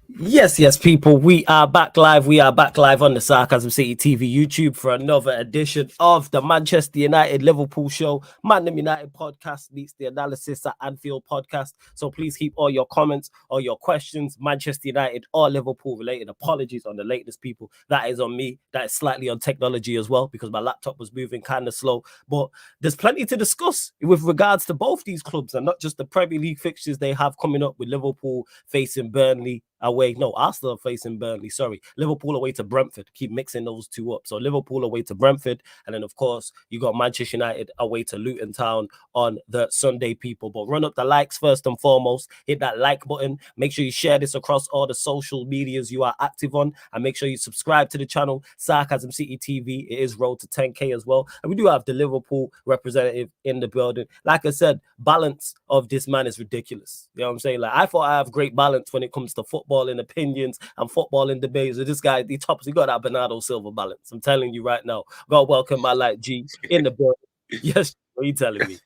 Yes, people. We are back live. We are back live on the Sarcasm City TV YouTube for another edition of the Manchester United Liverpool show. Man United podcast meets the analysis at Anfield podcast. So please keep all your comments, all your questions, Manchester United or Liverpool related. Apologies on the latest, people. That is on me. That is slightly on technology as well because my laptop was moving kind of slow. But there's plenty to discuss with regards to both these clubs and not just the Premier League fixtures they have coming up with Liverpool facing Burnley away. No, Arsenal facing Burnley. Sorry, Liverpool away to Brentford. Keep mixing those two up. So Liverpool away to Brentford, and then of course you got Manchester United away to Luton Town on the Sunday, people. But run up the likes first and foremost. Hit that like button. Make sure you share this across all the social medias you are active on, and make sure you subscribe to the channel Sarcasm City TV. It is road to 10K as well, and we do have the Liverpool representative in the building. Like I said, balance of this man is ridiculous. You know what I'm saying? Like I thought I have great balance when it comes to football and opinions and football and debates. So this guy, he got that Bernardo Silva balance. I'm telling you right now. God welcome my light G in the building. Yes, what are you telling me?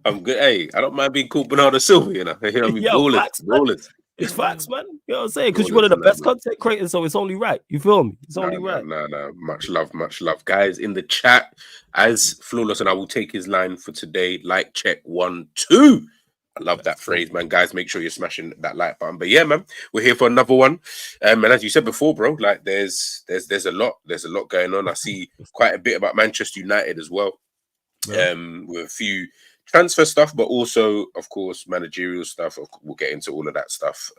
I'm good. Hey, I don't mind being called Bernardo Silva, you know. You know what I mean? Yo, Ballers, facts, man. ballers. It's facts, man. You know what I'm saying? Because you're one Ballers of the and that, best man. content creators, so it's only right. You feel me? It's only No. right. Much love, much love. Guys, in the chat, as Flawless, and I will take his line for today. Like, check 1, 2. I love that phrase, man. Guys, make sure you're smashing that like button. But yeah, man, we're here for another one. And as you said before, bro, like there's a lot going on. I see quite a bit about Manchester United as well. Bro. With a few transfer stuff, but also, of course, managerial stuff. We'll get into all of that stuff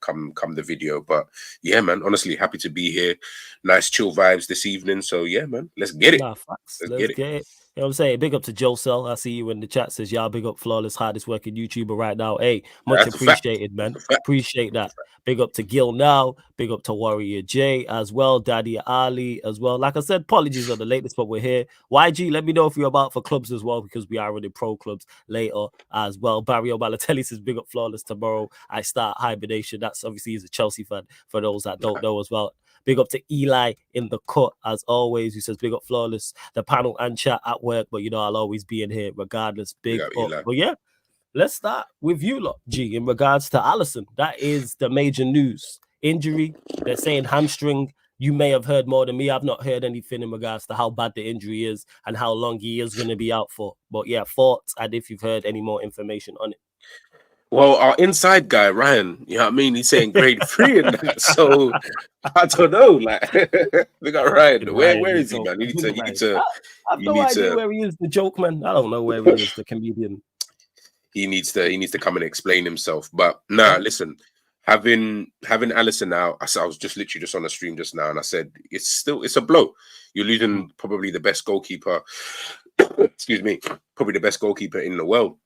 come the video. But yeah, man, honestly, happy to be here. Nice chill vibes this evening. So yeah, man, let's get it. Nah, facts. Let's Let's get it. get it. You know what I'm saying? Big up to Joe Cell. I see you in the chat. Says, y'all big up Flawless, hardest working YouTuber right now. Hey, much That's a fact. appreciated, man. That's a fact. Appreciate that. Big up to Gil now. Big up to Warrior J as well. Daddy Ali as well. Like I said, apologies on the latest, but we're here. YG, let me know if you're about for clubs as well, because we are running pro clubs later as well. Barrio Balotelli says, big up Flawless tomorrow. I start hibernation. That's obviously he's a Chelsea fan for those that don't know as well. Big up to Eli in the cut, as always, who says, big up Flawless, the panel and chat at work, but you know, I'll always be in here regardless. Big up. Eli. But yeah, let's start with you lot, G, in regards to Alisson. That is the major news. Injury, they're saying hamstring. You may have heard more than me. I've not heard anything in regards to how bad the injury is and how long he is going to be out for. But yeah, thoughts, and if you've heard any more information on it. Well, our inside guy, Ryan, you know what I mean? He's saying grade 3 in that. So I don't know. Like we got Ryan. Where is he, man? You need to I have no idea where he is, the joke, man. I don't know where he is, the comedian. He needs to come and explain himself. But listen, having Alisson now, I was just literally just on the stream just now, and I said it's a blow. You're losing probably the best goalkeeper, excuse me, probably the best goalkeeper in the world,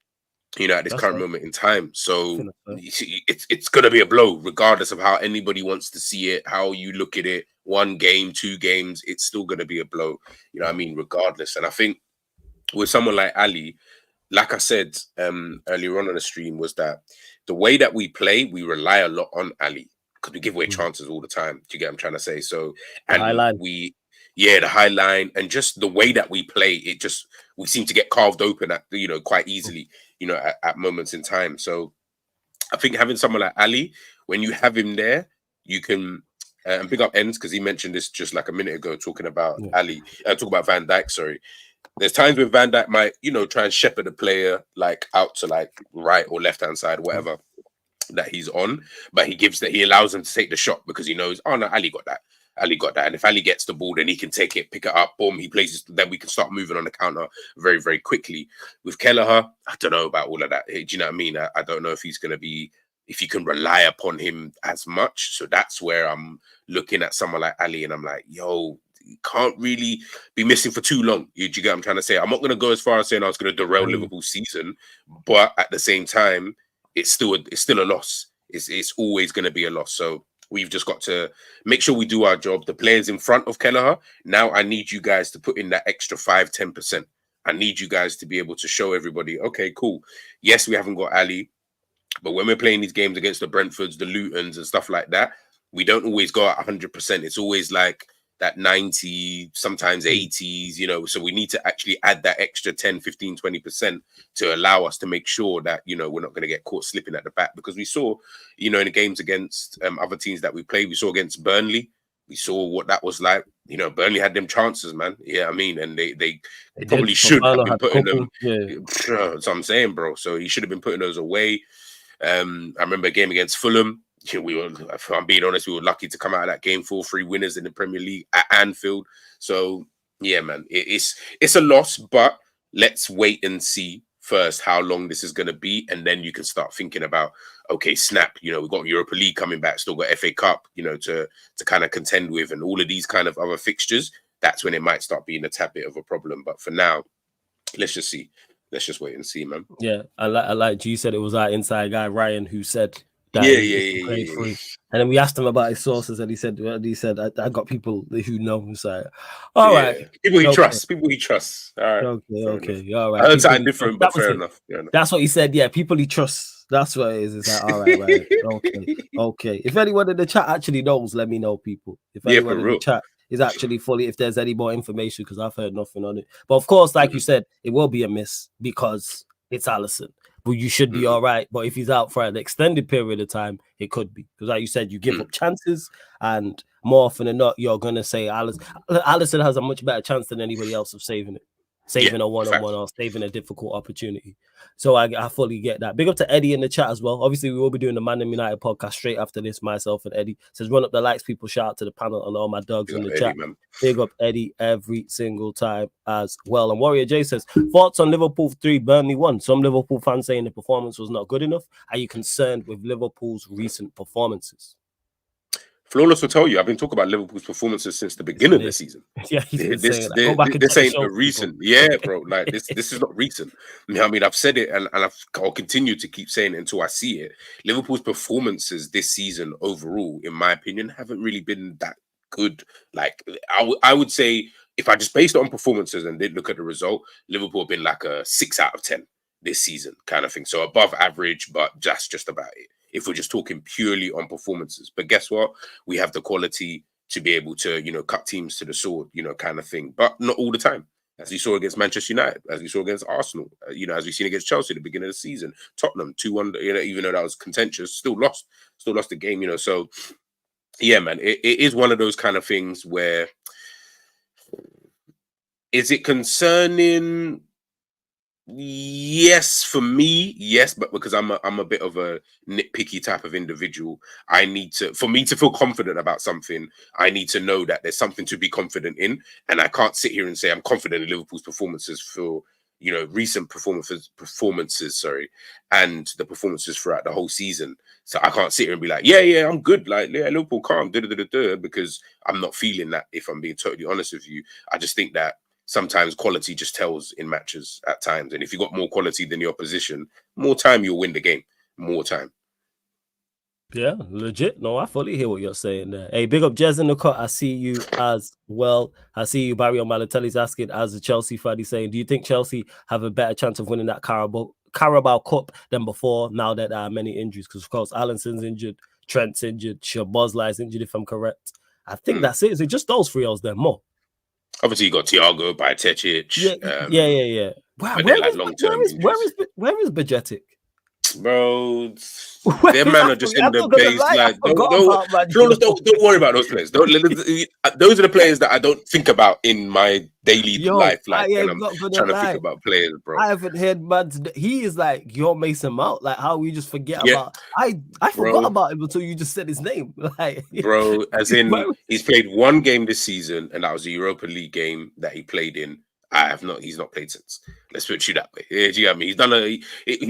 you know, at this current moment in time. So it's going to be a blow, regardless of how anybody wants to see it, how you look at it. 1 game, 2 games, it's still going to be a blow. You know what I mean? Regardless. And I think with someone like Ali, like I said earlier on the stream, was that the way that we play, we rely a lot on Ali because we give away chances all the time. Do you get what I'm trying to say? So, and the high line, and just the way that we play, we seem to get carved open at, you know, quite easily, you know, at moments in time. So I think having someone like Ali, when you have him there, you can, and big up Ends, because he mentioned this just like a minute ago, talking about Ali, talking about Van Dijk, sorry. There's times when Van Dijk might, you know, try and shepherd a player like out to like right or left hand side, whatever that he's on, but he allows him to take the shot because he knows, oh no, Ali got that. And if Ali gets the ball, then he can take it, pick it up, boom, he places, then we can start moving on the counter very, very quickly. With Kelleher, I don't know about all of that. Do you know what I mean? I don't know if he's going to be, if you can rely upon him as much. So that's where I'm looking at someone like Ali and I'm like, yo, you can't really be missing for too long. Do you get what I'm trying to say? I'm not going to go as far as saying I was going to derail Liverpool's season, but at the same time, it's still a loss. It's always going to be a loss. So we've just got to make sure we do our job. The players in front of Kelleher, now I need you guys to put in that extra 5-10%. I need you guys to be able to show everybody, okay, cool. Yes, we haven't got Ali, but when we're playing these games against the Brentfords, the Lutons and stuff like that, we don't always go at 100%. It's always like that 90, sometimes 80s, you know, so we need to actually add that extra 10, 15, 20% to allow us to make sure that, you know, we're not going to get caught slipping at the back, because we saw, you know, in the games against other teams that we played, we saw against Burnley, we saw what that was like. You know, Burnley had them chances, man. Yeah, I mean, and they probably should have been putting them. That's what I'm saying, bro. So he should have been putting those away. I remember a game against Fulham. We were, if I'm being honest, we were lucky to come out of that game 4-3 winners in the Premier League at Anfield. So yeah, man, it's a loss, but let's wait and see first how long this is going to be, and then you can start thinking about, okay, snap, you know, we've got Europa League coming back, still got FA Cup, you know, to kind of contend with, and all of these kind of other fixtures. That's when it might start being a tad bit of a problem. But for now, let's just see. Let's just wait and see, man. Yeah, I like you said it was our inside guy Ryan who said that yeah. And then we asked him about his sources, and he said I got people who know. So, all right, people he trusts. All right, okay, all right. I heard something different, but fair enough. That's what he said. Yeah, people he trusts. That's what it is. It's like, all right, okay. If anyone in the chat actually knows, let me know, people. If anyone in the chat is actually fully, if there's any more information, because I've heard nothing on it. But of course, like you said, it will be a miss because it's Alisson. But you should be all right. But if he's out for an extended period of time, it could be. Because like you said, you give up chances, and more often than not, you're going to say Alisson has a much better chance than anybody else of saving it. Saving a one-on-one or saving a difficult opportunity. So I fully get that. Big up to Eddie in the chat as well. Obviously, we will be doing the Man United podcast straight after this, myself and Eddie. Says, run up the likes, people. Shout out to the panel and all my dogs in the chat. Man. Big up Eddie every single time as well. And Warrior J says, thoughts on Liverpool 3, Burnley 1. Some Liverpool fans saying the performance was not good enough. Are you concerned with Liverpool's recent performances? Flawless will tell you, I've been talking about Liverpool's performances since the beginning of the season. Yeah, this ain't a recent. Yeah, bro. Like this is not recent. I mean, I've said it, and I'll continue to keep saying it until I see it. Liverpool's performances this season overall, in my opinion, haven't really been that good. Like I would say, if I just based it on performances and didn't look at the result, Liverpool have been like a 6 out of 10 this season, kind of thing. So above average, but just about it. If we're just talking purely on performances. But guess what? We have the quality to be able to, you know, cut teams to the sword, you know, kind of thing. But not all the time. As you saw against Manchester United, as we saw against Arsenal, you know, as we've seen against Chelsea at the beginning of the season, Tottenham 2-1, you know, even though that was contentious, still lost the game, you know. So, yeah, man, it is one of those kind of things where, is it concerning? Yes, for me, yes, but because I'm a bit of a nitpicky type of individual, for me to feel confident about something, I need to know that there's something to be confident in, and I can't sit here and say I'm confident in Liverpool's performances for, you know, recent performances, and the performances throughout the whole season. So I can't sit here and be like, yeah, I'm good, like, yeah, Liverpool calm, because I'm not feeling that. If I'm being totally honest with you, I just think that sometimes quality just tells in matches at times. And if you got more quality than the opposition, more time you'll win the game. More time. Yeah, legit. No, I fully hear what you're saying there. Hey, big up Jez in the cut. I see you as well. I see you, Barry O'Malley-Telly's asking, as a Chelsea fan, he's saying, do you think Chelsea have a better chance of winning that Carabao Cup than before, now that there are many injuries? Because, of course, Alisson's injured, Trent's injured, Szoboszlai's injured, if I'm correct. I think that's it. Is it just those 3 else there more? Obviously, you got Thiago, Bajcetic. Yeah. Wow, where is Bajcetic? Bro, their man are just in the base. Like, don't worry about those players. Those are the players that I don't think about in my daily life. Like, when I'm trying to think about players, bro. I haven't heard man. He is like your Mason Mount. Like how we just forget about. I forgot about him until you just said his name. Like, bro, as in he's played 1 game this season, and that was the Europa League game that he played in. He's not played since. Let's put you that way. Yeah, do you get me? He's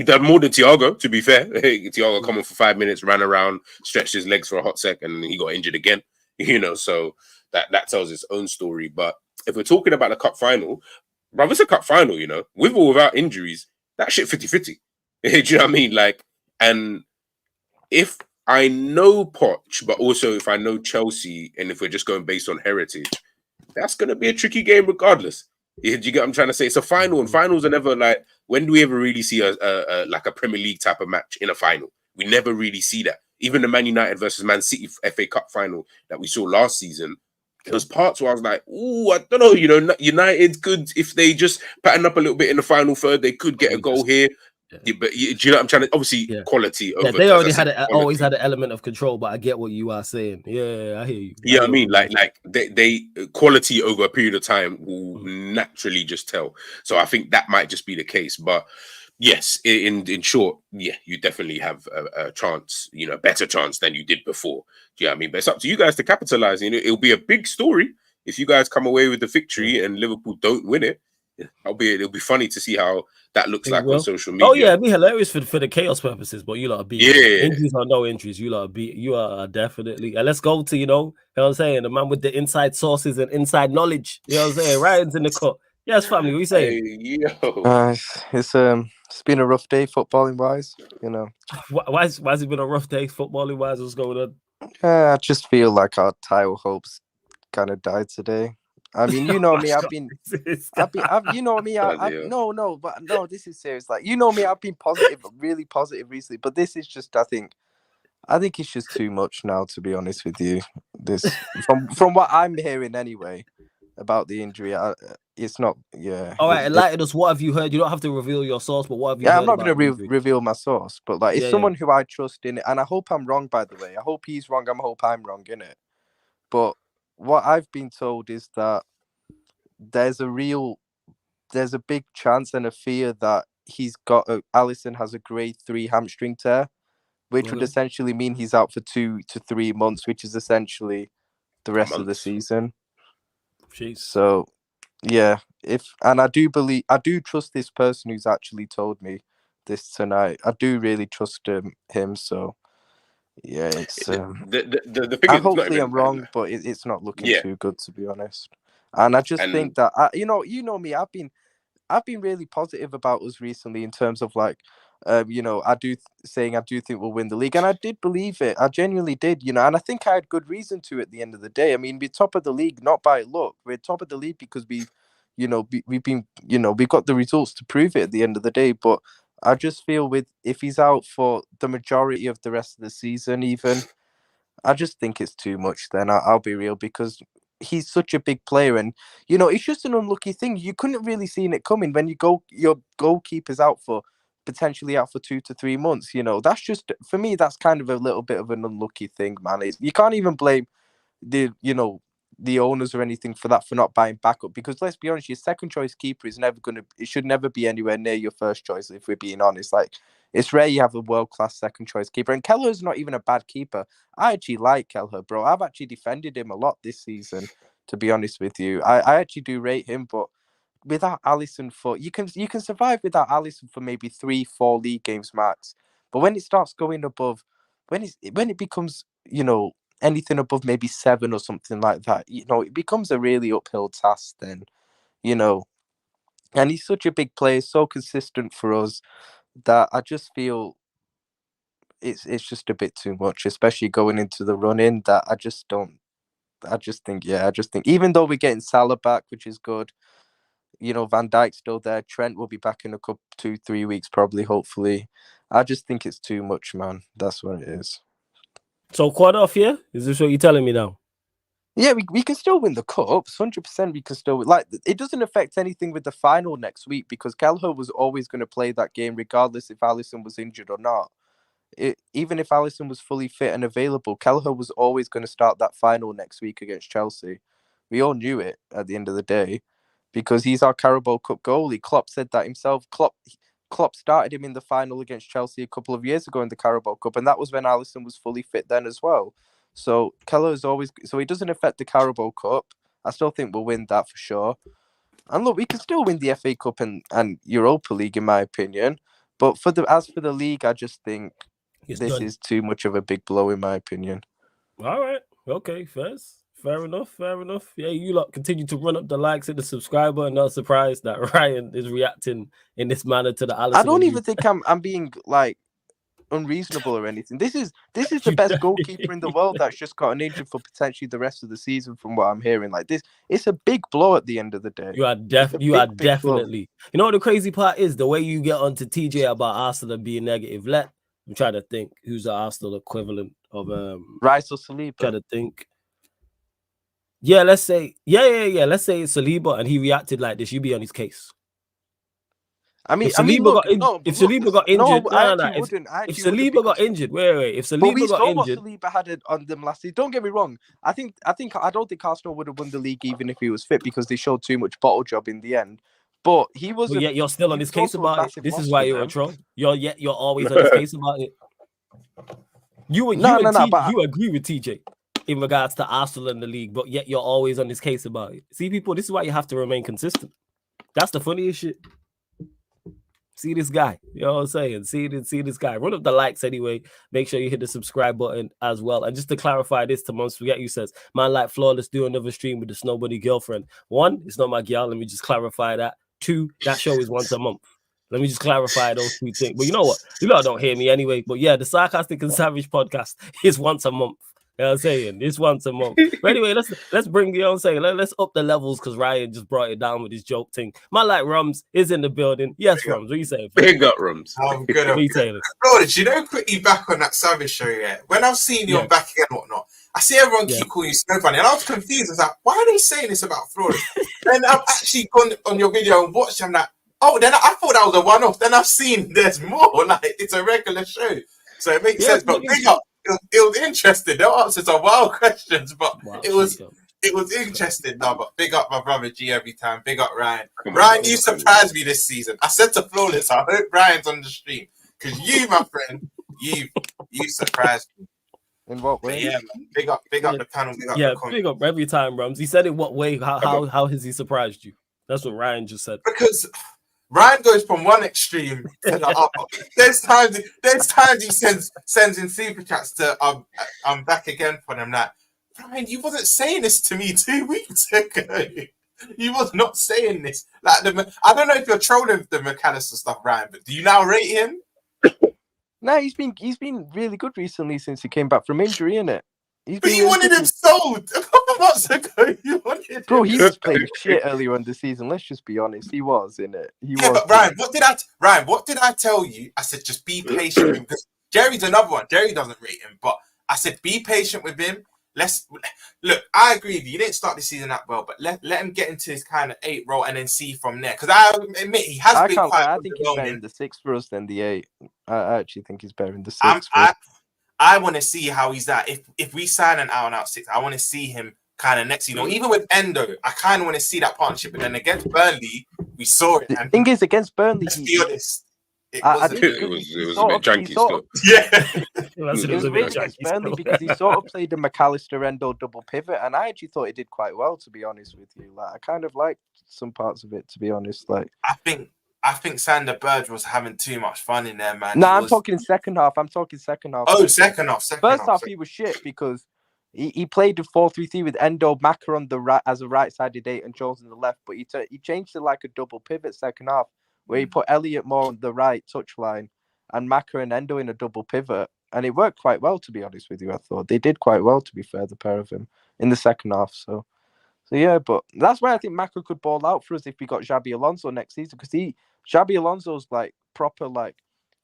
done more than Thiago, to be fair. Thiago come on for 5 minutes, ran around, stretched his legs for a hot sec, and he got injured again. You know, so that tells its own story. But if we're talking about the cup final, bro, it's a cup final, you know, with or without injuries, that shit 50-50. Do you know what I mean? Like, and if I know Poch, but also if I know Chelsea, and if we're just going based on heritage, that's going to be a tricky game regardless. Do you get what I'm trying to say? It's a final, and finals are never like, when do we ever really see a like a Premier League type of match in a final? We never really see that. Even the Man United versus Man City FA Cup final that we saw last season, there was parts where I was like, "Ooh, I don't know." You know, United could, if they just pattern up a little bit in the final third, they could get a goal here. Yeah, but do you know what I'm trying to? Obviously, quality over. They already as I had said, always quality. had an element of control, but I get what you are saying. Yeah, I hear you. Yeah, I mean, like they quality over a period of time will naturally just tell. So I think that might just be the case. But yes, in short, yeah, you definitely have a chance, you know, a better chance than you did before. Do you know what I mean? But it's up to you guys to capitalize. You know, it'll be a big story if you guys come away with the victory and Liverpool don't win it. It'll be funny to see how that looks like on social media. Oh yeah, it'd be hilarious for the chaos purposes, but you lot are beating them. Yeah. Injuries or no injuries, you are definitely. And let's go to, you know what I'm saying, the man with the inside sources and inside knowledge. You know what I'm saying? Ryan's in the cut. Yes, family, what you saying? Hey, yo. It's been a rough day footballing wise, you know. Why's it been a rough day footballing wise? What's going on? I just feel like our title hopes kind of died today. I mean, you know me. You know me. No. This is serious. Like, you know me. I've been positive, really positive recently. But this is just, I think it's just too much now. To be honest with you, this from what I'm hearing anyway about the injury, it's not. Yeah. All right, enlighten us. What have you heard? You don't have to reveal your source, but what have you heard? I'm not going to reveal my source, but like it's someone who I trust in it, and I hope I'm wrong. By the way, I hope he's wrong. I hope I'm wrong in it. But what I've been told is that there's a big chance and a fear that Alisson has a grade 3 hamstring tear, which would essentially mean he's out for 2 to 3 months, which is essentially the rest of the season. Jeez. So, yeah, I do trust this person who's actually told me this tonight. I do really trust him. So, yeah, it's the thing is, hopefully I'm wrong, but it's not looking too good, to be honest. And I just think that you know me. I've been really positive about us recently in terms of like, you know, I do think we'll win the league, and I did believe it. I genuinely did, you know, and I think I had good reason to at the end of the day. I mean, we're top of the league not by luck. We're top of the league because we've been, you know, we've got the results to prove it at the end of the day. But I just feel if he's out for the majority of the rest of the season, even, I just think it's too much. Then I'll be real, because he's such a big player, and you know it's just an unlucky thing. You couldn't really seen it coming when your goalkeeper's potentially out for 2 to 3 months. You know, that's just, for me, that's kind of a little bit of an unlucky thing, man. You can't even blame the owners or anything for not buying backup, because let's be honest, your second choice keeper it should never be anywhere near your first choice, if we're being honest. Like, it's rare you have a world-class second choice keeper, and Kelleher's not even a bad keeper. I actually like Kelleher, bro. I've actually defended him a lot this season, to be honest with you. I actually do rate him, but without Alisson, you can survive without Alisson for maybe 3-4 league games max. But when it starts going above, when it becomes, you know, anything above maybe 7 or something like that, you know, it becomes a really uphill task then, you know. And he's such a big player, so consistent for us, that I just feel it's just a bit too much, especially going into the run-in. That I just think even though we're getting Salah back, which is good, you know, Van Dijk's still there, Trent will be back in a couple 2-3 weeks probably, hopefully. I just think it's too much, man. That's what it is. So quad off, yeah? Is this what you're telling me now? Yeah, we can still win the cups. 100% we can still, like, it doesn't affect anything with the final next week, because Kelleher was always going to play that game regardless if Alisson was injured or not. Even if Alisson was fully fit and available, Kelleher was always going to start that final next week against Chelsea. We all knew it at the end of the day, because he's our Carabao Cup goalie. Klopp said that himself. Klopp started him in the final against Chelsea a couple of years ago in the Carabao Cup, and that was when Alisson was fully fit then as well. So Kelleher is always, so he doesn't affect the Carabao Cup. I still think we'll win that for sure. And look, we can still win the FA Cup and Europa League, in my opinion. But as for the league, I just think this is too much of a big blow, in my opinion. All right. Okay, fair enough. Yeah, you lot continue to run up the likes and the subscriber, and not surprised that Ryan is reacting in this manner to the Alisson. I don't even think I'm being like unreasonable or anything. This is the best goalkeeper in the world that's just got an injury for potentially the rest of the season, from what I'm hearing. Like, this, it's a big blow at the end of the day. You are definitely. You know what the crazy part is? The way you get onto TJ about Arsenal being negative. I'm trying to think who's the Arsenal equivalent of Rice or Saliba. Trying to think. Yeah, let's say, let's say it's Saliba and he reacted like this, you'd be on his case. I mean, look, if Saliba got injured, I actually wouldn't. If Saliba got injured, wait, if Saliba got injured, what Saliba had on them last season. Don't get me wrong. I don't think Arsenal would have won the league even if he was fit because they showed too much bottle job in the end. But he was. Yet you're still on his case about it. This is why you're a troll. You're always on his case about it. You agree with TJ in regards to Arsenal in the league, but yet you're always on his case about it. See, people, this is why you have to remain consistent. That's the funniest shit. See this guy, you know what I'm saying? See this guy. Run up the likes anyway. Make sure you hit the subscribe button as well. And just to clarify this, to Mons Forget You says, man, like Flawless, do another stream with the Snow Bunny girlfriend. 1, it's not my girl. Let me just clarify that. 2, that show is once a month. Let me just clarify those 2 things. But you know what? You lot don't hear me anyway. But yeah, the Sarcastic and Savage podcast is once a month. You know what I'm saying? It's once a month. But anyway, let's bring, you know what I'm saying? Let's up the levels because Ryan just brought it down with his joke thing. My like Rums is in the building. Yes, Rums, what are you saying? Big up, Rums. I'm good. Lord, you know, quickly back on that Savage show, yeah? When I've seen you on Back Again and whatnot, I see everyone keep calling you Snow Bunny, and I was confused. I was like, why are they saying this about Flores? Then I've actually gone on your video and watched them like, oh, then I thought that was a one-off. Then I've seen there's more. Like, it's a regular show. So it makes sense. But big up. It was interesting. No answers are wild questions, but it was interesting. No, but big up my brother G every time. Big up Ryan. Ryan, you surprised me this season. I said to Flawless, I hope Ryan's on the stream because you, my friend, you surprised me. In what way? Yeah, man. Big up the panel. Big up every time, Rums. He said in what way? How has he surprised you? That's what Ryan just said. Because Ryan goes from one extreme to the other. There's times he sends in super chats to I'm back again for them. Like, Ryan, you wasn't saying this to me 2 weeks ago. You was not saying this. Like, I don't know if you're trolling the McAllister stuff, Ryan, but do you now rate him? No, he's been really good recently since he came back from injury, innit? But you wanted him sold a couple months ago. Bro, he was playing shit earlier in the season. Let's just be honest. He was, innit? But Ryan, what did I tell you? I said just be patient with him because Jerry's another one. Jerry doesn't rate him, but I said be patient with him. Look. I agree with you. You didn't start the season that well, but let him get into his kind of 8 role and then see from there. Because I admit he has been quite. I think he's better in the 6 for us than the 8. I actually think he's better in the 6. I want to see how he's at. If we sign an out-and-out 6, I want to see him kind of next. You know, even with Endo, I kind of want to see that partnership. But then against Burnley, we saw it. The thing is, against Burnley, let's be honest. It was a bit janky still. It was a bit against Burnley because he sort of played the McAllister Endo double pivot, and I actually thought he did quite well, to be honest with you. Like, I kind of liked some parts of it, to be honest. Like, I think Sander Burge was having too much fun in there, man. No, I'm talking second half. Oh, second half. First half, he was shit because he played the 4-3-3 with Endo, Maka on the right as a right-sided 8 and Jones on the left. But he changed to like a double pivot second half where he put Elliott more on the right touchline and Maka and Endo in a double pivot. And it worked quite well, to be honest with you, I thought. They did quite well, to be fair, the pair of them, in the second half. So yeah, but that's why I think Maka could ball out for us if we got Xabi Alonso next season because Xabi Alonso's like proper like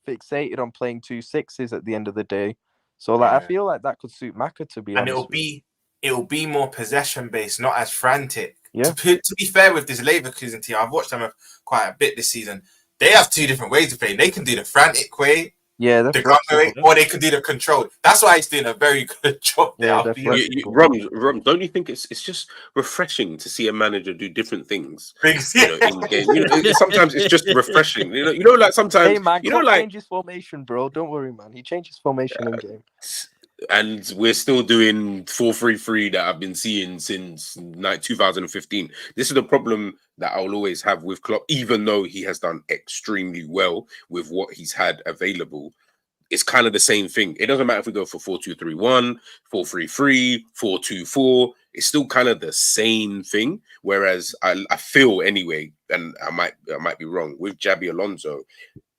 fixated on playing 2 6s at the end of the day. So like I feel like that could suit Maka, to be honest. And it'll be more possession based, not as frantic. Yeah. To be fair with this Leverkusen team, I've watched them quite a bit this season. They have 2 different ways of playing. They can do the frantic way, the gun way, or they can do the controlled. That's why he's doing a very good job there. Rum, don't you think it's just refreshing to see a manager do different things? In game? Sometimes it's just refreshing. Like sometimes. Hey man, changes formation, bro. Don't worry, man. He changes formation in game. And we're still doing 4-3-3 that I've been seeing since 2015. This is the problem that I'll always have with Klopp, even though he has done extremely well with what he's had available. It's kind of the same thing. It doesn't matter if we go for 4-2-3-1, 4-3-3, 4-2-4. It's still kind of the same thing. Whereas I feel anyway, and I might be wrong, with Xabi Alonso,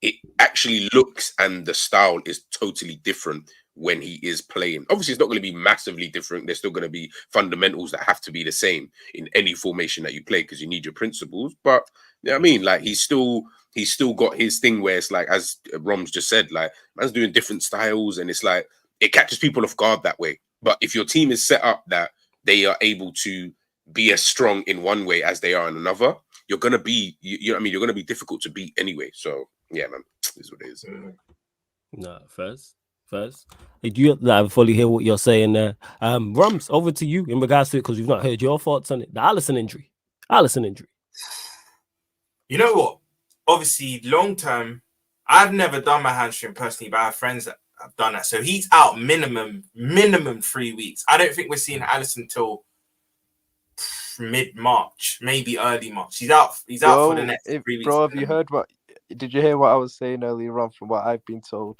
it actually looks and the style is totally different when he is playing. Obviously, it's not going to be massively different. There's still going to be fundamentals that have to be the same in any formation that you play because you need your principles. But you know what I mean? Like he's still got his thing where it's like, as Rom's just said, like man's doing different styles and it's like it catches people off guard that way. But if your team is set up that they are able to be as strong in one way as they are in another, you're gonna be, you know what I mean, you're gonna be difficult to beat anyway. So yeah, man, is what it is. No, first. I fully hear what you're saying there. Rums, over to you in regards to it, because we've not heard your thoughts on it. The Alisson injury. You know what? Obviously, long term, I've never done my hamstring personally, but I have friends that have done that. So he's out minimum 3 weeks. I don't think we're seeing Alisson till mid-March, maybe early March. He's out for the next 3 weeks. Bro, did you hear what I was saying earlier on from what I've been told?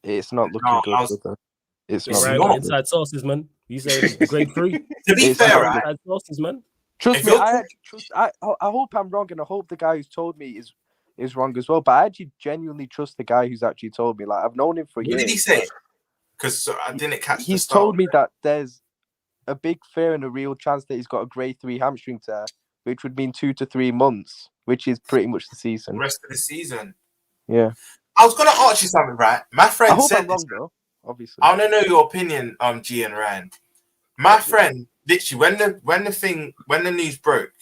It's not looking good. It's not. Inside sources, man. You say grade 3? To be fair, right? Inside sources, man. Trust me, I hope I'm wrong, and I hope the guy who's told me is wrong as well. But I actually genuinely trust the guy who's actually told me. Like, I've known him for years. What did he say? Because I didn't catch. He's told me that there's a big fear and a real chance that he's got a grade 3 hamstring tear, which would mean 2 to 3 months, which is pretty much the season. Rest of the season. Yeah. I was gonna ask you something, right? My friend I hope said I'm wrong, though. Obviously, I want to know your opinion on G and Ryan. My friend, literally, when the news broke,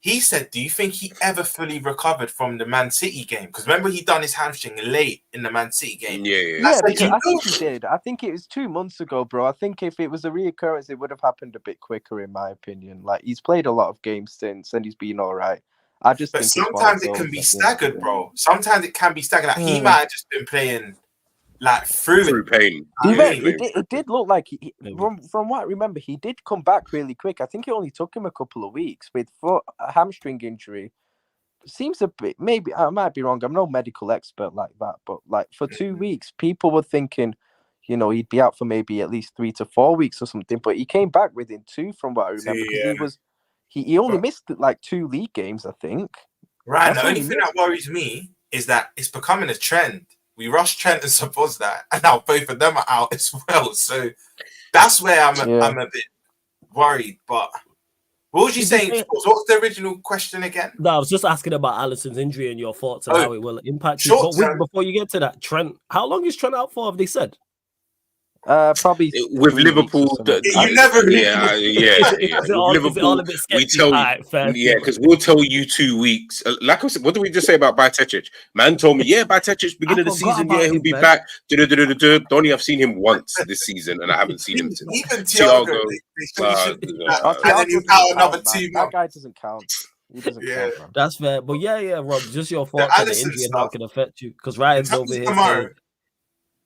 he said, "Do you think he ever fully recovered from the Man City game? Because remember, he done his hamstring late in the Man City game." Yeah. I think he did. I think it was 2 months ago, bro. I think if it was a reoccurrence, it would have happened a bit quicker, in my opinion. Like, he's played a lot of games since, and he's been all right. I just think sometimes it can be staggered, bro. Sometimes it can be staggered. Like, he might have just been playing like through pain. It did look like from what I remember, he did come back really quick. I think it only took him a couple of weeks with a hamstring injury. Seems a bit, maybe I might be wrong. I'm no medical expert like that, but like for 2 weeks, people were thinking, he'd be out for maybe at least 3 to 4 weeks or something. But he came back within 2, from what I remember. Because he only missed like 2 league games, I think. Right. The only thing that worries me is that it's becoming a trend. We rushed Trent and Sabozda, and now both of them are out as well. So that's where I'm a bit worried. But what was you saying? What's the original question again? No, I was just asking about Alisson's injury and your thoughts on how it will impact you. But wait, before you get to that, Trent, how long is Trent out for, have they said? Probably with Liverpool. You never really. With Liverpool, a bit sketchy? We tell you, because we'll tell you 2 weeks. Like I said, what did we just say about Bajcetic? Man told me, Bajcetic beginning of the season, he'll be back. Donny, I've seen him once this season, and I haven't seen him since. Even Thiago, that guy doesn't count. He doesn't count, bro. That's fair, but Rob, just your thoughts on the injury and how it can affect you, because Ryan's over here saying,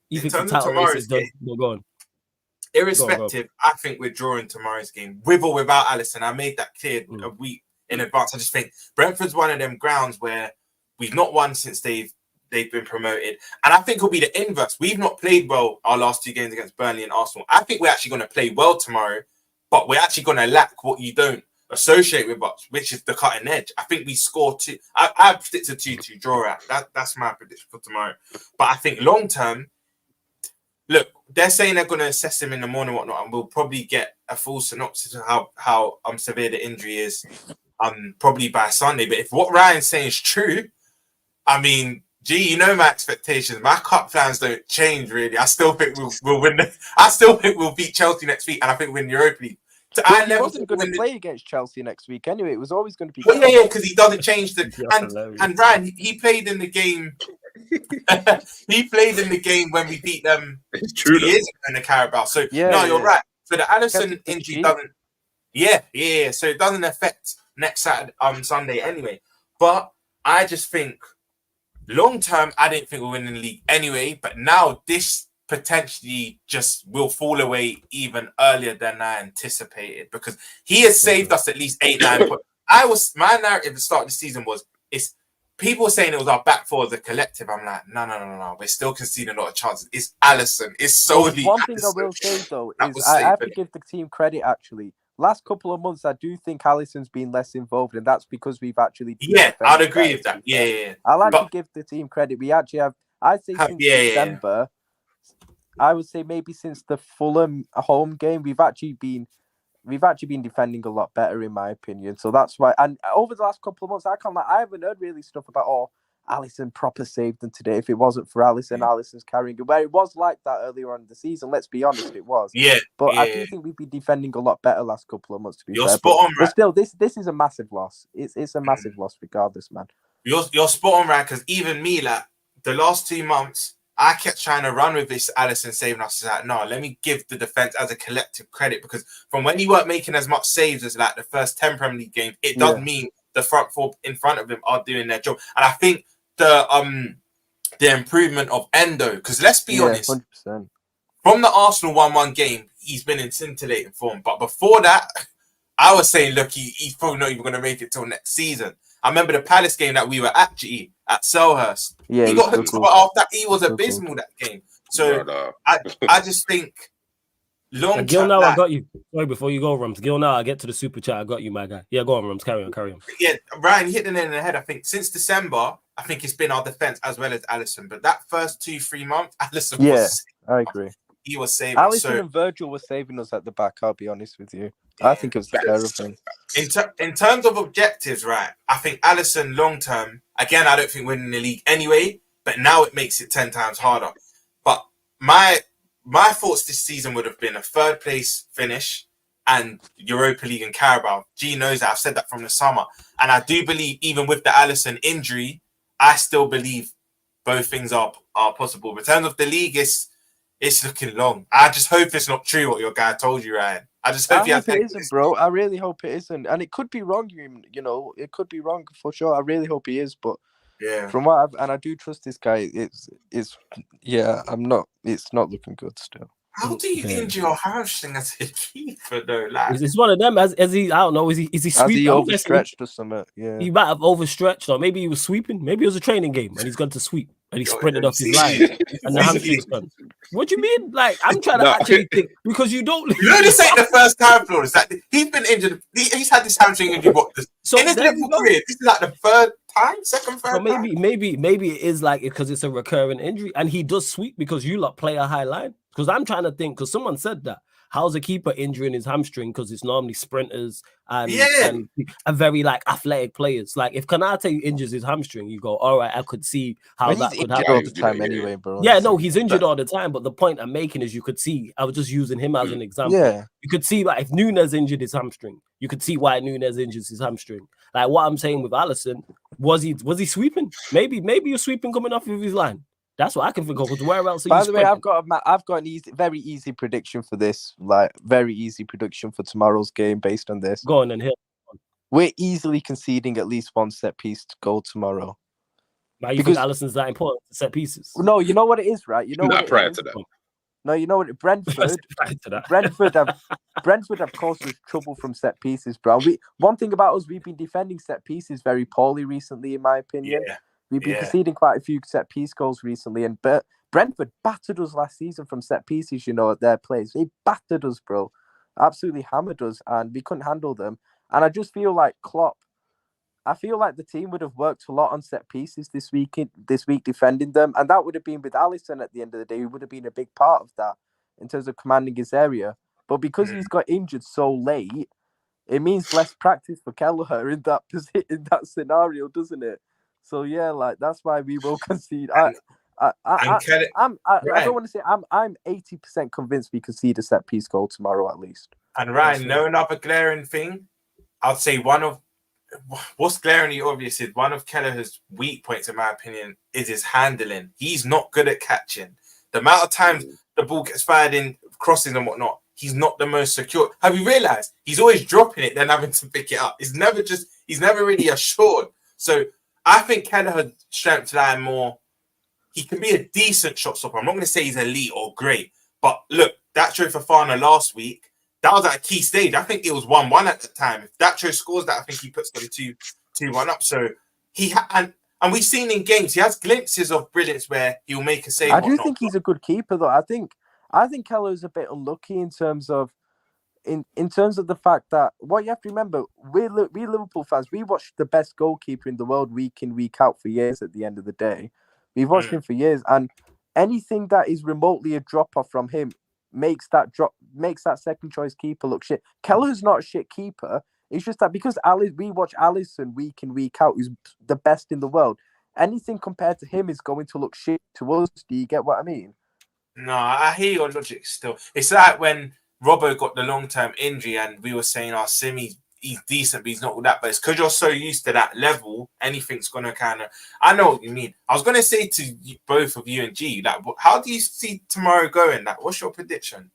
you think the title race is done? Go on. Irrespective, I think we're drawing tomorrow's game, with or without Alisson. I made that clear a week in advance. I just think Brentford's one of them grounds where we've not won since they've been promoted, and I think it'll be the inverse. We've not played well our last 2 games against Burnley and Arsenal. I think we're actually going to play well tomorrow, but we're actually going to lack what you don't associate with us, which is the cutting edge. I think we score 2. I predict a 2-2 draw at. That's my prediction for tomorrow. But I think long term, look, they're saying they're going to assess him in the morning and whatnot, and we'll probably get a full synopsis of how severe the injury is probably by Sunday. But if what Ryan's saying is true, I mean, my expectations. My cup plans don't change, really. I still think we'll win. I still think we'll beat Chelsea next week, and I think we'll win the Europa League. I never wasn't going to play against Chelsea next week anyway. It was always going to be. Well, because he doesn't change and Ryan, he played in the game. He played in the game when we beat them 2 years ago in the Carabao. So you're right. So the Alisson injury doesn't. Yeah. So it doesn't affect next Saturday, Sunday anyway. But I just think long term, I didn't think we'll win the league anyway. But now this potentially just will fall away even earlier than I anticipated, because he has saved us at least 8-9 points. My narrative at the start of the season was people were saying it was our back four as a collective. I'm like, no. We're still conceding a lot of chances. It's Alisson. It's solely one thing I will say though is I have to give the team credit actually. Last couple of months, I do think Alisson's been less involved, and that's because we've actually. I'd agree with that. Yeah. I'll actually give the team credit. We actually have. I'd say since December. I would say maybe since the Fulham home game, we've actually been defending a lot better, in my opinion. So that's why. And over the last couple of months, I haven't heard really stuff about Alisson proper saved them today. If it wasn't for Alisson's carrying it. Where it was like that earlier on in the season, let's be honest, it was. Yeah. But I do think we've been defending a lot better last couple of months, to be You're fair. spot on, but still, this is a massive loss. It's a massive loss regardless, man. You're spot on, right? Because even me, like, the last 2 months, I kept trying to run with this Alisson saving us. Like, no, let me give the defense as a collective credit, because from when you weren't making as much saves as like the first 10 Premier League games, it does mean the front four in front of him are doing their job. And I think the improvement of Endo, because let's be honest, 100%. From the Arsenal 1-1 game, he's been in scintillating form. But before that, I was saying, look, he's probably not even going to make it till next season. I remember the Palace game that we were at Selhurst. Yeah, he got hooked off that. He was abysmal that game. So I just think long Gil, now I got you. Sorry, before you go, Rums. Gil, now I get to the super chat. I got you, my guy. Yeah, go on, Rums. Carry on. Yeah, Ryan hit the nail on the head. I think since December, I think it's been our defense as well as Alisson. But that first 2-3 months, Alisson was I agree. He was saving. Alisson and Virgil were saving us at the back, I'll be honest with you. I think it was the pair of them. In terms of objectives, right, I think Alisson long-term, again, I don't think winning the league anyway, but now it makes it 10 times harder. But my thoughts this season would have been a 3rd place finish and Europa League and Carabao. G knows that. I've said that from the summer. And I do believe, even with the Alisson injury, I still believe both things are possible. But in terms of the league, it's looking long. I just hope it's not true what your guy told you, Ryan. I hope it isn't, bro. I really hope it isn't. And it could be wrong, you know. It could be wrong for sure. I really hope he is. But from what I do trust this guy, it's not looking good still. How do you injure your hamstring as a keeper, though? Like, it's one of them. As he, I don't know. Is he sweeping? Has he overstretched or something? Yeah. He might have overstretched, or maybe he was sweeping. Maybe it was a training game and he's gone to sweep and he sprinted off his line and the hamstring's gone. What do you mean? Like, I'm trying to actually think, because you don't. You know, this ain't the first time, Flores. Like, he's been injured. He's had this hamstring injury. In his Liverpool career, this is like the third time. So maybe it is like because it's a recurring injury and he does sweep because you lot play a high line. Because I'm trying to think, because someone said that. How's a keeper injuring his hamstring? Because it's normally sprinters and very like athletic players. Like if Kanate injures his hamstring, you go, all right, I could see how that could happen all the time anyway, bro. Yeah, no, he's injured all the time. But the point I'm making is you could see, I was just using him as an example. Yeah. You could see like if Nunes injured his hamstring, you could see why Nunes injures his hamstring. Like what I'm saying with Alisson, was he sweeping? Maybe you're sweeping coming off of his line. That's what I can think of. Where else? By the way, I've got an very easy prediction for this. Like very easy prediction for tomorrow's game based on this. Go on and hit. We're easily conceding at least one set piece to goal tomorrow. Now you think Alisson's that important to set pieces? No, you know what it is, right? You know what prior to that. No, you know what? Brentford have caused us trouble from set pieces, bro. One thing about us, we've been defending set pieces very poorly recently, in my opinion. Yeah. We've been conceding quite a few set piece goals recently, and Brentford battered us last season from set pieces, you know, at their place. They battered us, bro. Absolutely hammered us, and we couldn't handle them. And I just feel like I feel like the team would have worked a lot on set pieces this week defending them, and that would have been with Alisson at the end of the day, who would have been a big part of that in terms of commanding his area. But because he's got injured so late, it means less practice for Kelleher in that scenario, doesn't it? So yeah, like that's why we will concede. I don't want to say I'm 80% convinced we concede a set piece goal tomorrow at least. And Ryan, no another glaring thing. I'd say what's glaringly obvious is one of Kelleher's weak points, in my opinion, is his handling. He's not good at catching. The amount of times the ball gets fired in crossing and whatnot, he's not the most secure. Have you realized he's always dropping it, then having to pick it up? He's never really assured. So I think Kelleher's strength lie more. He can be a decent shot stopper. I'm not going to say he's elite or great, but look, Dacho Fofana last week, that was at a key stage. I think it was 1-1 at the time. If Dacho scores that, I think he puts them 2-1 up. So and we've seen in games, he has glimpses of brilliance where he'll make a save. I do think he's a good keeper, though. I think Kelleher's a bit unlucky in terms of the fact that what you have to remember, we Liverpool fans, we watch the best goalkeeper in the world week in, week out for years at the end of the day. We've watched him for years, and anything that is remotely a drop-off from him makes that second choice keeper look shit. Kelleher's not a shit keeper. It's just that because we watch Alisson week in, week out, who's the best in the world. anything compared to him is going to look shit to us. Do you get what I mean? No, I hear your logic still. It's like when Robbo got the long-term injury and we were saying, Simi's he's decent, but he's not all that. But it's because you're so used to that level, anything's going to kind of... I know what you mean. I was going to say to both of you and G, like, how do you see tomorrow going? Like, what's your prediction?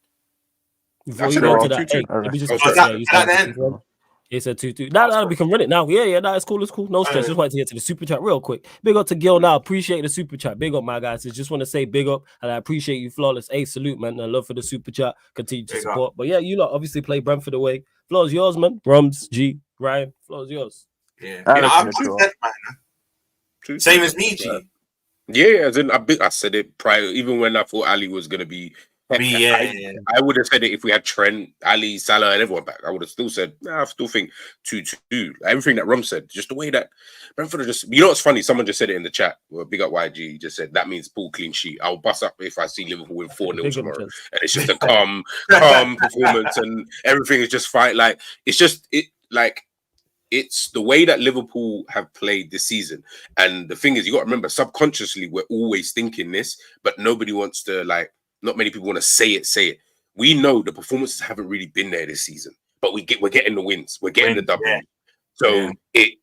Before you go to that, let me just... It's a 2-2. Nah, we can run it now. Yeah, it's cool. No stress. Just wanted to get to the super chat real quick. Big up to Gil now. Appreciate the super chat. Big up, my guys. Just want to say big up, and I appreciate you, Flawless. Hey, salute, man. I love for the super chat. Continue to support. But yeah, you lot obviously play Brentford away. Floor's yours, man. Rums, G, Ryan. Floor's yours. Yeah. I'm same as me, G. Yeah, as in, I said it prior, even when I thought Ali was going to be... I would have said it if we had Trent, Ali, Salah, and everyone back. I would have still said, I still think 2-2. Everything that Rum said, just the way that Brentford are just... You know what's funny? Someone just said it in the chat. Well, big up YG. Just said, that means full clean sheet. I'll bust up if I see Liverpool win 4-0 tomorrow. And it's just a calm performance and everything is just fine. Like, it's just... It's the way that Liverpool have played this season. And the thing is, you got to remember, subconsciously, we're always thinking this, but nobody wants to, not many people want to say it. We know the performances haven't really been there this season, but we're getting the wins. We're getting the W. Yeah. So it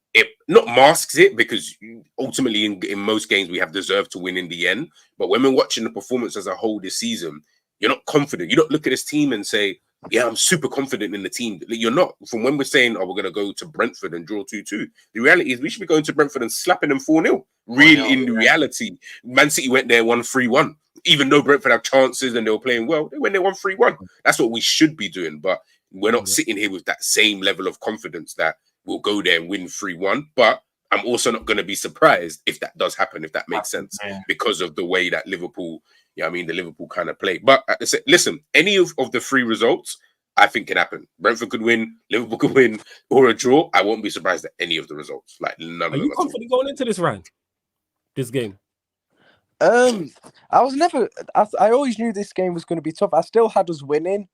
not masks it, because ultimately in most games we have deserved to win in the end. But when we're watching the performance as a whole this season, you're not confident. You don't look at this team and say, yeah, I'm super confident in the team. You're not. From when we're saying, we're going to go to Brentford and draw 2-2, the reality is we should be going to Brentford and slapping them 4-0. Really, in reality, Man City went there 1-3-1. Even though Brentford have chances and they were playing well, they went there 1-3-1. That's what we should be doing. But we're not sitting here with that same level of confidence that we'll go there and win 3-1. But I'm also not going to be surprised if that does happen, if that makes sense, because of the way that Liverpool... the Liverpool kind of play. But listen, any of the three results, I think can happen. Brentford could win, Liverpool could win, or a draw. I won't be surprised at any of the results. Like, none of them. Are you confident going into this round? This game? I was never... I always knew this game was going to be tough. I still had us winning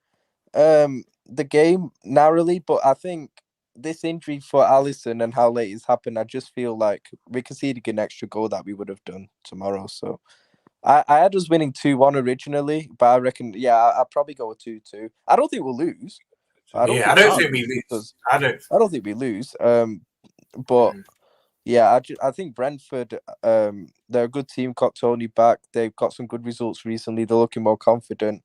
the game narrowly, but I think this injury for Alisson and how late it's happened, I just feel like we conceded an extra goal that we would have done tomorrow, so... I had us winning 2-1 originally, but I reckon, I'd probably go with 2-2. I don't think we'll lose. I don't think we lose. I don't think we lose. But I think Brentford, they're a good team. Got Tony back. They've got some good results recently. They're looking more confident.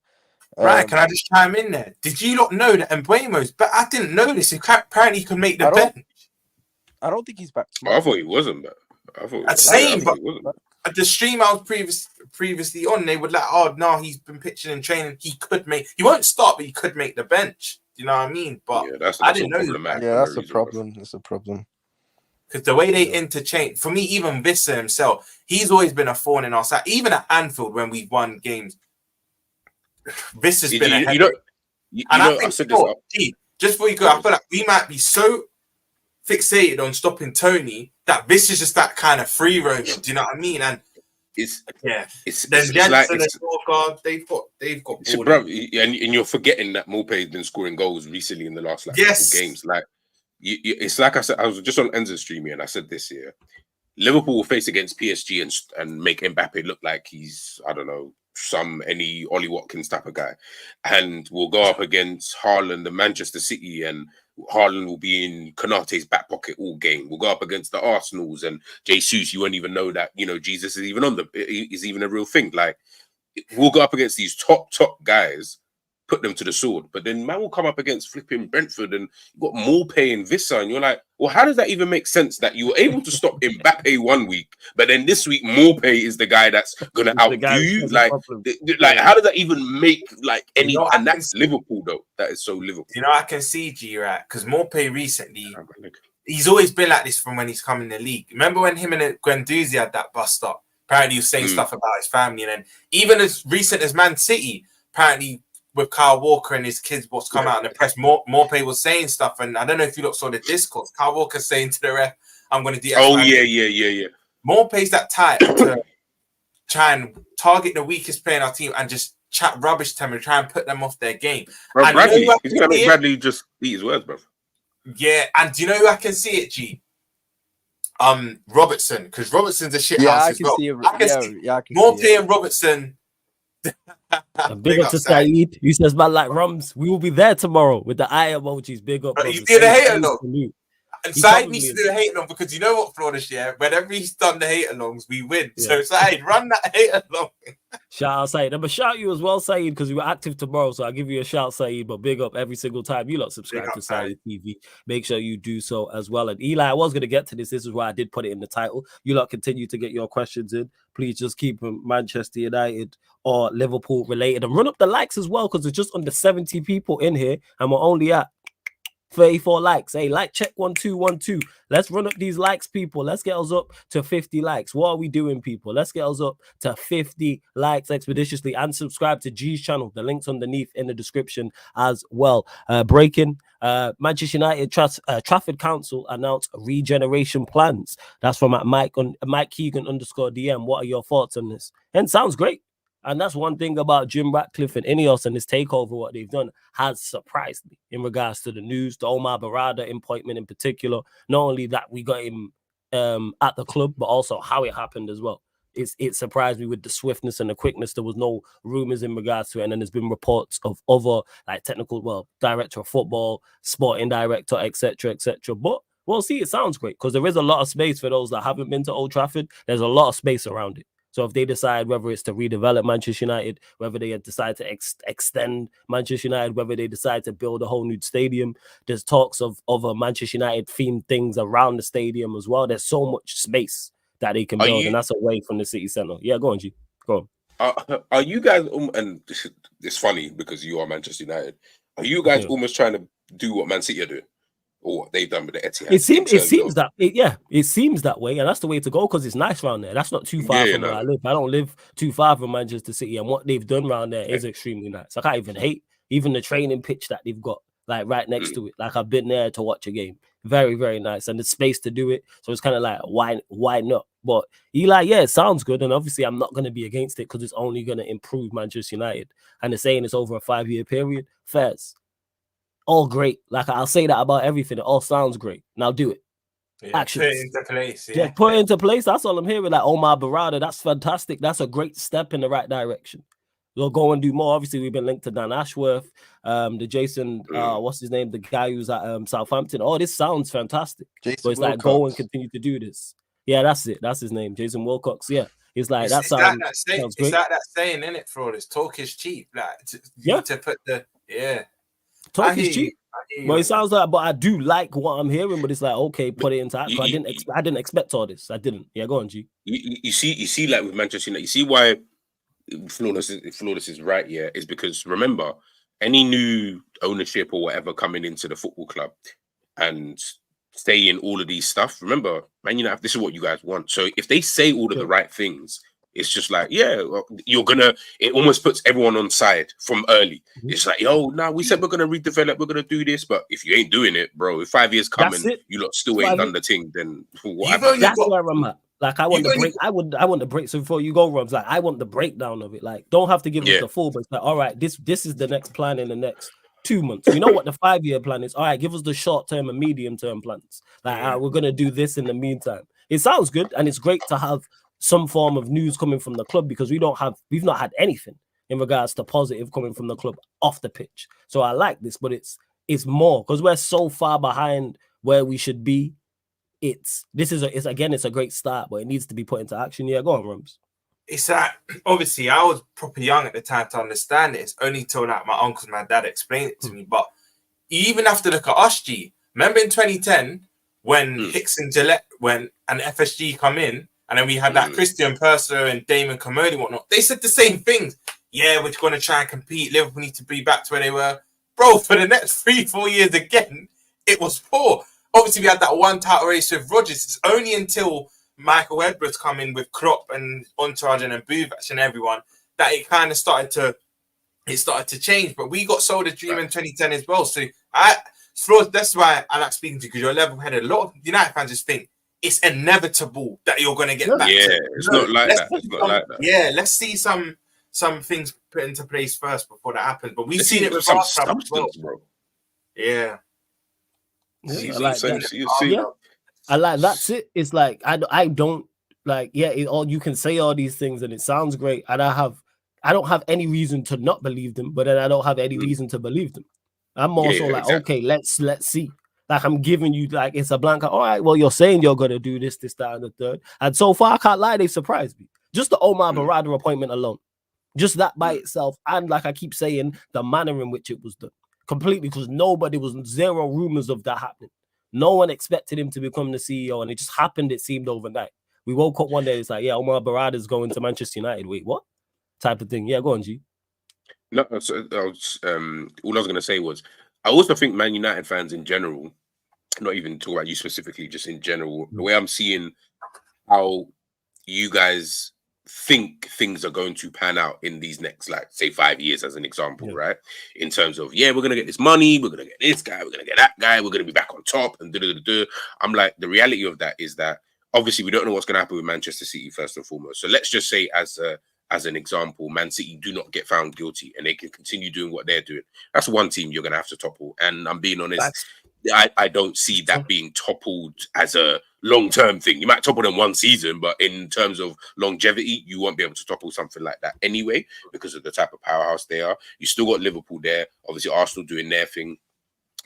Right, can I just chime in there? Did you not know that Mbuemo's? But I didn't know this. Apparently, he can make the bench. I don't think he's back tomorrow. I thought he wasn't back. But at the stream I was previously on, they would he's been pitching and training. He won't start, but he could make the bench. Do you know what I mean? But I didn't know that. Yeah, that's a problem. That's a problem. Because the way they interchange, for me, even Vissa himself, he's always been a thorn in our side. Even at Anfield when we've won games, Vissa's been a headache. Just before you go, I feel like we might be so fixated on stopping Tony that this is just that kind of free roaming. Do you know what I mean? And it's they've got bro, and you're forgetting that Mope has been scoring goals recently in the last couple games. Like it's like I said, I was just on Enzo's stream here and I said this here. Liverpool will face against PSG and make Mbappe look like he's, I don't know, any Ollie Watkins type of guy, and we'll go up against Haaland and Manchester City, and Haaland will be in Konate's back pocket all game. We'll go up against the Arsenals and Jesus. You won't even know that Jesus is even is even a real thing. Like, we'll go up against these top guys, put them to the sword. But then man will come up against flipping Brentford and you've got Morpay and Vissa, and you're like, well, how does that even make sense that you were able to stop Mbappe one week, but then this week Morpay is the guy that's gonna outdo you? Like, how does that even make any? And that's Liverpool though. That is so Liverpool. I can see G, right? Because Morpay recently, he's always been like this from when he's come in the league. Remember when him and Guendouzi had that bust up? Apparently he was saying stuff about his family, and then even as recent as Man City, apparently with Kyle Walker and his kids, what's come out in the press, Morpay was saying stuff, and I don't know if you saw the discourse. Kyle Walker saying to the ref, "I'm going to do." Yeah. Morpay's that type to try and target the weakest player in our team and just chat rubbish to them and try and put them off their game. Bro, Bradley, he's going to make Bradley just eat his words, bro. Yeah, and do you know who I can see it, G? Robertson, because Robertson's a shit Yeah, house I as can well. see it. I can see I can more see playing Robertson. Big up to Saeed. He says, man, like Rums, we will be there tomorrow with the eye emojis. Big up, brother. You see the hater along. And Saeed needs to do the hate along because you know what, Flawless, yeah? Whenever he's done the hate alongs, we win. Yeah. So Saeed, run that hate along. Shout out Saeed. I'm gonna shout you as well, Saeed, because we were active tomorrow. So I'll give you a shout, Saeed. But big up every single time you lot subscribe to Saeed TV. Make sure you do so as well. And Eli, I was gonna get to this. This is why I did put it in the title. You lot continue to get your questions in. Please just keep them Manchester United or Liverpool related and run up the likes as well, because there's just under 70 people in here, and we're only at 34 likes. Hey, like check 1 2 1 2. Let's run up these likes, people. Let's get us up to 50 likes. What are we doing, people? Let's get us up to 50 likes expeditiously, and subscribe to G's channel. The link's underneath in the description as well. Breaking Manchester United Trafford Council announced regeneration plans. That's from at Mike Keegan _DM. What are your thoughts on this? And sounds great. And that's one thing about Jim Ratcliffe and Ineos and his takeover. What they've done has surprised me in regards to the news, the Omar Barada appointment in particular. Not only that we got him at the club, but also how it happened as well. It surprised me with the swiftness and the quickness. There was no rumors in regards to it, and then there's been reports of other like technical, director of football, sporting director, etc., etc. But we'll see. It sounds great because there is a lot of space for those that haven't been to Old Trafford. There's a lot of space around it. So if they decide whether it's to redevelop Manchester United, whether they decide to extend Manchester United, whether they decide to build a whole new stadium, there's talks of other Manchester United themed things around the stadium as well. There's so much space that they can build, and that's away from the city centre. Yeah, go on, G. Go on. Are you guys, and it's funny because you are Manchester United, are you guys almost trying to do what Man City are doing? Or what they've done with the Etihad. It seems that way, and that's the way to go because it's nice around there. That's not too far from where I live. I don't live too far from Manchester City, and what they've done around there is extremely nice. I can't even hate even the training pitch that they've got like right next to it. Like I've been there to watch a game. Very, very nice, and the space to do it. So it's kind of like why not? But Eli, yeah, it sounds good, and obviously I'm not going to be against it because it's only going to improve Manchester United. And they're saying it's over a 5-year period. Fairs. All great. Like I'll say that about everything. It all sounds great. Now do it. Action. Put it into place. Yeah, put it into place. That's all I'm hearing. Like Omar Barada, that's fantastic. That's a great step in the right direction. We'll go and do more. Obviously, we've been linked to Dan Ashworth, the Jason, what's his name? The guy who's at Southampton. Oh, this sounds fantastic. Jason so it's Wilcox. Like go and continue to do this. Yeah, that's it. That's his name, Jason Wilcox. Yeah. It's like that sounds great. It's like that saying, innit, for all this talk is cheap. Like to put the talk is cheap. Well, it sounds like, but I do like what I'm hearing. But it's like, okay, put it into action. I didn't expect all this. I didn't. Yeah, go on, G. You see, like with Manchester United, you see why Flawless is right. Yeah, is because remember, any new ownership or whatever coming into the football club and saying all of these stuff. Remember, Man United, this is what you guys want. So if they say all of the right things, it's just like, it almost puts everyone on side from early. It's like, we said we're gonna redevelop, we're gonna do this, but if you ain't doing it, bro, if 5 years coming, you lot still ain't done the thing, then what? That's where I'm at. Like I want the break. I want the break. So before you go, Robs, like I want the breakdown of it. Like, don't have to give us the full, but it's like, all right, this is the next plan in the next 2 months. You know what the 5-year plan is? All right, give us the short-term and medium-term plans. Like, we're gonna do this in the meantime. It sounds good, and it's great to have some form of news coming from the club because we've not had anything in regards to positive coming from the club off the pitch. So I like this, but it's more because we're so far behind where we should be. It's a great start, but it needs to be put into action. Yeah, go on, Rums. It's that obviously I was proper young at the time to understand it. It's only till like my uncles and my dad explained it to me. But you even have to look at us, G. Remember in 2010 when Hicks and Gillette and FSG come in, and then we had that Christian Purser and Damon Comoli and whatnot. They said the same things. Yeah, we're going to try and compete. Liverpool need to be back to where they were. Bro, for the next 3-4 years again, it was poor. Obviously, we had that one title race with Rodgers. It's only until Michael Edwards come in with Klopp and Entourage and Buvac and everyone that it kind of started to change. But we got sold a dream in 2010 as well. So that's why I like speaking to you, because you're level-headed. A lot of United fans just think it's inevitable that you're going to get back. Yeah, it's not like that. Yeah, let's see some things put into place first before that happens. But we've seen it with our club as well. Bro. Yeah. I like that. I like that's it. It's like I don't like all you can say all these things and it sounds great, and I don't have any reason to not believe them, but then I don't have any reason to believe them. I'm also like, exactly. Okay, let's see. Like I'm giving you like it's a blank. All right, well you're saying you're gonna do this, that, and the third, and so far I can't lie, they've surprised me. Just the Omar Barada appointment alone, just that by itself, and like I keep saying, the manner in which it was done, completely, because nobody was zero rumors of that happening. No one expected him to become the CEO, and it just happened. It seemed overnight. We woke up one day, it's like, yeah, Omar Barada's going to Manchester United. Wait, what? Type of thing. Yeah, go on, G. No, so all I was going to say was, I also think Man United fans in general, not even talk about you specifically, just in general, the way I'm seeing how you guys think things are going to pan out in these next, like, say 5 years as an example, right? In terms of, we're going to get this money, we're going to get this guy, we're going to get that guy, we're going to be back on top, and I'm like, the reality of that is that obviously we don't know what's going to happen with Manchester City first and foremost. So let's just say as an example, Man City do not get found guilty and they can continue doing what they're doing. That's one team you're going to have to topple. And I'm being honest, I don't see that being toppled as a long-term thing. You might topple them one season, but in terms of longevity, you won't be able to topple something like that anyway, because of the type of powerhouse they are. You still got Liverpool there, obviously Arsenal doing their thing.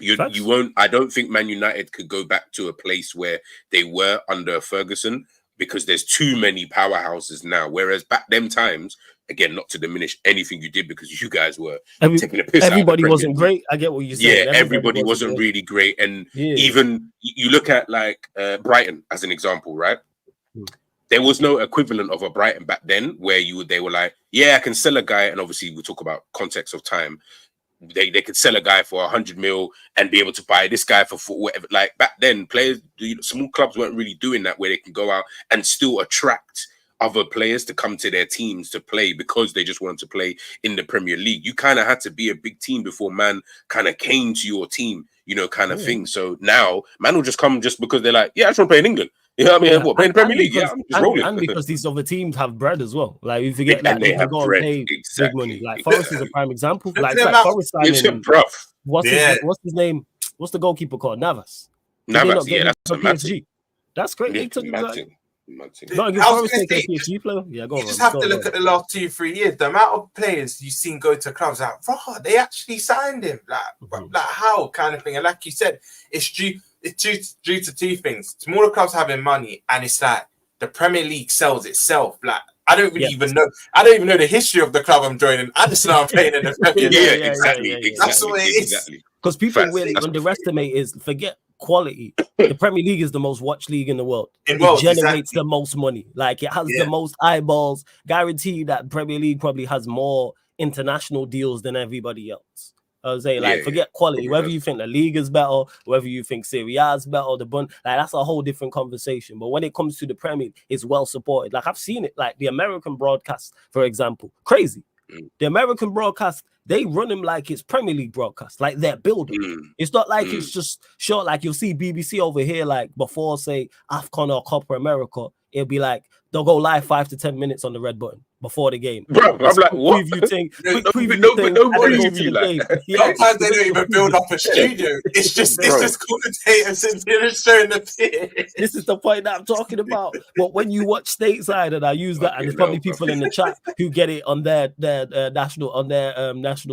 You won't. I don't think Man United could go back to a place where they were under Ferguson, because there's too many powerhouses now. Whereas back them times, again, not to diminish anything you did, because you guys were taking a piss. Everybody wasn't great. I get what you're saying. Yeah, everybody wasn't really great. And even you look at like Brighton as an example, right? There was no equivalent of a Brighton back then where they were like, I can sell a guy, and obviously we talk about context of time. They could sell a guy for 100 mil and be able to buy this guy for whatever. Like back then, players, small clubs weren't really doing that, where they can go out and still attract other players to come to their teams to play because they just wanted to play in the Premier League. You kind of had to be a big team before man kind of came to your team, kind of thing. So now man will just come just because they're like, I just want to play in England. You know what I mean? What, playing the Premier League? Because, I'm just rolling. And because these other teams have bread as well. Like, you forget that they can go and pay big money. Like, Forest is a prime example. Like Forest signing, what's his name? What's the goalkeeper called? Navas, that's PSG. That's great. They took PSG player. Yeah, go on. You just have to look at the last 2-3 years. The amount of players you've seen go to clubs, like, they actually signed him. Like how kind of thing. And like you said, it's due to two things: smaller clubs having money, and it's like the Premier League sells itself. Like I don't even know the history of the club I'm joining. I just know I'm playing in the Premier League. Exactly. That's what it is. Exactly. Because people really underestimate forget quality. The Premier League is the most watched league in the world. It generates the most money. Like it has the most eyeballs. Guaranteed that Premier League probably has more international deals than everybody else. I was saying, forget quality. Whether you think the league is better, whether you think Serie A is better, that's a whole different conversation. But when it comes to the Premier, it's well supported. Like I've seen it, like the American broadcast, for example, crazy. The American broadcast, they run them like it's Premier League broadcast, like they're building. It's not like it's just short. Like you'll see BBC over here, like before, say AFCON or Copa America, it'll be like they'll go live 5 to 10 minutes on the red button before the game. Bro, I'm like, what? Preview thing. No preview. Sometimes they don't even build up a studio. It's just commentators and they're showing the pitch. This is the point that I'm talking about. But when you watch stateside, and I use that, and there's probably people in the chat who get it on their national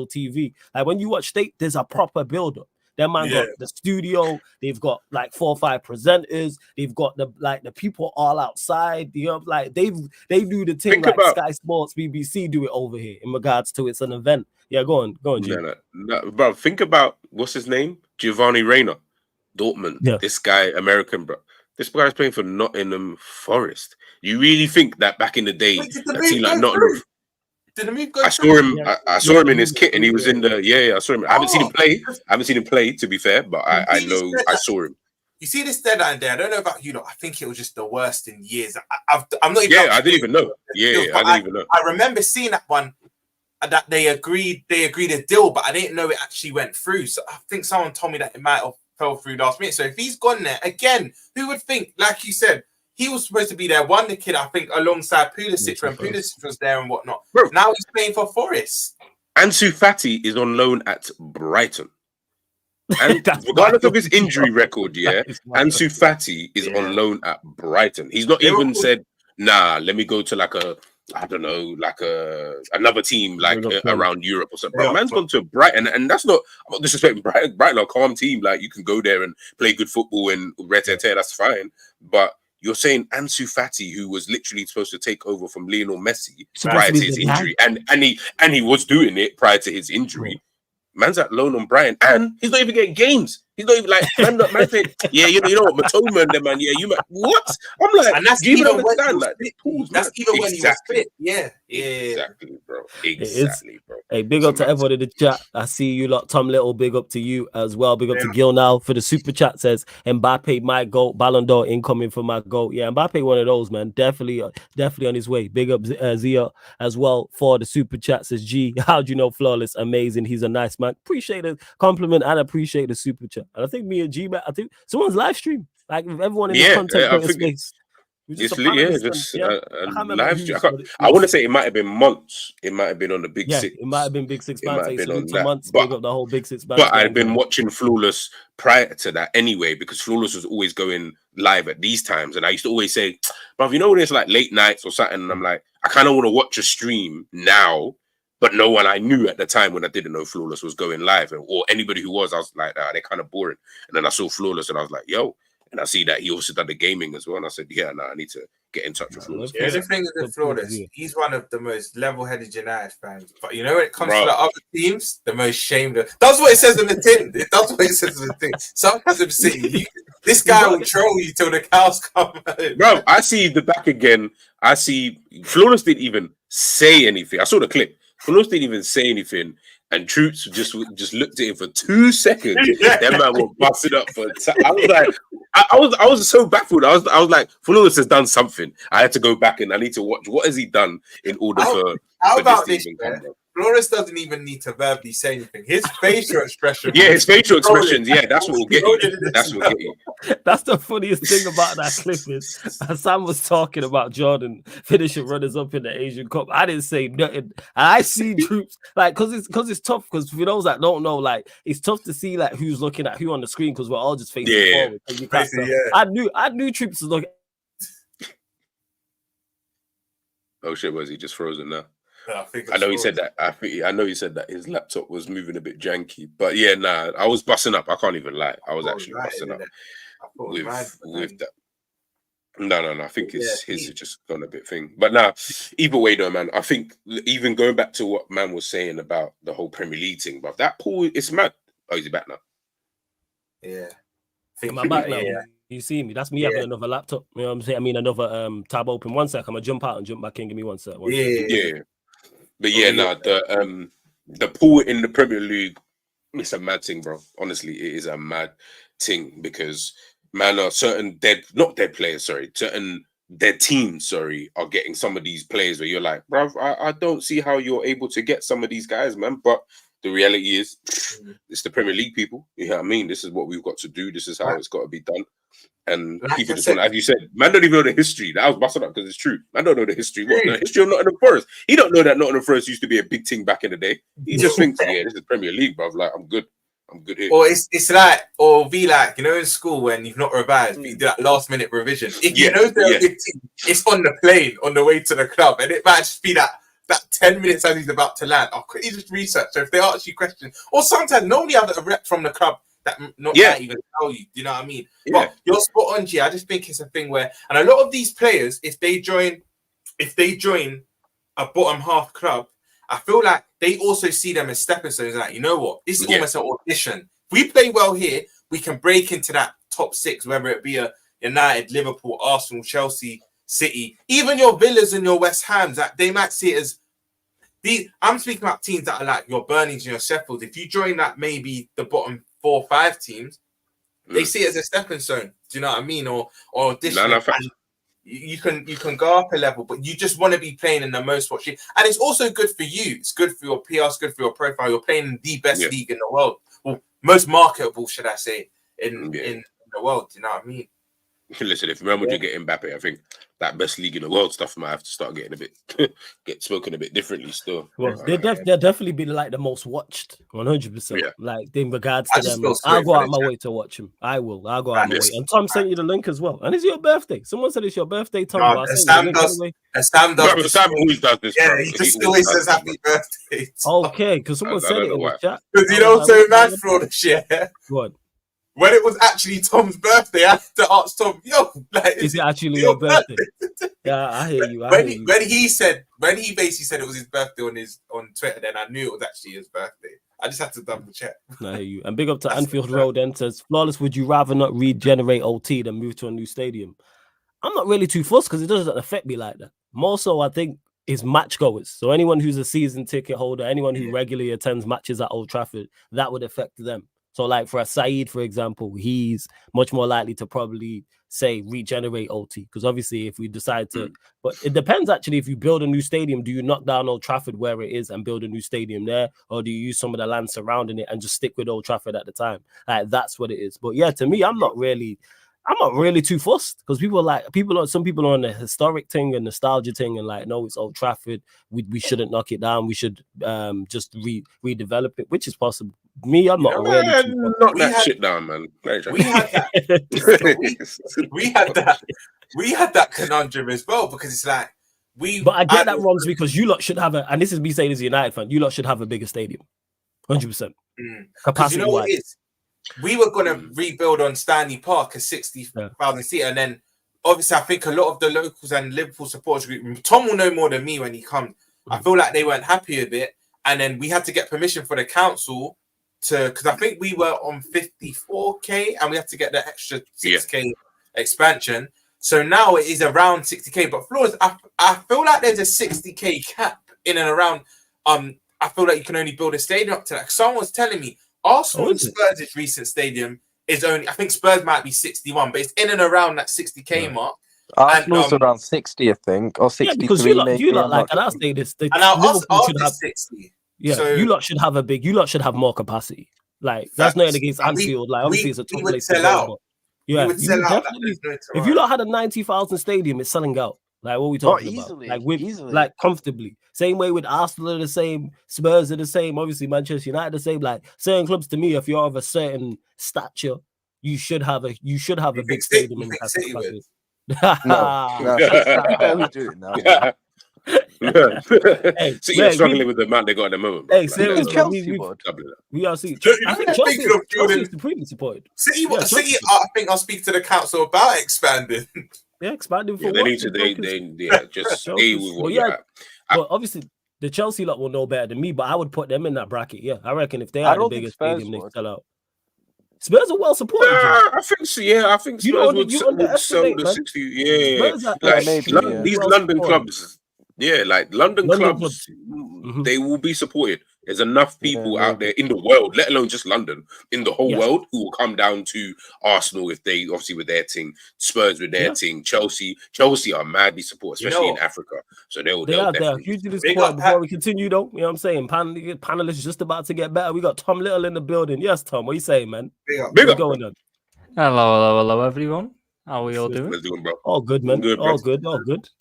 TV. Like when you watch state, there's a proper build-up. That man got the studio. They've got like 4 or 5 presenters. They've got the people all outside. Like they do the thing like Sky Sports, BBC do it over here in regards to it's an event. Yeah, go on, G. No, bro. Think about what's his name, Giovanni Reina, Dortmund. Yeah. This guy, American, bro. This guy's playing for Nottingham Forest. You really think that back in the day, a team like Nottingham? I saw him. I saw him in his kit, and he was in the. I saw him. I haven't seen him play. To be fair, but I know I saw him. You see this deadline there? I don't know about you, I think it was just the worst in years. I'm not even. I didn't even know. I didn't even know. I remember seeing that one. That they agreed a deal, but I didn't know it actually went through. So I think someone told me that it might have fell through last minute. So if he's gone there again, who would think? Like you said. He was supposed to be there, the kid, I think, alongside Pulisic when Pulisic was there and whatnot. Bro, now he's playing for Forest. Ansu Fati is on loan at Brighton. And regardless of his injury record, Ansu Fati is on loan at Brighton. He's not even said, nah, let me go to like another team around Europe or something. Bro, man's gone to Brighton, and that's not, I'm not disrespecting Brighton. Brighton are a calm team. Like, you can go there and play good football and that's fine. But you're saying Ansu Fati, who was literally supposed to take over from Lionel Messi prior to his injury, and he was doing it prior to his injury. Man's at loan on Brighton, and he's not even getting games. He's not even like, man saying, yeah, you know what, Matoma and them, man, yeah, what? I'm like, and that's even when he was fit. Yeah. Exactly, bro. Exactly, bro. Hey, big up to everyone in the chat. I see you lot. Tom Little, big up to you as well. Big up to Gil now for the super chat. Says Mbappe, my goal, Ballon d'Or incoming for my goal. Yeah, Mbappe, one of those, man. Definitely on his way. Big up Zia as well for the super chat. Says G, how do you know Flawless? Amazing. He's a nice man. Appreciate the compliment and appreciate the super chat. And I think me and G, I think someone's live stream. Like everyone in the content space. Just live stream. I want to say it might have been months. It might have been on the Big Six. It might have been Big Six. It might have been on that. Months, but the whole Big Six. But I'd been watching Flawless prior to that anyway, because Flawless was always going live at these times, and I used to always say, "Bruv, you know when it's like late nights or something?" And I'm like, I kind of want to watch a stream now. But no one I knew at the time when I didn't know Flawless was going live, or anybody who was, I was like, they're kind of boring. And then I saw Flawless, and I was like, yo. And I see that he also done the gaming as well. And I said, I need to get in touch with Flawless. Yeah, the thing with Flawless, he's one of the most level-headed United fans. But you know, when it comes to the other teams, the most shamed. That's what it says in the tin. That's what it says in the tin. Sometimes City, this guy will troll you till the cows come home. Bro, I see the back again. I see Flawless didn't even say anything. I saw the clip. Flawless didn't even say anything, and Troops just looked at him for 2 seconds. That man was busted up for. I was like, I was so baffled. I was like, Flawless has done something. I had to go back and I need to watch what has he done in order for. How about this? Flawless doesn't even need to verbally say anything. His facial expression. His facial expressions. Yeah, that's what will get you. That's what will get you. That's the funniest thing about that clip is Sam was talking about Jordan finishing runners up in the Asian Cup. I didn't say nothing. And I see Troops like because it's tough, because for those that don't know, like it's tough to see like who's looking at who on the screen, because we're all just facing forward. I knew Troops was looking. Oh shit! Was he just frozen now? I know he said that. I know he said that his laptop was moving a bit janky, but I was busting up. I can't even lie. I was actually busting up with that. No. I think his is just gone a bit thing. But either way though, man. I think even going back to what man was saying about the whole Premier League thing, but that pool, it's mad. Oh, is he back now? Yeah. Am I back now? Yeah. You see me? That's me having another laptop. You know what I'm saying? I mean, another tab open. 1 sec. I'm gonna jump out and jump back in. Give me 1 sec. Yeah. But the pool in the Premier League, it's a mad thing, bro. Honestly, it is a mad thing, because certain dead teams, are getting some of these players where you're like, bro, I don't see how you're able to get some of these guys, man. But the reality is, it's the Premier League, people. You know what I mean? This is what we've got to do. This is how it's got to be done. And people just want, as you said, man don't even know the history. That was busted up because it's true. Man don't know the history. What the history of Nottingham Forest? He don't know that Nottingham Forest used to be a big thing back in the day. He just thinks, this is Premier League, bro. Like, I'm good here. Or it's like, or be like, you know, in school when you've not revised, but you do that last minute revision. If you know they're a big team, it's on the plane on the way to the club, and it might just be that 10 minutes as he's about to land. I'll quickly just research. So if they ask you questions, or sometimes nobody have a rep from the club that might even tell you. You know what I mean? Yeah. But you're spot on, G. I just think it's a thing where, and a lot of these players, if they join a bottom half club, I feel like they also see them as stepping stones. Like, you know what? This is almost an audition. If we play well here, we can break into that top six, whether it be a United, Liverpool, Arsenal, Chelsea, City, even your Villas and your West Hams. That they might see it as these. I'm speaking about teams that are like your Burnleys and your Sheffields. If you join that, maybe the bottom 4 or 5 teams, they see it as a stepping stone. Do you know what I mean? Or audition. You can go up a level, but you just want to be playing in the most watched league. And it's also good for you. It's good for your PR. It's good for your profile. You're playing in the best league in the world. Well, most marketable, should I say, in the world. Do you know what I mean? Listen, if Real Madrid get Mbappe, I think that best league in the world stuff might have to start getting a bit get spoken a bit differently still. Well, they'll definitely be like the most watched, 100%. Yeah. Like in regards to them, I'll go out my way to watch them. I'll go out my way. And Tom sent you the link as well. And it's your birthday. Someone said it's your birthday, Tom. No, Sam does. Sam always does this. Yeah, he just always says happy birthday. Okay, because someone said it in the chat. Because you know, so mad for all the shit. What? When it was actually Tom's birthday, I had to ask Tom, "Yo, like, is it actually your birthday?" Yeah, I hear you. When he basically said it was his birthday on Twitter, then I knew it was actually his birthday. I just had to double check. I hear you. And big up to Anfield Road then says, Flawless, would you rather not regenerate OT than move to a new stadium? I'm not really too fussed because it doesn't affect me like that. More so, I think, is match goers. So anyone who's a season ticket holder, anyone who regularly attends matches at Old Trafford, that would affect them. So like for a Saeed, for example, he's much more likely to probably say regenerate OT because obviously if we decide to, but it depends actually if you build a new stadium, do you knock down Old Trafford where it is and build a new stadium there, or do you use some of the land surrounding it and just stick with Old Trafford at the time? Like that's what it is. But yeah, to me, I'm not really too fussed because some people are on the historic thing and nostalgia thing and like, no, it's Old Trafford. We shouldn't knock it down. We should just redevelop it, which is possible. Me, I'm not really too knock that shit down, man. We had that conundrum as well because it's like But I get that, Rons, because you lot should have and this is me saying as a United fan, you lot should have a bigger stadium, 100%. Capacity. You know what it is? We were going to rebuild on Stanley Park a 60,000 seat, and then obviously I think a lot of the locals and Liverpool supporters group, Tom will know more than me when he comes. I feel like they weren't happy with it, and then we had to get permission for the council because I think we were on 54k and we had to get the extra 6k expansion. So now it is around 60k. But Flores, I feel like there's a 60k cap in and around. I feel like you can only build a stadium up to that. Someone was telling me Arsenal and Spurs' recent stadium is only, I think Spurs might be 61, but it's in and around that 60k mark. Arsenal's around 60, I think, or 63. Yeah, because you lot like, and I'll say this, and Liverpool should have 60. Yeah, so, you lot should have more capacity. Like that's nothing against Anfield. Like obviously it's a top place to go. Yeah, if you lot had a 90,000 stadium, it's selling out. Like what we talking about? Like easily. Like comfortably. Same way with Arsenal are the same, Spurs are the same. Obviously Manchester United the same. Like certain clubs, to me, if you're of a certain stature, you should have a big stadium in the No, do it now. Hey, so you're struggling with the amount they got at the moment. Bro. Hey, seriously, we are seeing. I think Chelsea is supremely supported. City, I think I'll speak to the council about expanding. Yeah, expanding for they need to. They just stay with what you have. Well, obviously, the Chelsea lot will know better than me, but I would put them in that bracket. Yeah, I reckon if they had the biggest stadium, they sell out. Spurs are well supported. I think so. Yeah, I think Spurs would sell the 60. Yeah, like these London clubs. Yeah, like London clubs, they will be supported. There's enough people out there in the world, let alone just London, in the whole world, who will come down to Arsenal if they obviously with their team, Spurs with their team, Chelsea are madly supported, especially in Africa. So they'll definitely. Hugely supported. Before we continue, though, you know what I'm saying? Panelists just about to get better. We got Tom Little in the building. Yes, Tom, what are you saying, man? What's going on? Hello, everyone. How are we all doing? Bro? All good, man. All good.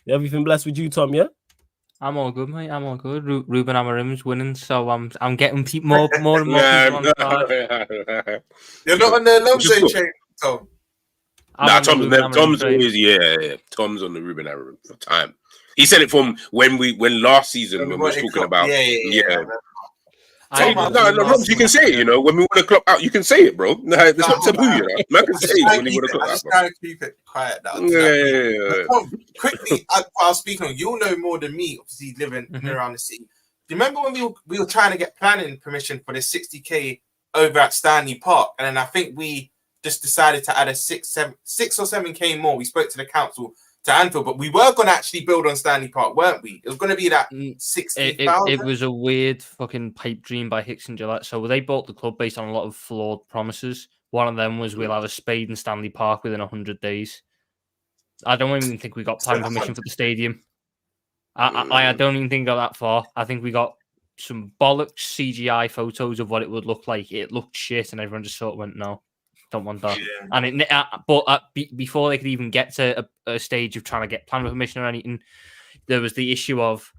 Everything blessed with you, Tom, yeah? I'm all good, mate. I'm all good. Ruben Amarim's winning, so I'm getting more and more people on side. You're not on the Alonso chain, Tom. Tom's always Tom's on the Ruben Amarim for time. He said it from when last season when we were talking about Rob, you can say it, you know, when we want to clock out, you can say it, bro. It's not taboo, you know. Man can say it when you want to clock out. I'm just trying to keep it quiet now. Tom, quickly, I was speaking on, you'll know more than me, obviously living around the city. Do you remember when we were trying to get planning permission for the 60k over at Stanley Park? And then I think we just decided to add a 6 or 7k more. We spoke to the council to Anfield, but we were going to actually build on Stanley Park, weren't we? It was going to be that 60,000. It was a weird fucking pipe dream by Hicks and Gillette. So they bought the club based on a lot of flawed promises. One of them was we'll have a spade in Stanley Park within 100 days. I don't even think we got planning permission for the stadium. I don't even think we got that far. I think we got some bollocks CGI photos of what it would look like. It looked shit, and everyone just sort of went no. Don't want that. And before they could even get to a stage of trying to get planning permission or anything, there was the issue of,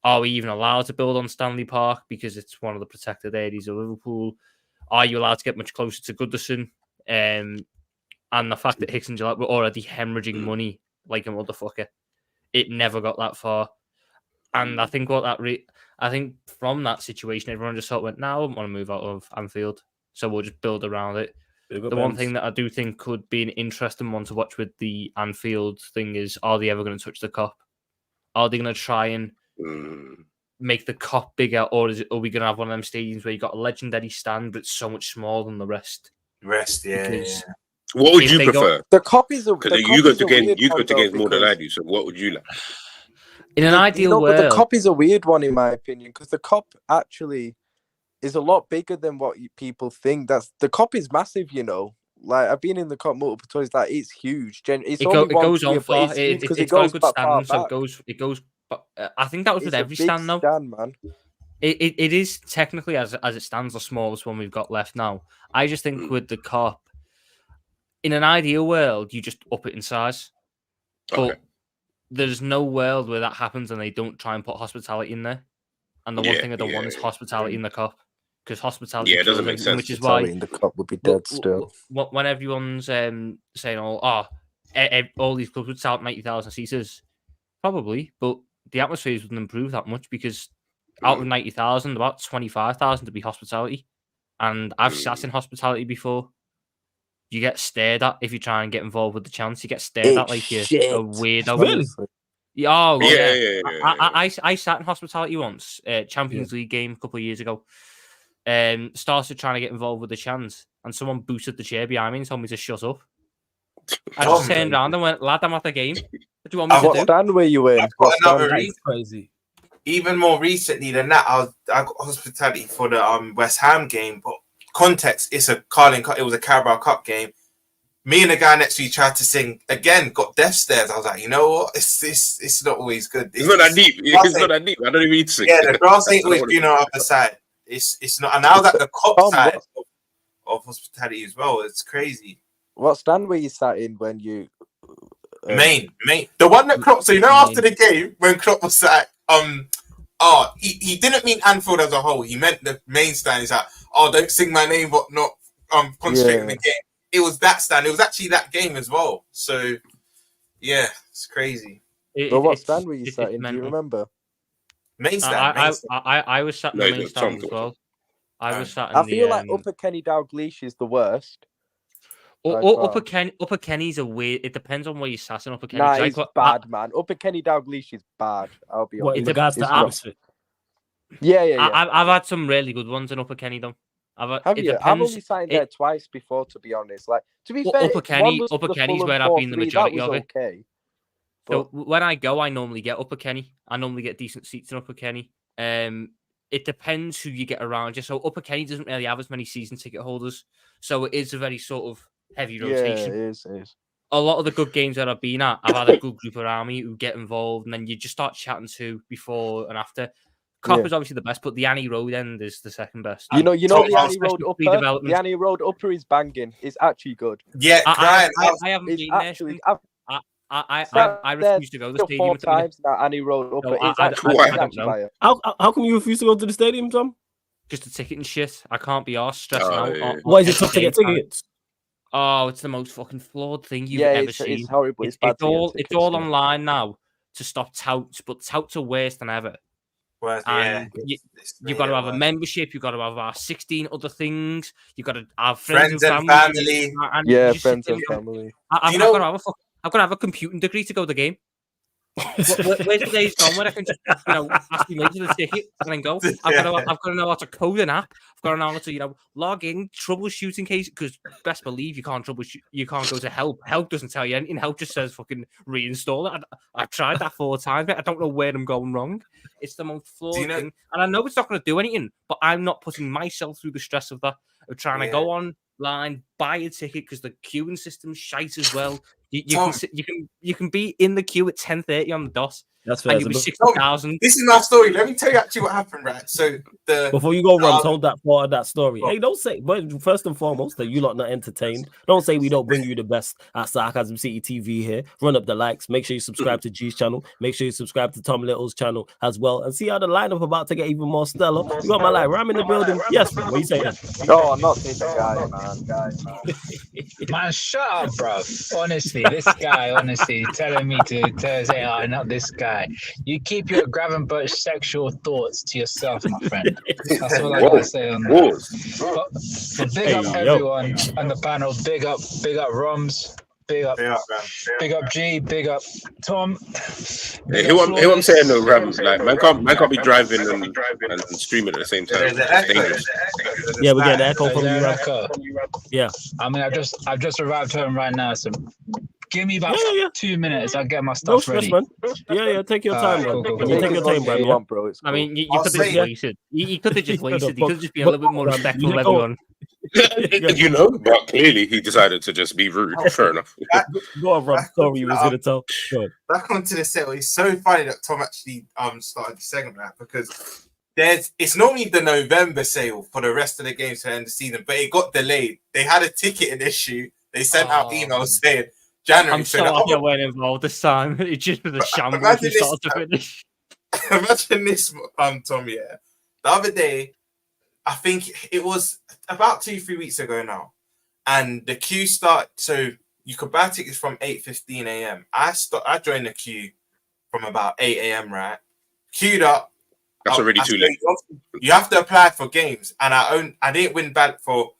are we even allowed to build on Stanley Park because it's one of the protected areas of Liverpool? Are you allowed to get much closer to Goodison? And the fact that Hicks and Gillette were already hemorrhaging money like a motherfucker, it never got that far. And I think I think from that situation, everyone just sort of went, "No, I want to move out of Anfield, so we'll just build around it." The one thing that I do think could be an interesting one to watch with the Anfield thing is, are they ever going to touch the Kop? Are they going to try and make the Kop bigger, or are we going to have one of them stadiums where you got a legendary stand, but it's so much smaller than the rest? Yeah. What would you prefer? The Kop is you go to games more than I do. So what would you like? In an ideal world, but the Kop is a weird one in my opinion, because the Kop actually is a lot bigger than what people think. The Kop is massive, you know. Like, I've been in the Kop multiple times. Like, it's huge. It goes on far. It goes good standing, so it goes. I think that was with every stand though. Man. It is technically, as it stands, the smallest one we've got left now. I just think with the Kop, in an ideal world, you just up it in size. Okay. But there's no world where that happens and they don't try and put hospitality in there. And the one thing I don't want is hospitality in the Kop, because hospitality it doesn't make sense. Which is why in the Kop would be dead still. When everyone's saying, all these clubs would sell out 90,000 seaters, probably, but the atmospheres wouldn't improve that much, because out of 90,000, about 25,000 to be hospitality. And I've sat in hospitality before. You get stared at if you try and get involved with the chants. You get stared at like you're a weirdo. Really? Oh, yeah. Yeah. I sat in hospitality once, Champions League game a couple of years ago. Started trying to get involved with the chants, and someone boosted the chair behind me and told me to shut up. I just turned around and went, "Lad, I'm at the game. What do you want me to do?" What stand were you in? That's crazy. Even more recently than that, I got hospitality for the West Ham game, but context, it was a Carabao Cup game. Me and the guy next to me tried to sing again, got death stares. I was like, you know what? It's not always good. It's not that deep. It's not that deep. I don't even need to sing. Yeah, the grass ain't always green on the other side. It's not. And now that the Kop side of hospitality as well, it's crazy. What stand were you sat in when you? Main. The one that Klopp. So after the game when Klopp was sat, he didn't mean Anfield as a whole. He meant the main stand. He's like, don't sing my name, but not concentrate on the game. It was that stand. It was actually that game as well. So, yeah, it's crazy. But what stand were you sat in? Do you remember? Main stand. I was sat in the main stand as well. I was sat in I feel like Upper Kenny Dalglish is the worst. Upper Kenny's a weird. It depends on where you sat in Upper Kenny. Nah, it's bad, man. Upper Kenny Dalglish is bad. I'll be honest. What, in regards to atmosphere? Yeah. I've had some really good ones in Upper Kenny though. Have you? I've only sat in there twice before, to be honest. Like, to be fair, Upper Kenny's where I've been the majority of it. Okay. So when I go, I normally get Upper Kenny. I normally get decent seats in Upper Kenny. It depends who you get around you. So Upper Kenny doesn't really have as many season ticket holders, so it is a very sort of heavy rotation. Yeah, it is. A lot of the good games that I've been at, I've had a good group around me who get involved, and then you just start chatting to before and after. Kop is obviously the best, but the Annie Road end is the second best. You know the Annie Road Upper. The Annie Road Upper is banging. It's actually good. Yeah, I haven't been actually, there. I refuse to go to the stadium. 4 times now, Annie Road Upper. No, I don't know. How come you refuse to go to the stadium, Tom? Just a ticket and shit. I can't be arsed stressing out. Yeah. Why is it tough to get tickets? Oh, it's the most fucking flawed thing you've ever seen. It's horrible. It's all online now to stop touts, but touts are worse than ever. Well, You've got to have a membership. You've got to have 16 other things. You've got to have friends and family. Friends and family. I've got to have a computing degree to go to the game. Where's the days gone where I can just ask me to the ticket and then go? I've got to know how to code an app. I've got to know how to log in, troubleshoot in case, because best believe you can't troubleshoot. You can't go to help. Help doesn't tell you anything. Help just says fucking reinstall it. I've tried that 4 times, but I don't know where I'm going wrong. It's the most flawed thing, and I know it's not going to do anything, but I'm not putting myself through the stress of that, of trying to go online, buy a ticket, because the queuing system's shite as well. You can be in the queue at 10:30 on the dot. That's fair. And you'll be 60,000. This is my story. Let me tell you actually what happened, right? So before you go, Ron, told that part of that story. Hey, don't say, but first and foremost, that you lot not entertained. Don't say we don't bring you the best at Sarcasm City TV here. Run up the likes. Make sure you subscribe to G's channel. Make sure you subscribe to Tom Little's channel as well. And see how the lineup about to get even more stellar. You got my like Ram in the building. Yes, man. What you saying? No, I'm not this guy, man. Man, shut up, bro. Honestly, this guy, telling me to say, oh, not this guy. You keep your grab and bush sexual thoughts to yourself, my friend. That's all I gotta say on that. But big up everyone on the panel. Big up Roms. Big up G. Big up Tom. Hey, who I'm saying though, Ram, like man can't be driving and streaming at the same time. It's dangerous. Yeah, we get the echo from you, Ram. Yeah. I mean, I've just arrived home right now, so give me about 2 minutes. I'll get my stuff ready. Man. Yeah, take your time, bro. You take your time, bro. I mean, you could have just waited. You could have just waited. You could have just been a little bit more respectful of everyone. You know, but clearly he decided to just be rude. Fair enough. Go on, Rob. Sorry, you was going to tell. Back onto the set. It's so funny that Tom actually started the segment right, because it's normally the November sale for the rest of the games to end the season, but it got delayed. They had a ticketing issue. They sent out emails saying January. I'm so happy I wasn't involved this time. It just was a shambles from start to finish. Imagine this, Tom. Yeah, the other day, I think it was about 2-3 weeks ago now, and the queue started. So you could buy tickets from 8:15 a.m. I joined the queue from about 8 a.m. Right, queued up. That's already too late. You have to apply for games, and I didn't win ballot for.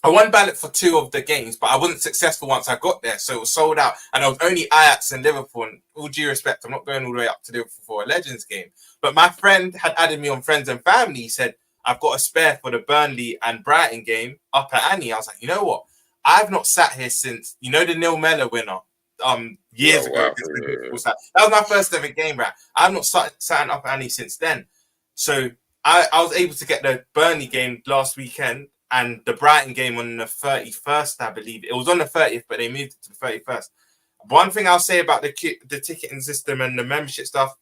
I won ballot for 2 of the games, but I wasn't successful once I got there, so it was sold out. And I was only Ajax and Liverpool. And all due respect, I'm not going all the way up to Liverpool for a Legends game. But my friend had added me on Friends and Family. He said, I've got a spare for the Burnley and Brighton game up at Annie. I was like, you know what? I've not sat here since, the Neil Mellor winner years ago. Wow. That was my first ever game, right? I've not sat up at Annie since then. So I was able to get the Burnley game last weekend and the Brighton game on the 31st, I believe. It was on the 30th, but they moved it to the 31st. One thing I'll say about the ticketing system and the membership stuff,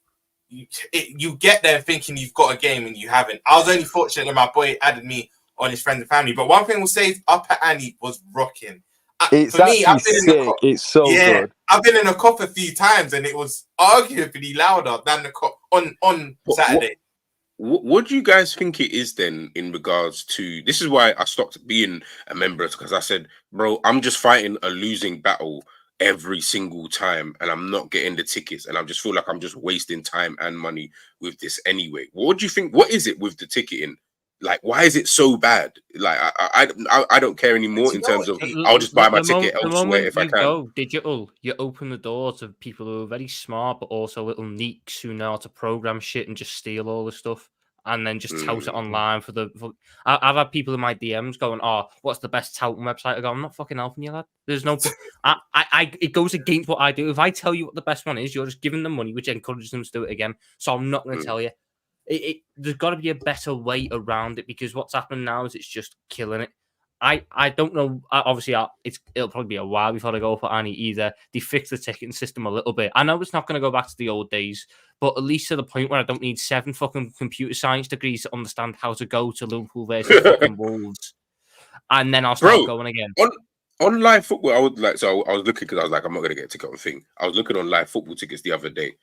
you get there thinking you've got a game and you haven't. I was only fortunate that my boy added me on his Friends and Family. But one thing we'll say is Up at Annie was rocking. It's for me, I've been sick. It's so good. I've been in a cop a few times and it was arguably louder than the cop on Saturday. What do you guys think it is then in regards to this? Is why I stopped being a member, because I said, bro, I'm just fighting a losing battle every single time and I'm not getting the tickets and I just feel like I'm just wasting time and money with this anyway. What do you think? What is it with the ticketing? Like, why is it so bad? Like, I don't care anymore in terms of I'll just buy my ticket elsewhere if I can. Go digital, you open the door to people who are very smart, but also little neeks who know how to program shit and just steal all the stuff and then just tout it online I've had people in my DMs going, "Oh, what's the best touting website?" I go, "I'm not fucking helping you, lad. There's no." It goes against what I do. If I tell you what the best one is, you're just giving them money, which encourages them to do it again. So I'm not going to tell you. There's got to be a better way around it, because what's happening now is it's just killing it. I don't know. Obviously, it'll probably be a while before I go for Annie either. They fix the ticketing system a little bit. I know it's not going to go back to the old days, but at least to the point where I don't need 7 fucking computer science degrees to understand how to go to Liverpool versus fucking Wolves, and then I'll start going again. On live football, I was looking because I was like, I'm not going to get a ticket on thing. I was looking on live football tickets the other day.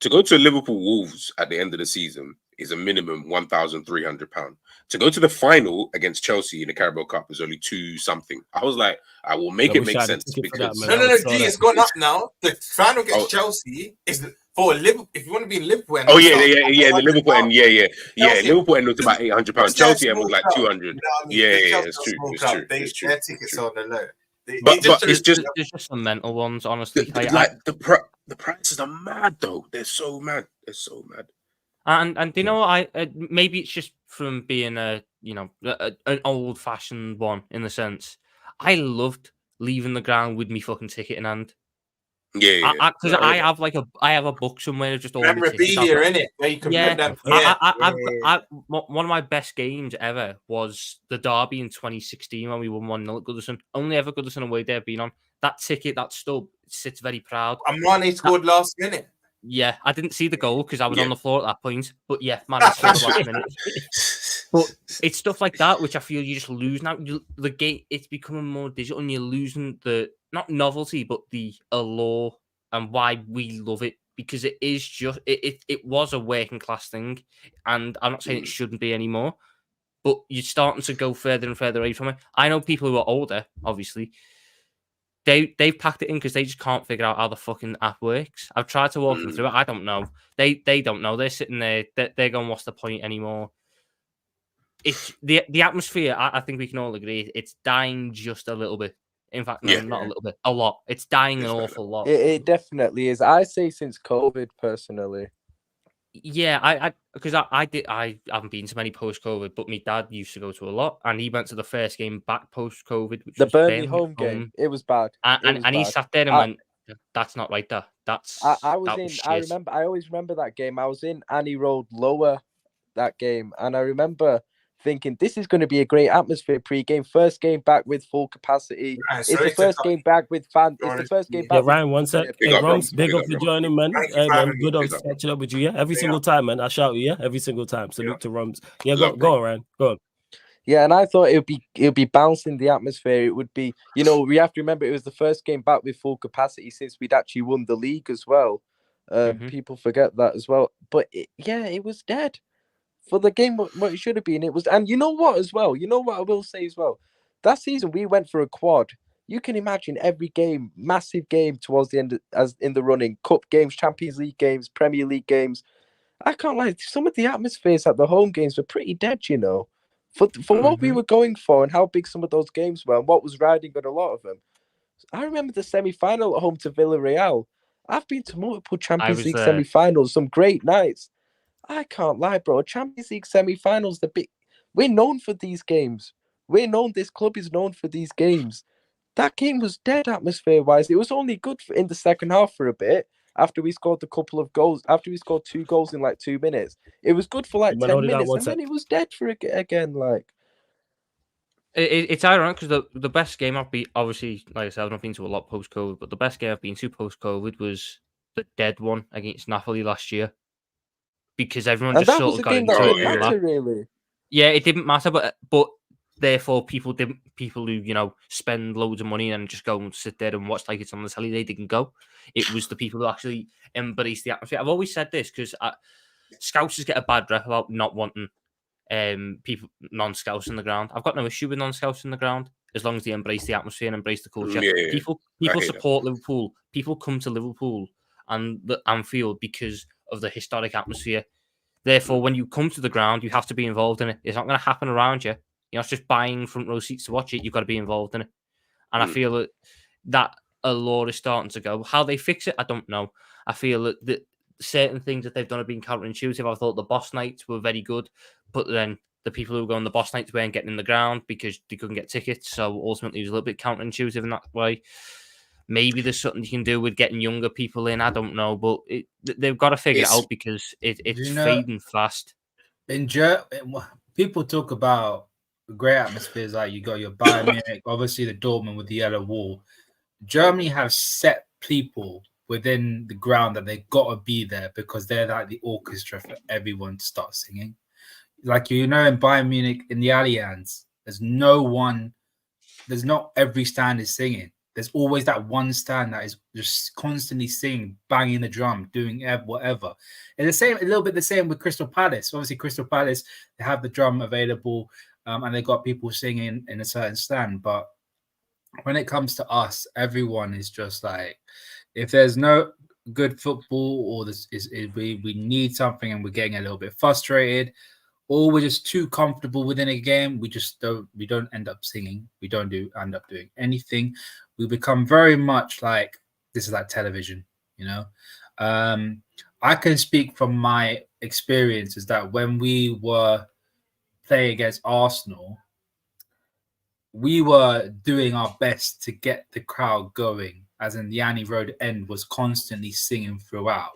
To go to Liverpool Wolves at the end of the season is a minimum £1,300. To go to the final against Chelsea in the Carabao Cup is only 2 something. I was like, I will make it make sense because no, G, it's gone up now. The final against Chelsea is for Liverpool. If you want to be in Liverpool, the Liverpool end, Liverpool end was about £800. Chelsea end was like 200. It's true. Their tickets are on the low. But it's just there's just some mental ones, honestly. The prices are mad though. They're so mad. And you know, maybe it's just from being an old fashioned one in the sense. I loved leaving the ground with me fucking ticket in hand. Because I have a book somewhere just all memorabilia in it where you can put them. One of my best games ever was the derby in 2016 when we won 1-0 at Goodison. Only ever Goodison away there been on. That ticket, that stub, sits very proud. And Mane scored last minute. Yeah, I didn't see the goal because I was on the floor at that point. But yeah, man, it's the last minute. But it's stuff like that which I feel you just lose now. The game, it's becoming more digital, and you're losing the not novelty, but the allure and why we love it, because it is just it was a working class thing, and I'm not saying it shouldn't be anymore. But you're starting to go further and further away from it. I know people who are older, obviously. They've packed it in because they just can't figure out how the fucking app works. I've tried to walk them through it. I don't know. They don't know. They're sitting there. They're going, what's the point anymore? It's the atmosphere. I think we can all agree it's dying just a little bit. In fact, no, not a little bit. A lot. It's dying an awful lot. It definitely is. I say since COVID, personally. Yeah, because I haven't been to many post-COVID, but my dad used to go to a lot, and he went to the first game back post-COVID, which the was Burnley home game. It was bad, and he sat there and went, "That's not right. I always remember that game. I was in Annie Road Lower that game, and I remember thinking this is going to be a great atmosphere pre-game. First game back with full capacity. It's the first game back with fans. It's the first game back. Yeah, Ryan, one sec. Hey, Roms, big up for joining, man. Hey, man, good on catching up with you. Yeah, every single time, man. I shout you. Yeah, every single time. Salute to Roms. Yeah, go on, Ryan. Go on. Yeah, and I thought it would be bouncing the atmosphere. It would be, we have to remember it was the first game back with full capacity since we'd actually won the league as well. People forget that as well. But it was dead. For the game, what it should have been, it was, and you know what as well. You know what I will say as well. That season we went for a quad. You can imagine every game, massive game towards the end, as in the running, cup games, Champions League games, Premier League games. I can't lie. Some of the atmospheres at the home games were pretty dead. For what we were going for and how big some of those games were and what was riding on a lot of them. I remember the semi-final at home to Villarreal. I've been to multiple Champions League semi-finals, some great nights. I can't lie, bro. Champions League semi-finals, we're known for these games. This club is known for these games. That game was dead atmosphere-wise. It was only good in the second half for a bit after we scored a couple of goals. After we scored 2 goals in like 2 minutes, it was good for like 10 minutes, and then it was dead for again. Like it's ironic because the best game I've been, obviously, like I said, I've not been to a lot post-COVID, but the best game I've been to post-COVID was the dead one against Napoli last year. Because everyone just sort of got into it. Really. Yeah, it didn't matter, but therefore people who spend loads of money and just go and sit there and watch like it's on the telly, they didn't go. It was the people who actually embrace the atmosphere. I've always said this because Scousers get a bad rep about not wanting people non-Scouts in the ground. I've got no issue with non-Scouts in the ground as long as they embrace the atmosphere and embrace the culture. Yeah, people support Liverpool. People come to Liverpool and the Anfield because of the historic atmosphere. Therefore, when you come to the ground, you have to be involved in it. It's not going to happen around you. You're not just buying front row seats to watch it. You've got to be involved in it. And I feel that allure is starting to go. How they fix it, I don't know. I feel that certain things that they've done have been counterintuitive. I thought the boss nights were very good, but then the people who go on the boss nights weren't getting in the ground because they couldn't get tickets. So ultimately, it was a little bit counterintuitive in that way. Maybe there's something you can do with getting younger people in. I don't know, but they've got to figure it out because it's fading fast. People talk about great atmospheres like you got your Bayern Munich, obviously the Dortmund with the yellow wall. Germany have set people within the ground that they got to be there because they're like the orchestra for everyone to start singing. Like in Bayern Munich in the Allianz, there's not every stand is singing. There's always that one stand that is just constantly singing, banging the drum, doing whatever. And a little bit the same with Crystal Palace. Obviously, Crystal Palace, they have the drum available and they got people singing in a certain stand. But when it comes to us, everyone is just like, if there's no good football or we need something and we're getting a little bit frustrated, or we're just too comfortable within a game, we don't end up singing. We don't end up doing anything. We become very much like, this is like television, I can speak from my experiences that when we were playing against Arsenal, we were doing our best to get the crowd going, as in the Annie Road end was constantly singing throughout.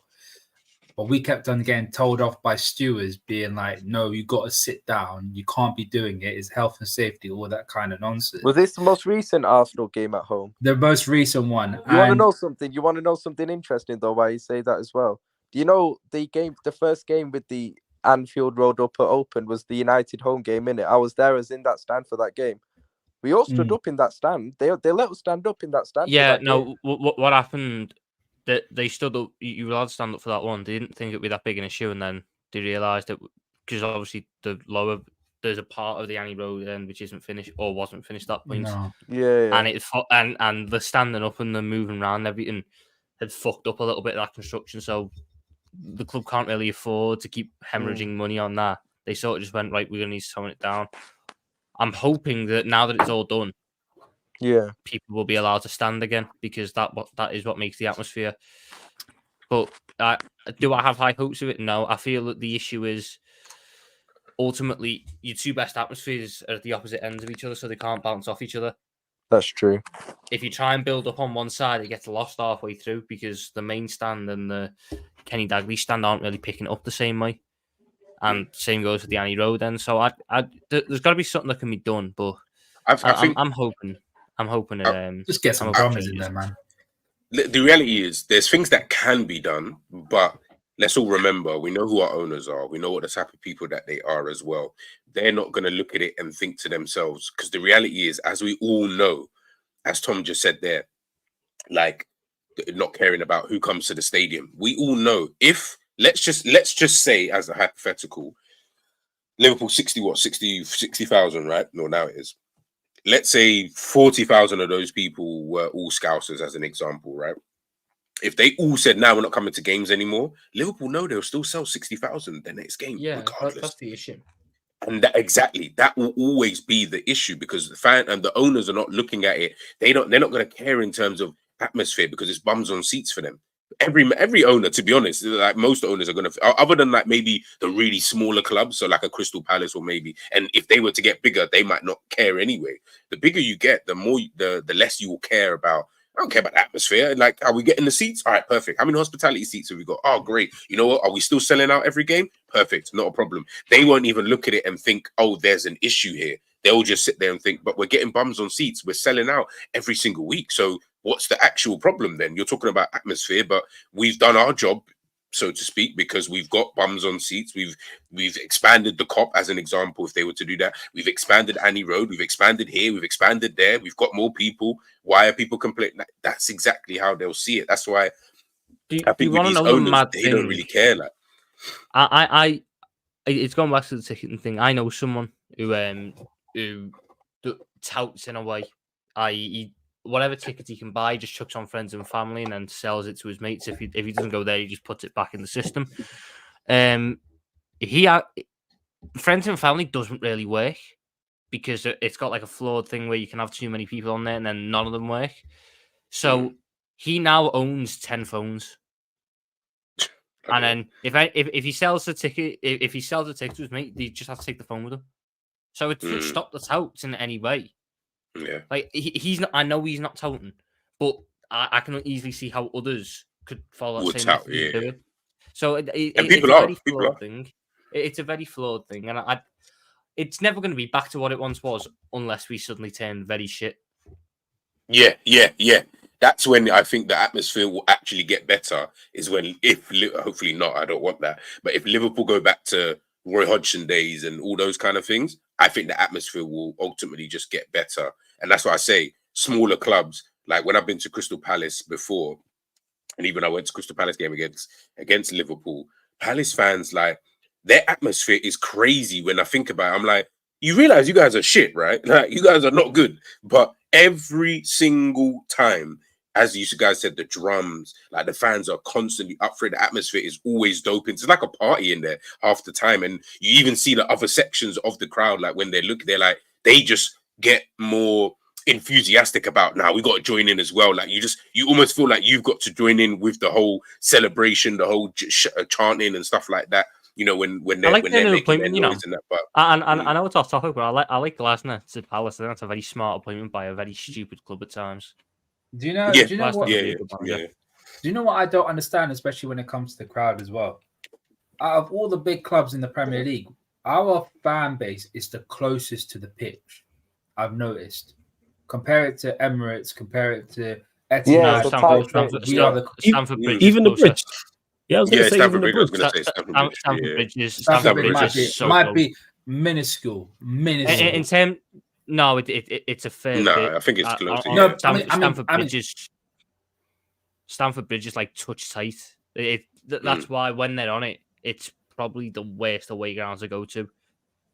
But we kept on getting told off by stewards being like, no, you got to sit down. You can't be doing it. It's health and safety, all that kind of nonsense. Was this the most recent Arsenal game at home? The most recent one. You want to know something? You want to know something interesting, though, why you say that as well? you know the first game with the Anfield Road Upper Open was the United home game, innit? I was there as in that stand for that game. We all stood up in that stand. They let us stand up in that stand. Yeah, for that game. What happened? That they stood up. You were allowed to stand up for that one. They didn't think it'd be that big an issue, and then they realised that because obviously there's a part of the Annie Road end which isn't finished or wasn't finished at that point. No. Yeah. And the standing up and the moving around and everything had fucked up a little bit of that construction. So the club can't really afford to keep hemorrhaging money on that. They sort of just went, right, we're going to need to tone it down. I'm hoping that now that it's all done, people will be allowed to stand again because that is what makes the atmosphere. But do I have high hopes of it? No. I feel that the issue is ultimately your two best atmospheres are at the opposite ends of each other, so they can't bounce off each other. That's true. If you try and build up on one side, it gets lost halfway through because the main stand and the Kenny Dalglish stand aren't really picking it up the same way. And same goes with the Annie Road end. So there's got to be something that can be done, but I'm hoping it. Just get some drummers in there, man. The reality is, there's things that can be done, but let's all remember, we know who our owners are. We know what the type of people that they are as well. They're not going to look at it and think to themselves, because the reality is, as we all know, as Tom just said there, like not caring about who comes to the stadium. We all know if let's just say as a hypothetical, Liverpool 60,000, right? No, now it is. Let's say 40,000 of those people were all Scousers, as an example, right? If they all said, "Now we're not coming to games anymore," Liverpool know they'll still sell 60,000 the next game. Yeah, regardless. that's the issue. And that will always be the issue because the fan and the owners are not looking at it. They're not going to care in terms of atmosphere because it's bums on seats for them. Every owner, to be honest, like most owners are going to, other than like maybe the really smaller clubs, so like a Crystal Palace or maybe, and if they were to get bigger, they might not care anyway. The bigger you get, the more the less you will care about. I don't care about the atmosphere. Like, are we getting the seats? All right, perfect. How many hospitality seats have we got? Oh, great. You know what? Are we still selling out every game? Perfect. Not a problem. They won't even look at it and think, oh, there's an issue here. They'll just sit there and think, but we're getting bums on seats. We're selling out every single week. So what's the actual problem then? You're talking about atmosphere, but we've done our job, so to speak, because we've got bums on seats. We've expanded the COP as an example. If they were to do that, we've expanded Annie Road. We've expanded here. We've expanded there. We've got more people. Why are people complaining? That's exactly how they'll see it. That's why I think with these owners, they don't really care. Like, it's going back to the ticketing thing. I know someone who touts in a way, i.e., whatever tickets he can buy, just chucks on friends and family and then sells it to his mates. If he doesn't go there, he just puts it back in the system. Friends and family doesn't really work because it's got like a flawed thing where you can have too many people on there and then none of them work. So he now owns 10 phones. And then if he sells the ticket, if he sells the ticket to his mate, they just have to take the phone with him. So it doesn't stop the touts in any way. Yeah, like he's not. I know he's not touting, but I can easily see how others could follow that same method he's doing. So it's a very flawed thing. It's a very flawed thing, and it's never going to be back to what it once was unless we suddenly turn very shit. Yeah. That's when I think the atmosphere will actually get better. Is when, hopefully not. I don't want that, but if Liverpool go back to Roy Hodgson days and all those kind of things, I think the atmosphere will ultimately just get better. And that's why I say smaller clubs, like when I've been to Crystal Palace before, and even I went to Crystal Palace game against Liverpool, Palace fans, like, their atmosphere is crazy when I think about it. I'm like, you realize you guys are shit, right? Like, you guys are not good. But every single time, as you guys said, the drums, like the fans are constantly up for it. The atmosphere is always dope. It's like a party in there half the time. And you even see the other sections of the crowd, like when they're like, they just get more enthusiastic about, now we got to join in as well. Like you almost feel like you've got to join in with the whole celebration, the whole chanting and stuff like that. You know, when they're making their noise and that. But I know it's off topic, but I like Glasner to Palace. I think that's a very smart appointment by a very stupid club at times. Do you know what I don't understand, especially when it comes to the crowd as well? Out of all the big clubs in the Premier League, our fan base is the closest to the pitch. I've noticed. Compare it to Emirates, compare it to Etihad, Stamford Bridge. Even the bridge. Yeah, I was going to say even the bridge. Stamford Bridge. Stamford Bridge might be minuscule. In terms, no, it's a fair bit. I think it's close. No, Stamford Bridge is like touch tight. That's why when they're on it, it's probably the worst away ground to go to.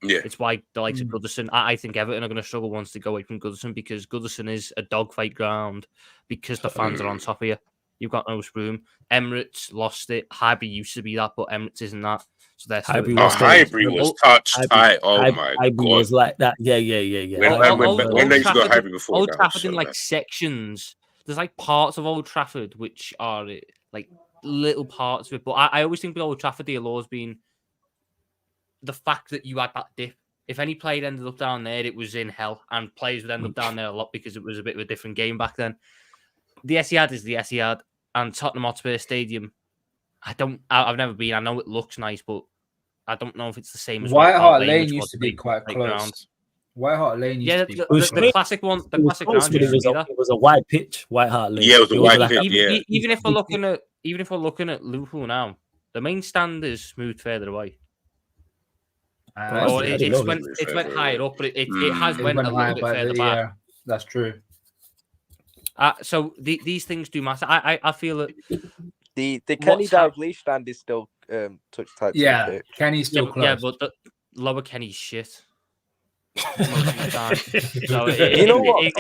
Yeah, it's why the likes of Goodison. I think Everton are going to struggle once they go away from Goodison because Goodison is a dogfight ground because the fans are on top of you. You've got no room. Emirates lost it. Highbury used to be that, but Emirates isn't that. So that's Highbury was touch tight. Oh my god, was like that. Yeah. When they used to go Highbury before, Old Trafford in like sections. There's like parts of Old Trafford which are like little parts of it. But I always think with Old Trafford, the allure has been the fact that you had that dip. If any player ended up down there, it was in hell, and players would end up down there a lot because it was a bit of a different game back then. The Etihad is the Etihad, and Tottenham Hotspur Stadium. I've never been. I know it looks nice, but I don't know if it's the same as White Hart Lane used to be quite close. White Hart Lane used to be the classic one. The classic ground it was a wide pitch. White Hart Lane. Yeah, it was a wide pitch. Even if we're looking at Liverpool now, the main stand is moved further away. It went higher up, but it has went a little bit further back. Yeah, that's true. So these things do matter. I feel that the Kenny Dalglish stand is still touch tight. Yeah, Kenny's still close. Yeah, but the lower Kenny's shit. So you know what?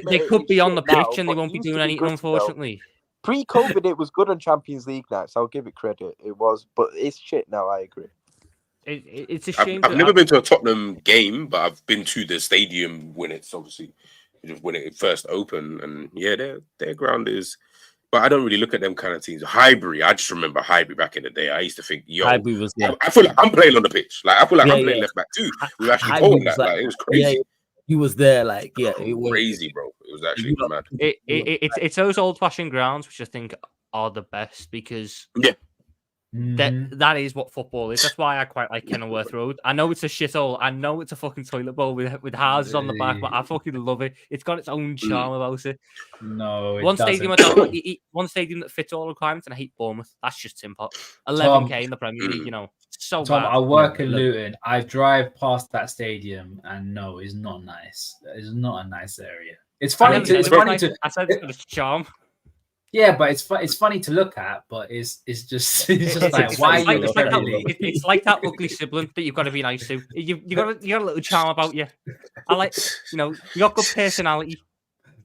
They could be on the pitch and they won't be doing anything, unfortunately. Pre-COVID, it was good on Champions League nights. I'll give it credit. It was, but it's shit now. I agree. It's a shame. I've never been to a Tottenham game, but I've been to the stadium when it's obviously when it first opened, and yeah, their ground is. But I don't really look at them kind of teams. Highbury, I just remember Highbury back in the day. I used to think, yo, Highbury was there. I feel like I'm playing on the pitch. Like I feel like I'm playing left back too. We were actually holding that. Like, it was crazy. Yeah, he was there. Like it was crazy, bro. It was actually mad. It's those old-fashioned grounds which I think are the best because that is what football is. That's why I quite like Kenilworth Road. I know it's a shithole. I know it's a fucking toilet bowl with houses on the back, but I fucking love it. It's got its own charm about it. No, one stadium that fits all requirements, and I hate Bournemouth. That's just Tim Pot. 11k in the Premier League, you know. So Tom, bad. I work in Luton. I drive past that stadium, and no, it's not nice. It's not a nice area. It's funny to. I said it's got its charm. Yeah, but it's funny to look at, but it's just like why are you it's like that ugly sibling that you've got to be nice to. You got a little charm about you. I like you got good personality.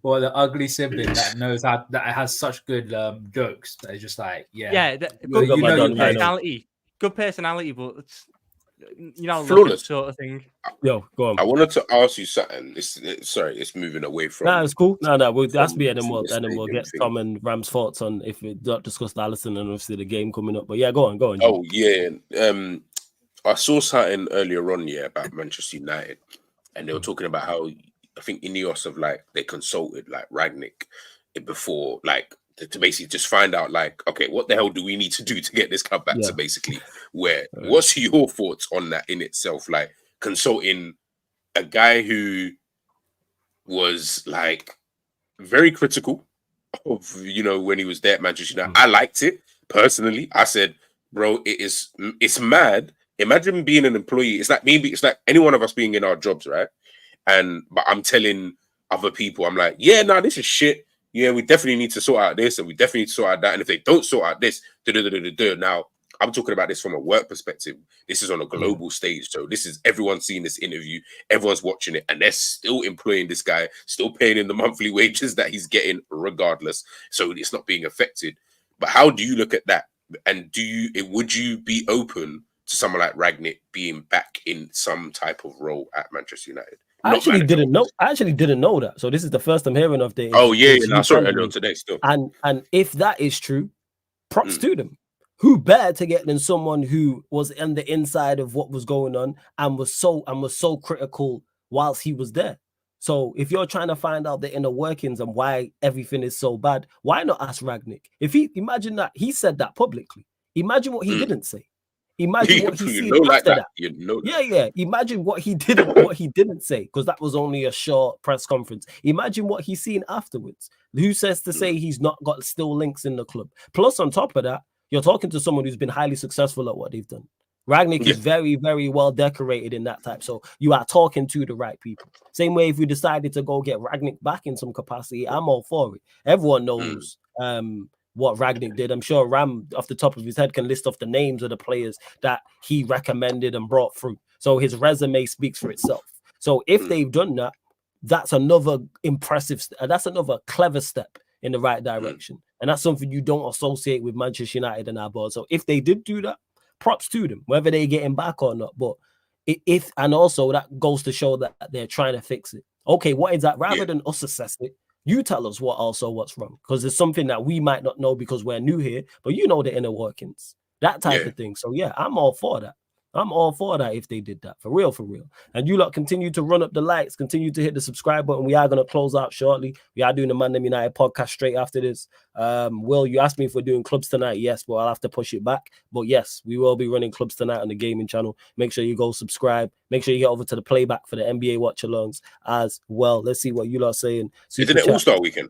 Well, the ugly sibling that knows that has such good jokes. That is just like good personality. Good personality, but it's flawless sort of thing. Yo, go on. I wanted to ask you something. It's moving away from. Nah, it's cool. No, we'll be and then we'll get Tom and Ram's thoughts on if we don't discuss Alisson and obviously the game coming up. But yeah, go on. Oh yeah, I saw something earlier on about Manchester United, and they were talking about how I think Ineos have they consulted Ratcliffe before to basically just find out okay, what the hell do we need to do to get this club back to basically where? What's your thoughts on that in itself? Consulting a guy who was very critical of when he was there at Manchester United. I liked it personally. I said, bro, it's mad. Imagine being an employee. It's like any one of us being in our jobs, right? But I'm telling other people, I'm like, yeah, no, this is shit. Yeah, we definitely need to sort out this, and we definitely need to sort out that. And if they don't sort out this, now I'm talking about this from a work perspective. This is on a global stage, so this is everyone seeing this interview, everyone's watching it, and they're still employing this guy, still paying him the monthly wages that he's getting, regardless. So it's not being affected. But how do you look at that? And would you be open to someone like Ratcliffe being back in some type of role at Manchester United? I actually didn't know that. So this is the first I'm hearing of the. Oh yeah, I saw it earlier today still. And if that is true, props to them. Who better to get than someone who was on the inside of what was going on and was so critical whilst he was there. So if you're trying to find out the inner workings and why everything is so bad, why not ask Ratcliffe? Imagine that he said that publicly. Imagine what he didn't say. Imagine what he seen after that. Yeah. Imagine what he didn't say, because that was only a short press conference. Imagine what he's seen afterwards. Who says to say he's not got still links in the club? Plus, on top of that, you're talking to someone who's been highly successful at what they've done. Rangnick is very, very well decorated in that type. So you are talking to the right people. Same way, if we decided to go get Rangnick back in some capacity, I'm all for it. Everyone knows what Rangnick did. I'm sure Ram, off the top of his head, can list off the names of the players that he recommended and brought through. So his resume speaks for itself. So if they've done that, that's another impressive, that's another clever step in the right direction. And that's something you don't associate with Manchester United and our board. So if they did do that, props to them, whether they get him back or not. But and also that goes to show that they're trying to fix it. Okay, what is that? Rather than us assess it, you tell us what's wrong, because it's something that we might not know because we're new here, but you know the inner workings, that type of thing. So yeah, I'm all for that. I'm all for that if they did that. For real, for real. And you lot continue to run up the likes, continue to hit the subscribe button. We are going to close out shortly. We are doing the Man United podcast straight after this. Will, you asked me if we're doing clubs tonight. Yes, but I'll have to push it back. But yes, we will be running clubs tonight on the gaming channel. Make sure you go subscribe. Make sure you get over to the playback for the NBA watch-alongs as well. Let's see what you lot are saying. Isn't it All-Star weekend?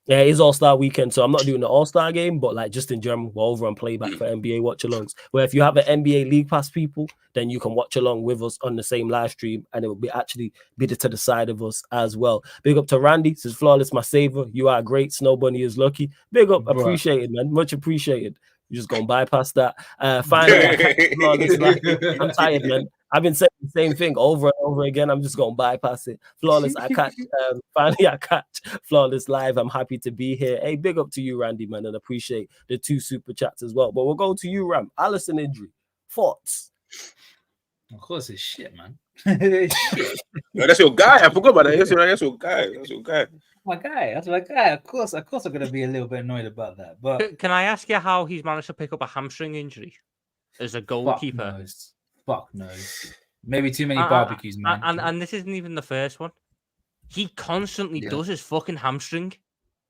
Yeah, it is All-Star weekend, so I'm not doing the All-Star game, but like just in general, we're over on playback for NBA watch-alongs, where if you have an NBA League Pass, people, then you can watch along with us on the same live stream, and it will be actually be to the side of us as well. Big up to Randy, says Flawless, my saver. You are great. Snow Bunny is lucky. Big up, appreciated, man. Much appreciated. You're just gonna bypass that. Finally, Flawless, I'm tired, man. I've been saying the same thing over and over again. I'm just going to bypass it. Flawless, finally I catch Flawless live. I'm happy to be here. Hey, big up to you, Randy, man, and appreciate the 2 super chats as well. But we'll go to you, Ram. Alisson injury. Thoughts? Of course, it's shit, man. Shit. No, that's your guy. I forgot about that. That's your guy. That's your guy. My guy. That's my guy. Of course, I'm going to be a little bit annoyed about that. But can I ask you how he's managed to pick up a hamstring injury as a goalkeeper? Fuck knows. Maybe too many barbecues, man. And this isn't even the first one. He constantly does his fucking hamstring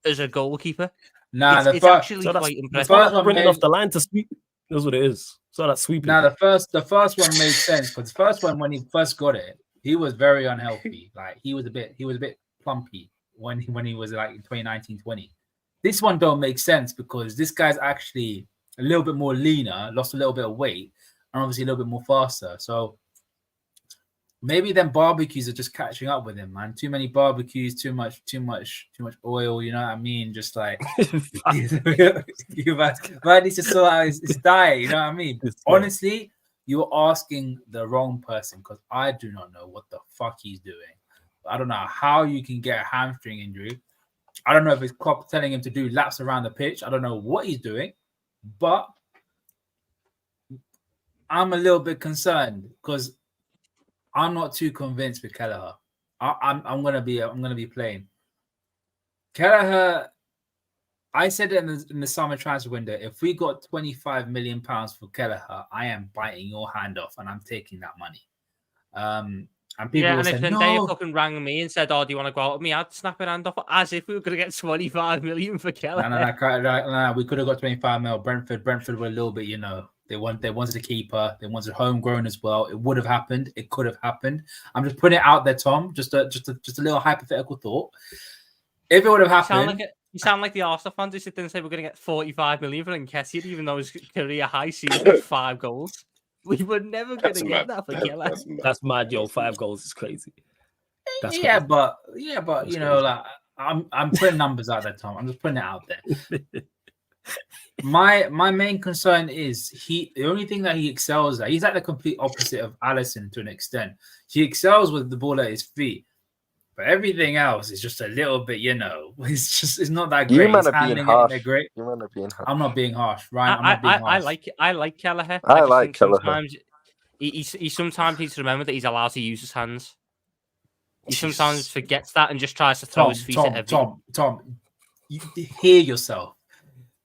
as a goalkeeper. Nah, it's actually quite impressive. The first one running off the line to sweep. That's what it is. So that sweeping. Nah, the first one made sense, because the first one, when he first got it, he was very unhealthy. Like he was a bit plumpy when he was like in 2019-20. This one don't make sense because this guy's actually a little bit more leaner, lost a little bit of weight, and obviously a little bit more faster. So maybe them barbecues are just catching up with him, man. Too many barbecues, too much oil. You know what I mean? Just like man needs to sort out his diet. You know what I mean? Honestly, you're asking the wrong person, because I do not know what the fuck he's doing. I don't know how you can get a hamstring injury. I don't know if it's Klopp telling him to do laps around the pitch. I don't know what he's doing, but I'm a little bit concerned because I'm not too convinced with Kelleher. I'm gonna be playing Kelleher. I said it in the summer transfer window. If we got £25 million for Kelleher, I am biting your hand off and I'm taking that money. And people will say, if Zendaya fucking rang me and said, "Oh, do you want to go out with me?" I'd snap your hand off, as if we were going to get 25 million for Kelleher. No, we could have got 25 mil. Brentford were a little bit, they wanted a keeper. They wanted homegrown as well. It would have happened. It could have happened. I'm just putting it out there, Tom. Just a little hypothetical thought. If it would have happened. You sound like the Arsenal fans who sit there and say we're going to get 45 million for Nketiah, even though his career high season was 5 goals. We were never going to get that for Kelleher. That's mad, yo. 5 goals is crazy. That's crazy. But that's like I'm putting numbers out there, Tom. I'm just putting it out there. My main concern is the only thing that he excels at. He's like the complete opposite of Alisson to an extent. He excels with the ball at his feet, but everything else is just a little bit, it's not that great. You might have been harsh. Great. You might have been harsh. I'm not being harsh, right? I'm not being harsh. I like Kelleher. I like Kelleher. Sometimes he sometimes needs to remember that he's allowed to use his hands. He sometimes forgets that and just tries to throw his feet at everything. Tom, you hear yourself.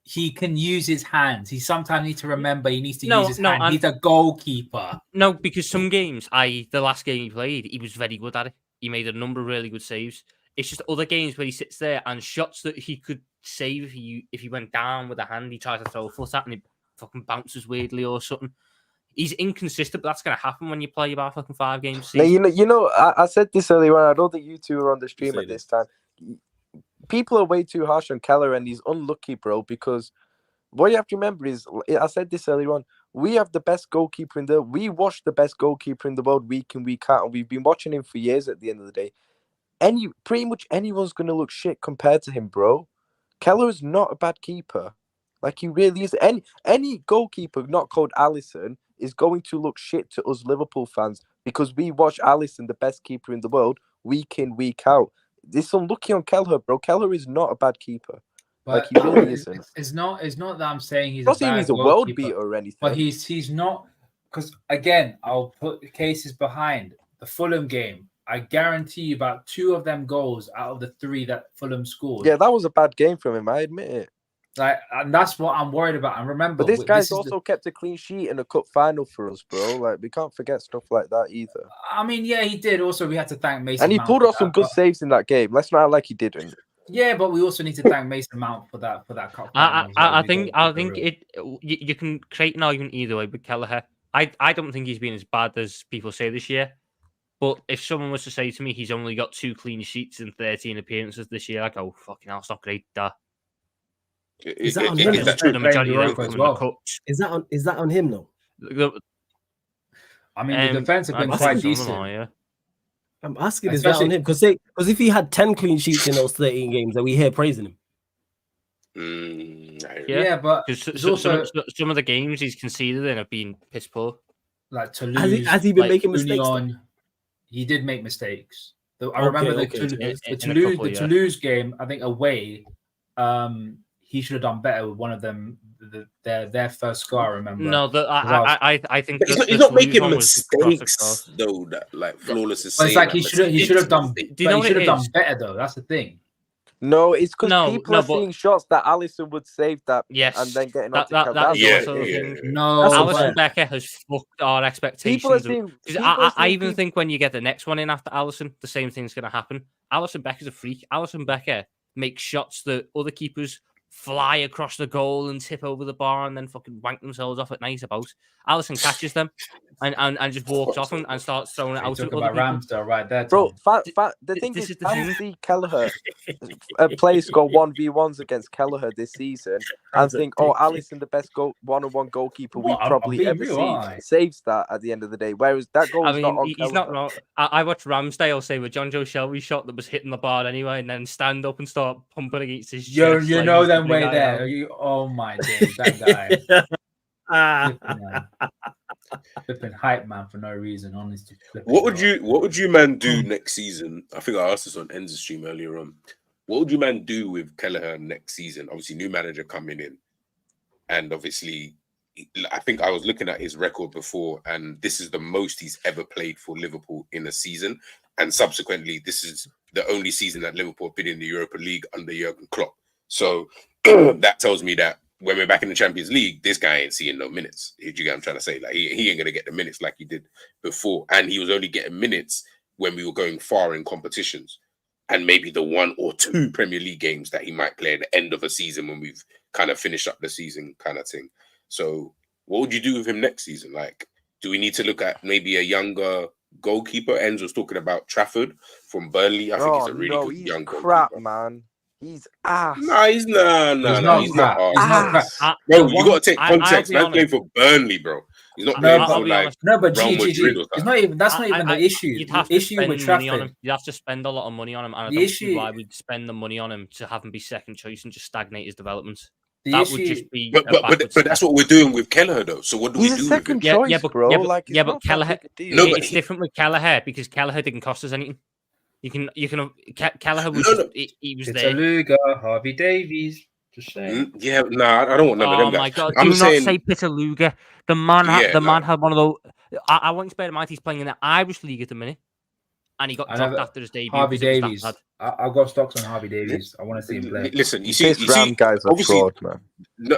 He can use his hands. He sometimes needs to remember he needs to use his hands. He's a goalkeeper. No, because some games, i.e. the last game he played, he was very good at it. He made a number of really good saves. It's just other games where he sits there and shots that he could save if he went down with a hand, he tries to throw a foot at and it fucking bounces weirdly or something. he's inconsistent, but that's going to happen when you play about fucking 5 games. Now, I said this earlier on. I don't think you two were on the stream at this time. People are way too harsh on Keller, and he's unlucky, bro, because what you have to remember is, I said this earlier on, we have the best goalkeeper we watch the best goalkeeper in the world week in, week out, and we've been watching him for years at the end of the day. Pretty much anyone's going to look shit compared to him, bro. Keller is not a bad keeper. Like, he really is. Any goalkeeper not called Alisson is going to look shit to us Liverpool fans because we watch Alisson, the best keeper in the world, week in, week out. It's unlucky on Keller, bro. Keller is not a bad keeper. But like, he really isn't. It's not that I'm saying he's not saying he's a world beater or anything. But he's not, because again, I'll put the cases behind the Fulham game. I guarantee you about 2 of them goals out of the 3 that Fulham scored. Yeah, that was a bad game from him. I admit it. Like, and that's what I'm worried about. And remember, but this guy's also kept a clean sheet in a cup final for us, bro. Like, we can't forget stuff like that either. I mean, yeah, he did. Also, we had to thank Mason. And he pulled off some good saves in that game. Let's not act like he didn't. Yeah, but we also need to thank Mason Mount for that cup. I think you can create an argument either way with Kelleher. I don't think he's been as bad as people say this year. But if someone was to say to me he's only got 2 clean sheets in 13 appearances this year, I go, fucking hell, it's not great. Is that on him? The majority of them from the cups. Is that on him though? I mean, the defense have been quite decent. I'm asking, is that on him? Because if he had 10 clean sheets in those 13 games, then we hear praising him. Yeah, but some of the games he's conceded in have been piss poor. Like Toulouse, has he been making mistakes? He did make mistakes. I remember the Toulouse game. I think away, he should have done better with one of them. Their first score, I remember. No, I think he's not making mistakes though. That like flawless is. But it's like he should have done. He should have done better though. That's the thing. No, it's because people are seeing shots that Alisson would save that, and then getting on to No, Alisson Becker has fucked our expectations. I even think when you get the next one in after Alisson, the same thing's going to happen. Alisson Becker's a freak. Alisson Becker makes shots that other keepers fly across the goal and tip over the bar and then fucking wank themselves off at night about. Alisson catches them and just walks off and starts throwing it out. About Ramsdale right there, bro. The thing is, I see Kelleher players score 1v1s against Kelleher this season and think, oh, Alisson, the best one-on-one goalkeeper we probably ever seen, saves that at the end of the day. Whereas that goal is not on he's not wrong. I watched Ramsdale say with John Joe Shelby shot that was hitting the bar anyway, and then stand up and start pumping against his chest. You know them way there. Oh my days, that guy. Flipping hype man for no reason, honestly. What would you man do next season? I think I asked this on Enzo's stream earlier on. What would you man do with Kelleher next season? Obviously, new manager coming in, and obviously, I think I was looking at his record before, and this is the most he's ever played for Liverpool in a season, and subsequently, this is the only season that Liverpool have been in the Europa League under Jurgen Klopp. So that tells me that when we're back in the Champions League, this guy ain't seeing no minutes. Do you get what I'm trying to say? Like he ain't gonna get the minutes like he did before, and he was only getting minutes when we were going far in competitions, and maybe the 1 or 2 Premier League games that he might play at the end of a season when we've kind of finished up the season, kind of thing. So, what would you do with him next season? Like, do we need to look at maybe a younger goalkeeper? Enzo's talking about Trafford from Burnley. I think he's a really good young goalkeeper. Man. He's ass. Nah, he's not ass. Bro, you got to take context. Man's playing for Burnley, bro. He's not playing for like but it's not even. That's not even the issue. You'd have to spend money on him. You'd have to spend a lot of money on him, and I don't see why we'd spend the money on him to have him be second choice and just stagnate his development. That would just be. But that's what we're doing with Kelleher, though. So what do we do? He's a second choice, bro. But Kelleher. No, it's different with Kelleher because Kelleher didn't cost us anything. You can. Kelleher was. He was there. Pitaluga, Harvey Davies. Just saying. Yeah, I don't want none of them. Oh my god! Do not say Pitaluga. The man had one of those. I want to bear in mind he's playing in the Irish League at the minute, and he got dropped after his debut. Harvey Davies. I've got stocks on Harvey Davies. I want to see him play. Listen, you see, guys are fraud, man. No,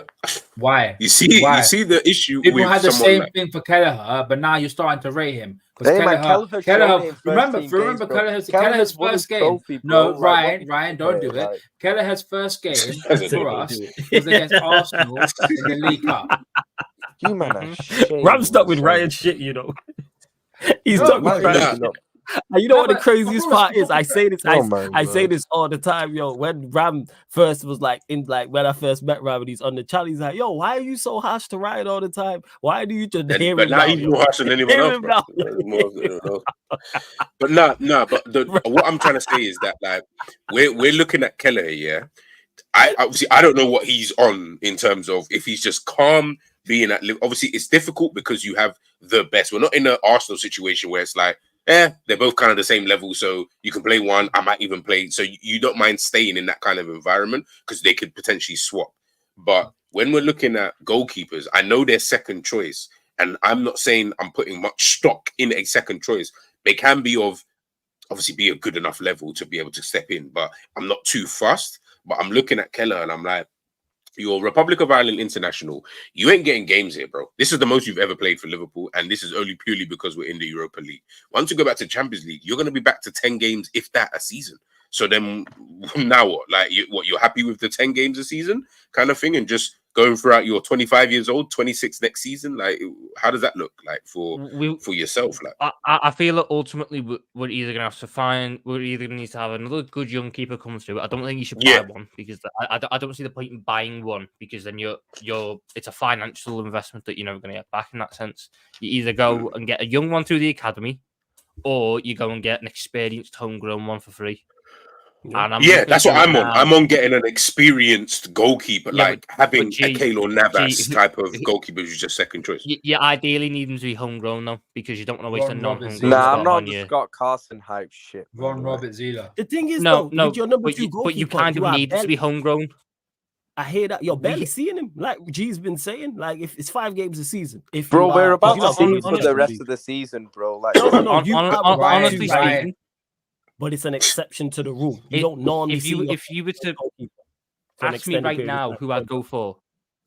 why? You see the issue. People had the same thing for Kelleher, but now you're starting to rate him. Kelleher, remember Kelleher's first game. No, Ryan, don't do it. Kelleher's first game for us was against Arsenal in the League Cup. You man are shame. Ram stuck with Ryan shit, you know. He's stuck with Ryan. And you know what the craziest part is? I say this, I say this all the time, yo. When Ram first was like when I first met Ram and he's on the channel, he's like, yo, why are you so harsh to Ryan all the time? Why do you just hear him? But now he's more harsh than anyone else. But what I'm trying to say is that like we're looking at Keller, yeah. I don't know what he's on in terms of if he's just calm being at obviously it's difficult because you have the best. We're not in an Arsenal situation where it's like, they're both kind of the same level, so you can play one. I might even play, so you don't mind staying in that kind of environment because they could potentially swap. But when we're looking at goalkeepers, I know they're second choice, and I'm not saying I'm putting much stock in a second choice. They can be obviously be a good enough level to be able to step in, but I'm not too fussed. But I'm looking at Keller and I'm like, you're Republic of Ireland international. You ain't getting games here, bro. This is the most you've ever played for Liverpool, and this is only purely because we're in the Europa League. Once you go back to Champions League, you're going to be back to 10 games, if that, a season. So then now what? Like, you're happy with the 10 games a season kind of thing and just going throughout your 25 years old, 26 next season? Like, how does that look like for yourself? Like, I feel that ultimately we're either going to have to we're either going to need to have another good young keeper come through. I don't think you should buy one because I don't see the point in buying one because then it's a financial investment that you're never going to get back in that sense. You either go and get a young one through the academy or you go and get an experienced homegrown one for free. Yeah, that's what I'm on. I'm on getting an experienced goalkeeper, like having a Keylor Navas type of goalkeeper who's just second choice. You ideally need him to be homegrown though, because you don't want to waste a non-homegrown. Nah, I'm not the Scott Carson hype shit. Ron Roberts either. The thing is, no, your number two goalkeeper, but you kind of need to be homegrown. I hear that you're barely seeing him. Like G's been saying, like if it's 5 games a season. Bro, we're about to see him for the rest of the season, bro. Like, honestly speaking. But it's an exception to the rule. You don't normally if you were to ask me right now who I'd go for,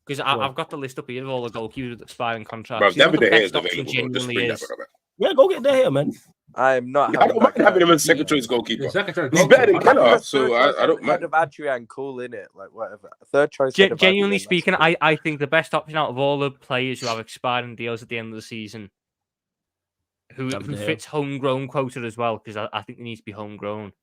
because I've got the list up here of all the goalkeepers with expiring contracts. Bro, David De Gea is available. Yeah, go get De Gea, man. I am not. I don't mind having him as second choice goalkeeper. He's better than Keller, so I don't mind. Of Adrian, cool in it, like whatever. Third choice. Genuinely speaking, I think the best option out of all the players who have expiring deals at the end of the season, who fits homegrown quota as well, because I think they need to be homegrown.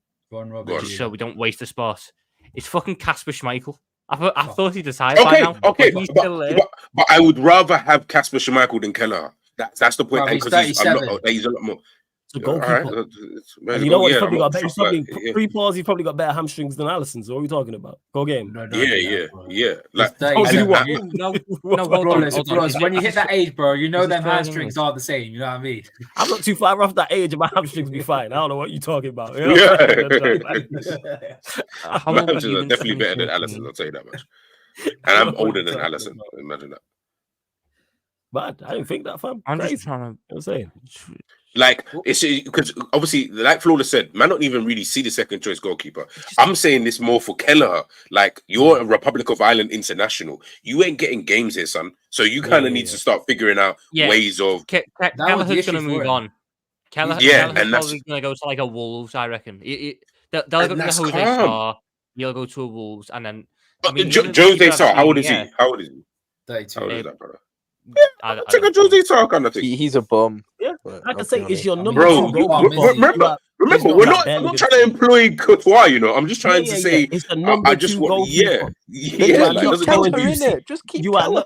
Just so we don't waste a spot. It's fucking Kasper Schmeichel. I thought he'd retired by now. Okay, but I would rather have Kasper Schmeichel than Keller. That's the point. Because he's a lot more. It's a goalkeeper. And you know what? He's probably got better. Pre-pause, he's probably got better hamstrings than Alisson. So what are we talking about? Go game. Yeah. Like, when you hit that age, bro, you know them hamstrings are the same. You know what I mean? I'm not too far off that age, and my hamstrings be fine. I don't know what you're talking about. Yeah. Hamstrings are definitely better than Alisson. I'll tell you that much. And I'm older than Alisson. Imagine that. But I didn't think that, fam. I'm just trying to. I'm saying. Like, it's because obviously, like Flawless said, man, don't even really see the second choice goalkeeper. I'm saying this more for Keller. Like, you're a Republic of Ireland international. You ain't getting games here, son. So you kind of need to start figuring out ways of. Kelleher's going to move on. Kelleher's probably going to go to like a Wolves, I reckon. They'll go to Jose Sarr. You'll go to a Wolves, and then. I mean, Jose Sarr, how old is he? 32. How old is that, brother? Yeah, I take a Jose Sarr kind of thing. He's a bum. Yeah, like I say, it's your number two goalkeeper. Remember, we're not trying to employ Courtois, you know. I'm just trying to say, it's the number two goalkeeper. Just keep Keller.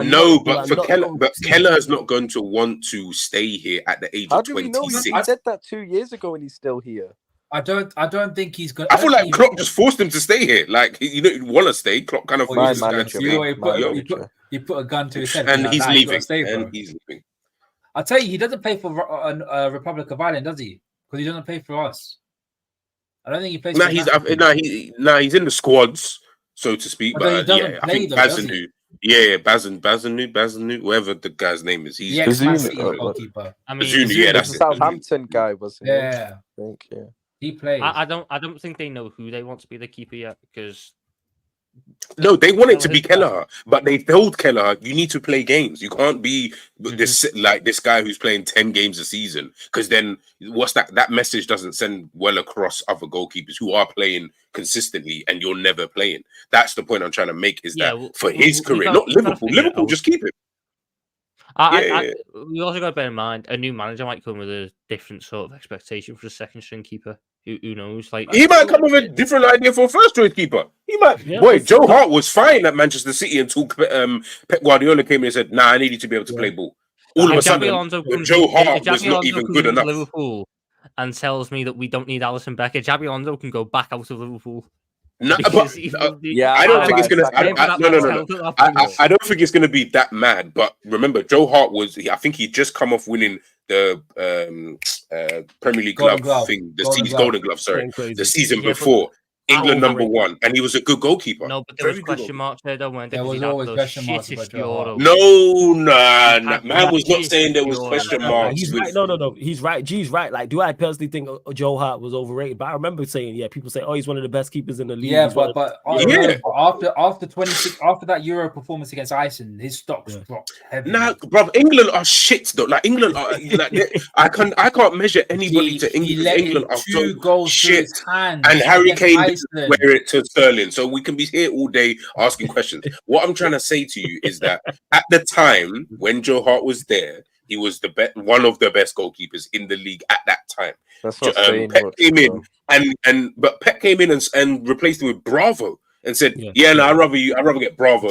No, but for Keller, Keller is not going to want to stay here at the age of 26. I said that 2 years ago, and he's still here. I don't think he's going. I feel like Klopp just forced him to stay here. Like, you don't want to stay. Klopp kind of forced him to stay. He put a gun to his head, and he's leaving. I'll tell you, he doesn't play for Republic of Ireland, does he? Because he doesn't play for us. I don't think he plays. He's in the squads, so to speak. But I think Bazanu. Yeah, Bazanu, whatever the guy's name is. He's goalkeeper. Bazunu, that's the Southampton guy, wasn't he? Yeah, I think, yeah. He plays. I don't think they know who they want to be the keeper yet, because. No, they want it to be Keller, but they told Keller, you need to play games. You can't be this guy who's playing 10 games a season, because then what's that message doesn't send well across other goalkeepers who are playing consistently and you're never playing. That's the point I'm trying to make, is that for his career, not Liverpool. Liverpool, just keep him. We also got to bear in mind a new manager might come with a different sort of expectation for a second string keeper. Who knows? Like he might come with a different idea for a first choice keeper. He might. Joe Hart was fine at Manchester City until Pep Guardiola came in and said, "Nah, I need you to be able to play ball." All of a sudden, Joe Hart was not even good enough. Liverpool and tells me that we don't need Alisson Becker. Xabi Alonso can go back out of Liverpool. No, but, I don't think it's gonna. No. I don't think it's gonna be that mad. But remember, Joe Hart I think he just come off winning the Premier League Golden Glove. Sorry, the season before. England #1, and he was a good goalkeeper. No, but there was question marks there, though, weren't there? There was always question marks about Joe. Man was not saying there was question marks. He's right. No. He's right. G's right. Like, do I personally think Joe Hart was overrated? But I remember saying, people say, he's one of the best keepers in the league. Yeah, but after that Euro performance against Iceland, his stocks dropped heavily. Nah, bro, England are shit though. Like England are, I can't measure anybody to England. England are 2 goals shit, and Harry Kane wear it to Sterling, so we can be here all day asking questions. What I'm trying to say to you is that at the time when Joe Hart was there, he was one of the best goalkeepers in the league at that time. That's what Pep came in, but Pep came in and replaced him with Bravo and said, I'd rather get Bravo.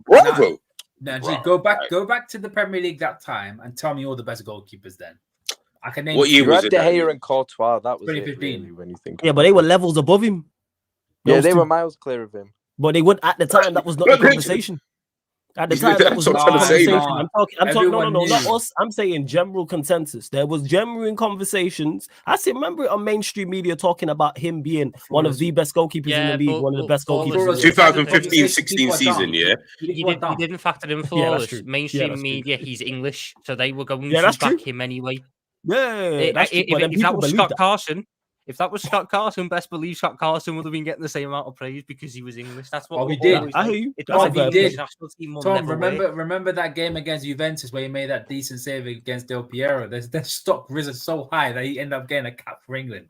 Bravo. Now, go back to the Premier League that time and tell me all the best goalkeepers then. I can name what year was it? De Gea and Courtois. That was 2015. really, when you think. But they were levels above him. Yeah, they were miles clear of him. But they would at the time. That was not the conversation. At the time, that was not the conversation. I'm talking. No, not us. I'm saying general consensus. There was genuine conversations. I remember it on mainstream media talking about him being one of the best goalkeepers in the league, one of the best goalkeepers. 2015-16 season, You didn't factor in flawless. Mainstream media. He's English, so they were going to back him anyway. If that was Scott Carson. If that was Scott Carson, best believe Scott Carson would have been getting the same amount of praise because he was English. That's what we did. I hear you. We did. Tom, remember that game against Juventus where he made that decent save against Del Piero? Their stock risen so high that he ended up getting a cap for England.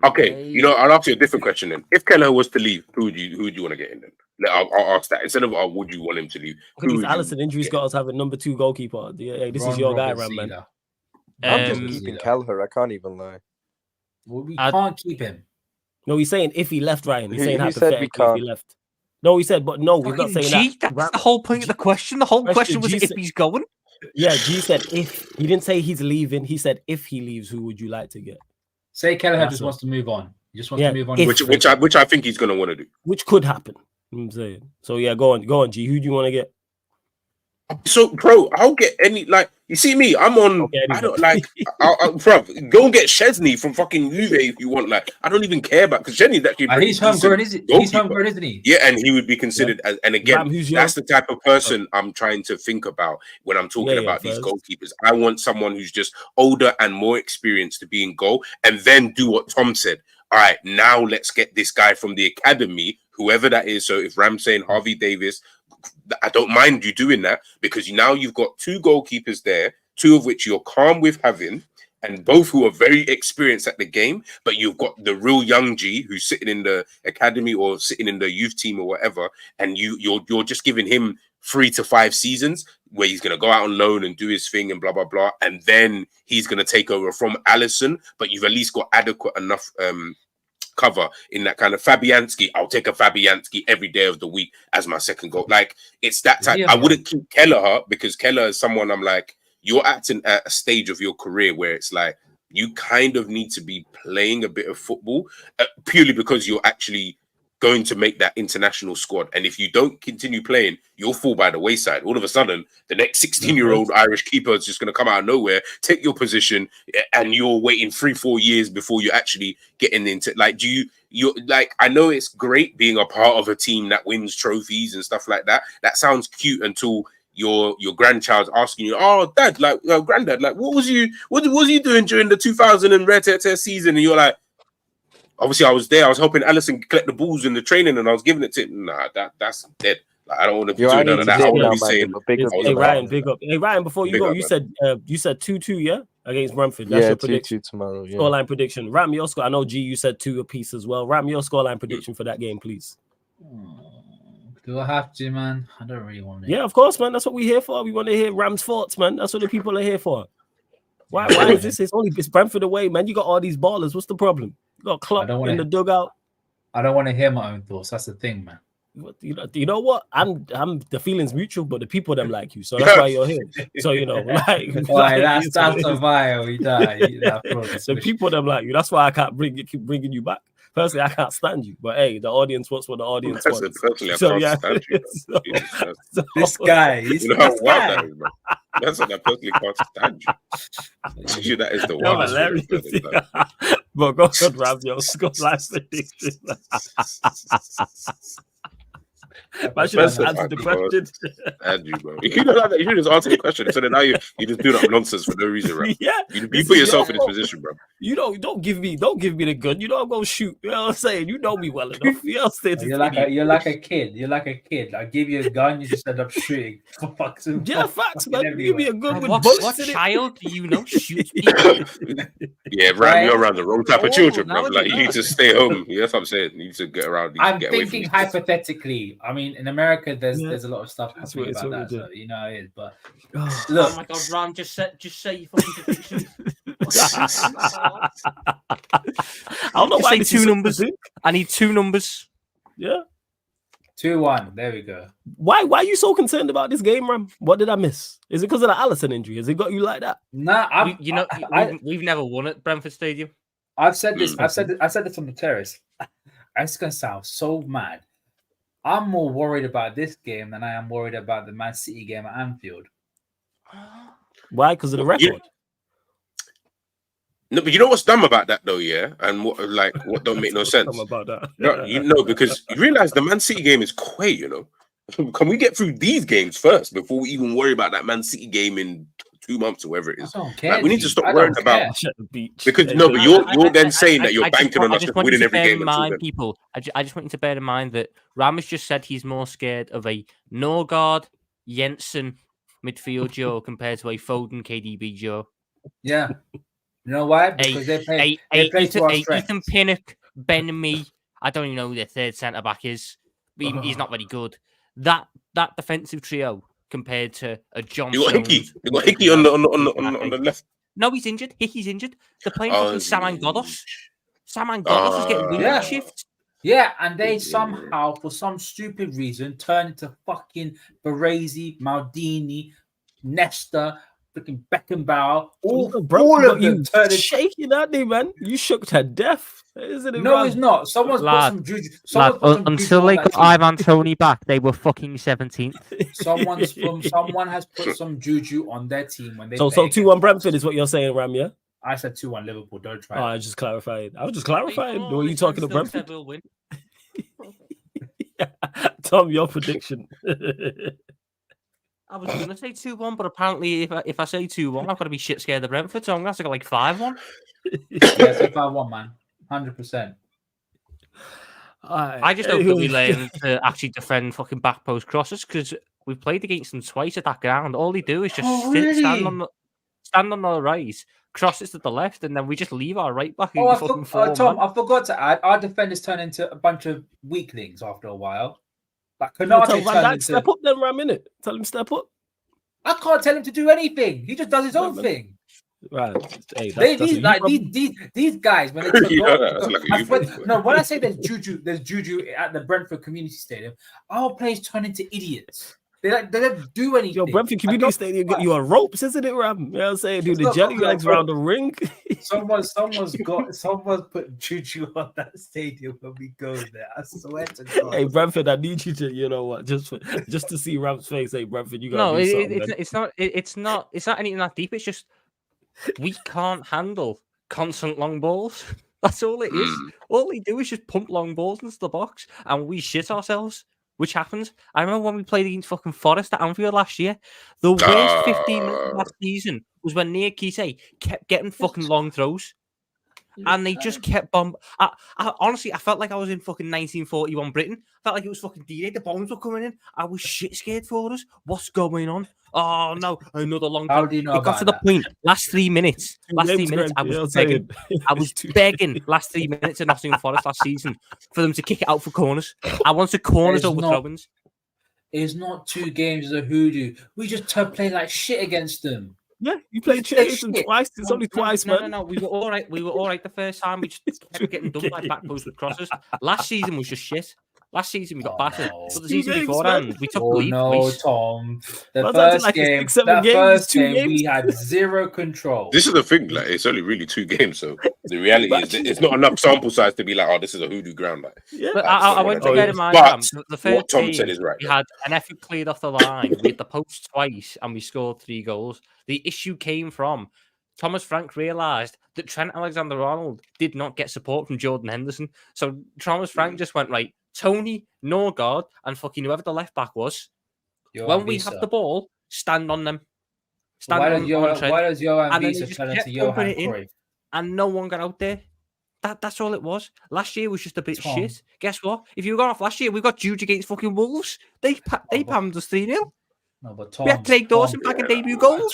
Okay, I'll ask you a different question then. If Kelleher was to leave, who would you want to get in then? I'll ask that instead of would you want him to leave? I think Alisson injuries got us having number 2 goalkeeper. This is your guy, Ram, man. I'm just keeping Kelleher. I can't even lie. Well, we can't keep him. No, he's saying if he left, Ryan. He's saying hypothetically if he left. No, he said, but no, we're not saying that. That's the whole point of the question. The whole question was if he's going. Yeah, G said if. He didn't say he's leaving. He said if he leaves, who would you like to get? Say Kelleher just wants to move on. He just wants to move on. Which I think he's going to want to do. Which could happen. I'm saying. So yeah, go on, G. Who do you want to get? So, bro, I'll get any you see me. I'm on. Okay, I don't bro. Go and get Chesney from fucking Juve if you want. I don't even care about because Chesney's actually. He's homegrown, isn't he? Yeah, and he would be considered as. And again, that's the type of person I'm trying to think about when I'm talking about these goalkeepers. I want someone who's just older and more experienced to be in goal, and then do what Tom said. All right, now let's get this guy from the academy, whoever that is. So if Ram's saying Harvey Davis. I don't mind you doing that because now you've got 2 goalkeepers there, 2 of which you're calm with having, and both who are very experienced at the game. But you've got the real young G who's sitting in the academy or sitting in the youth team or whatever, and you're just giving him 3 to 5 seasons where he's going to go out on loan and do his thing and blah blah blah, and then he's going to take over from Alisson. But you've at least got adequate enough cover in that kind of Fabianski. I'll take a Fabianski every day of the week as my second goal. It's that type. I wouldn't keep Kelleher because Kelleher is someone I'm you're acting at a stage of your career where it's you kind of need to be playing a bit of football purely because you're actually going to make that international squad. And if you don't continue playing, you'll fall by the wayside. All of a sudden, the next 16-year-old Irish keeper is just going to come out of nowhere, take your position, and you're waiting 3-4 years before you actually getting into I know it's great being a part of a team that wins trophies and stuff like that. That sounds cute until your grandchild's asking you, "Oh, Dad, Granddad, what was you doing during the 2000 and Red season?" And you're like, obviously, I was there. I was helping Alisson collect the balls in the training, and I was giving it to him. Nah, that's dead. I don't want to be doing none of that. I want to be saying, "Hey Ryan, big up. Hey Ryan, before you go, you said 2-2, yeah, against Brentford. That's your prediction. 2-2 tomorrow. Yeah. Scoreline prediction. Ram, your score. I know G, you said 2 apiece as well. Ram, your scoreline prediction for that game, please. Do I have to, man? I don't really want it. Yeah, of course, man. That's what we're here for. We want to hear Ram's thoughts, man. That's what the people are here for. Why is this? It's Brentford away, man. You got all these ballers. What's the problem? You got Klopp in the dugout. I don't want to hear my own thoughts. That's the thing, man. You know what? I'm the feelings mutual, but the people them like you, so that's why you're here. So that's a vile. The people them like you. That's why I can't keep bringing you back. Personally, I can't stand you, but hey, the audience wants what the audience wants. Personally, I can't stand you. This guy, you know how wild that is, bro. That's what I personally can't stand you. That is the one. Hilarious. But go on, Ram, yo, score live prediction. I should have answered the question. Andrew, bro. You know like that. You should just answer the question. So then now you just do that nonsense for no reason, right? Yeah. You put yourself in this position, bro. You don't give me the gun. You know I'm gonna shoot. You know what I'm saying? You know me well enough. You're like a kid. You're like a kid. I give you a gun, you just end up shooting. For fuck's sake. Yeah, facts, man. Give me a gun with what bullets in child do you know shoots people? Yeah, Ram, you're around the wrong type of children, bro. Like you need to stay home. Yeah, that's what I'm saying. You need to get around. I'm thinking hypothetically. I mean, in America, there's a lot of stuff happening about that. So you know it is. But look, oh my god, Ram, just say your fucking prediction. I don't know why say two numbers. I need two numbers. Yeah. 2-1. There we go. Why are you so concerned about this game, Ram? What did I miss? Is it because of the Alisson injury? Has it got you like that? Nah, we've never won at Brentford Stadium. I've said this. I said this on the terrace. It's gonna sound so mad. I'm more worried about this game than I am worried about the Man City game at Anfield. Why? Because of the record. Yeah. No, but you know what's dumb about that though, yeah? And what don't make no sense. About that. No, because you realize the Man City game is quick, you know. Can we get through these games first before we even worry about that Man City game in 2 months or whatever it is? I don't care, like, we need to stop worrying about because but you're then saying that you're banking on us winning every game. People, I just want you to bear in mind that Ram has just said he's more scared of a Norgard, Jensen midfield duo compared to a Foden KDB duo. Yeah. You know why? Because they play Ethan Pinnock, Ben Mee. I don't even know who their third centre back is. He's not very good. That defensive trio compared to a John. You got Hickey. You got Hickey on the left. No, he's injured. Hickey's injured. They're playing fucking Saman Ghoddos. Saman Ghoddos is getting wing shifts. Yeah, and they somehow, for some stupid reason, turn into fucking Baresi, Maldini, Nesta, freaking Beckenbauer, all of them turning shaking at me, man. You shook to death, isn't it? No, it's not. Someone's put some juju. Until they got Ivan Toney back, they were fucking 17th. Someone has put some juju on their team when they. So 2-1 Brentford is what you're saying, Ram? Yeah. I said 2-1 Liverpool. Don't try. Oh, I was just clarifying. What are you talking about, Brentford? Will win. Yeah. Tom, your prediction. I was going to say 2-1, but apparently if I say 2-1, I've got to be shit scared of Brentford, so I'm going to have to go like 5-1. Yeah, say 5-1, man. 100%. I just hope that we learn to actually defend fucking back post crosses, because we've played against them twice at that ground. All they do is just stand on the right, cross it to the left, and then we just leave our right back. Tom, I forgot to add, our defenders turn into a bunch of weaklings after a while. Like step up, then Ram, innit? Tell him step up. I can't tell him to do anything. He just does his own thing. Right. Hey, these guys when they when I say there's juju at the Brentford Community Stadium, our players turn into idiots. They don't do anything. Yo, Brentford Community Stadium got you on ropes, isn't it, Ram? You know what I'm saying? Do the jelly legs around the ring. Someone's put juju on that stadium when we go there. I swear to God. Hey, Brentford, I need you to, you know what, just to see Ram's face. Hey, Brentford, you got it's not anything that deep. It's just we can't handle constant long balls. That's all it is. All they do is just pump long balls into the box, and we shit ourselves, which happens. I remember when we played against fucking Forest at Anfield last year. The worst 15 minutes of last season was when Nia Kise kept getting fucking long throws. And they just kept bombing. Honestly, I felt like I was in fucking 1941 Britain. I felt like it was fucking D-Day. The bombs were coming in. I was shit scared for us. What's going on? Oh no, another long throw. How do you know it got to the point. Last 3 minutes. I was begging. I was begging last 3 minutes of Nottingham Forest last season for them to kick it out for corners. I wanted corners over throw-ins. It's not 2 games as a hoodoo. We just play like shit against them. Yeah, you played Chasing twice. It's only twice, man. No. We were all right. We were all right the first time. We just kept getting done by back post crosses. Last season was just shit. Last season we got battered. No. But the season beforehand, we took the lead twice. Tom. The Well, first like game, 6-7 that games, first 2 game, games. we had zero control. This is the thing, like it's only really 2 games, so the reality is that it's not enough sample size to be like, oh, this is a hoodoo ground. Like, Yeah. But Like, I want to bear in mind, the first what Tom game, said is right. we had an effort cleared off the line. We hit the post twice, and we scored 3 goals. The issue came from Thomas Frank realised that Trent Alexander-Arnold did not get support from Jordan Henderson. So Thomas Frank just went, right, Tony, Norgard, and fucking whoever the left back was, when we have the ball, stand on them. Why does Johan and then Visa they turn just into kept pumping Johan it in, Cruyff? and no one got out there. That's all it was. Last year was just a bit Tom. shit. Guess what? If you were going off last year, we got Jude against fucking Wolves. They pammed us 3-0. No, but Tom, We had Craig Dawson back in debut goals.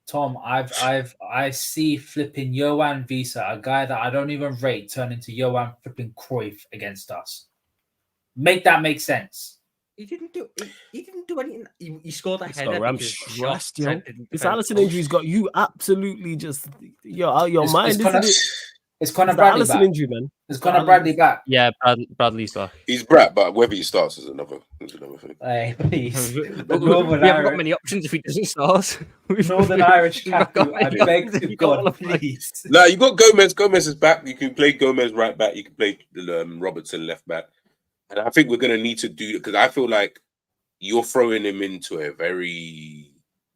Tom, I see flipping Johan Visa, a guy that I don't even rate, turn into Johan flipping Cruyff against us. Make that make sense. He didn't do anything. He scored a It's header. got Ram because stressed, yo. Trent didn't This defend. Alisson injury's got you absolutely just out your mind, isn't it? It's Conor The Bradley Alisson back. injury, man. It's Conor Bradley back. Yeah, Bradley's back. He's Brad, but whether he starts is another thing. Hey, please. We haven't got many options if he doesn't start. Northern Irish Cafu, I beg to We've got God, please. No, you got Gomez. Gomez is back. You can play Gomez right back. You can play Robertson left back. And I think we're going to need to do it because I feel like you're throwing him into a very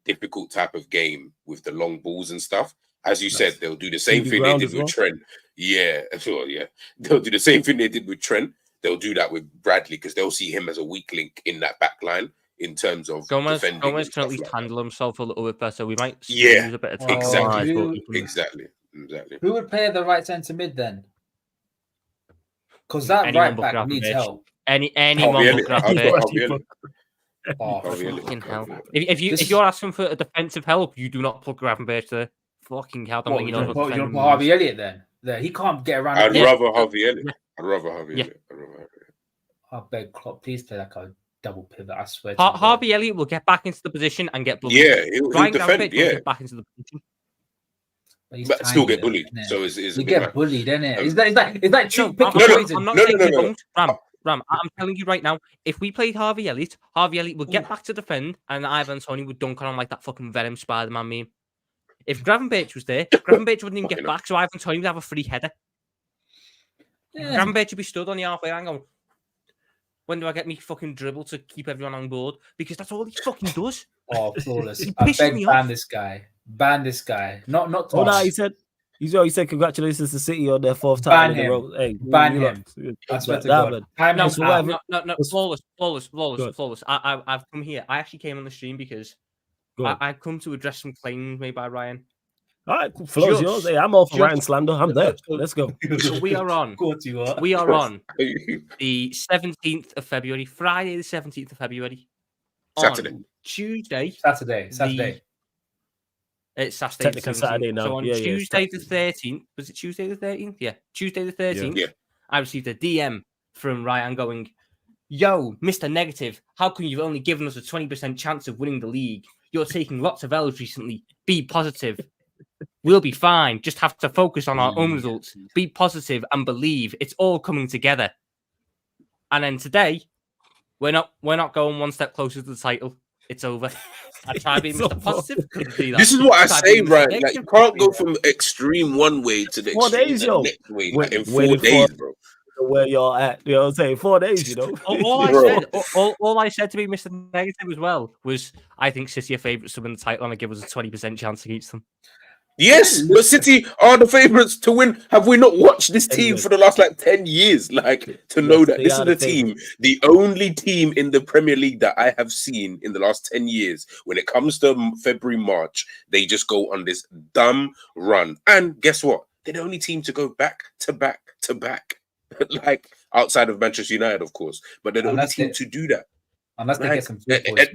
difficult type of game with the long balls and stuff. As you said, they'll do the same thing they did with Trent. Yeah, sure, yeah. They'll do the same thing they did with Trent. They'll do that with Bradley because they'll see him as a weak link in that back line in terms of defending. Gomez can at least handle himself a little bit better. We might use a bit of time. Exactly. Who would play the right centre mid then? Because that right back needs help. Anyone but Gravenberch. Fucking hell. If you're asking for a defensive help, you do not put Gravenberch there. Fucking hell. You don't put Harvey Elliott then? There, he can't get around. I'd rather Harvey Elliott. I beg Klopp, please play like a double pivot. I swear. Harvey Elliott will get back into the position and get bullied. Yeah, he'll defend. Yeah, get back into the position. But still get bullied. So it's you get bullied, isn't it? Is that cheap? I'm not saying you don't. Ram, I'm telling you right now, if we played Harvey Elliott would get back to defend, and Ivan Toney would dunk on him like that fucking Venom Spider-Man meme. If Gravenberch was there, Gravenberch wouldn't even get back, so Ivan Toney would have a free header. Yeah. Gravenberch would be stood on the halfway line going, when do I get me fucking dribble to keep everyone on board? Because that's all he fucking does. Oh, flawless. I beg ban this guy. Ban this guy. Not oh, no, he said congratulations to City on their 4th time in a row. Hey, ban him. I swear to God. No, flawless. I've come here. I actually came on the stream because I've come to address some claims made by Ryan. All right, floor's yours. Hey, I'm all for Ryan slander. I'm there. Let's go. So we are on. We are on the 17th of February, Friday the 17th of February. Saturday. Saturday. It's Saturday. Technically Saturday now. So on Tuesday the 13th, was it Tuesday the 13th? Yeah, Tuesday the 13th. Yeah. I received a DM from Ryan going, "Yo, Mr. Negative, how come you've only given us a 20% chance of winning the league? You're taking lots of L's recently. Be positive. We'll be fine. Just have to focus on our own results. Be positive and believe. It's all coming together." And then today, we're not going one step closer to the title. It's over. I tried being Mr. Positive. Couldn't do that. This is what I say, right? Like you can't go from extreme one way to the 4 days, yo. Next way in 4 days, bro. Where you're at, you know what I'm saying? 4 days, you know. All I said to be Mr. Negative as well was, I think City are favourites to win the title and I give us a 20% chance against them. Yes, but City are the favourites to win. Have we not watched this team for the last 10 years? To know that this is the team, the only team in the Premier League that I have seen in the last 10 years. When it comes to February, March, they just go on this dumb run. And guess what? They're the only team to go back to back to back, outside of Manchester United, of course. But they're the only team to do that. Unless they get some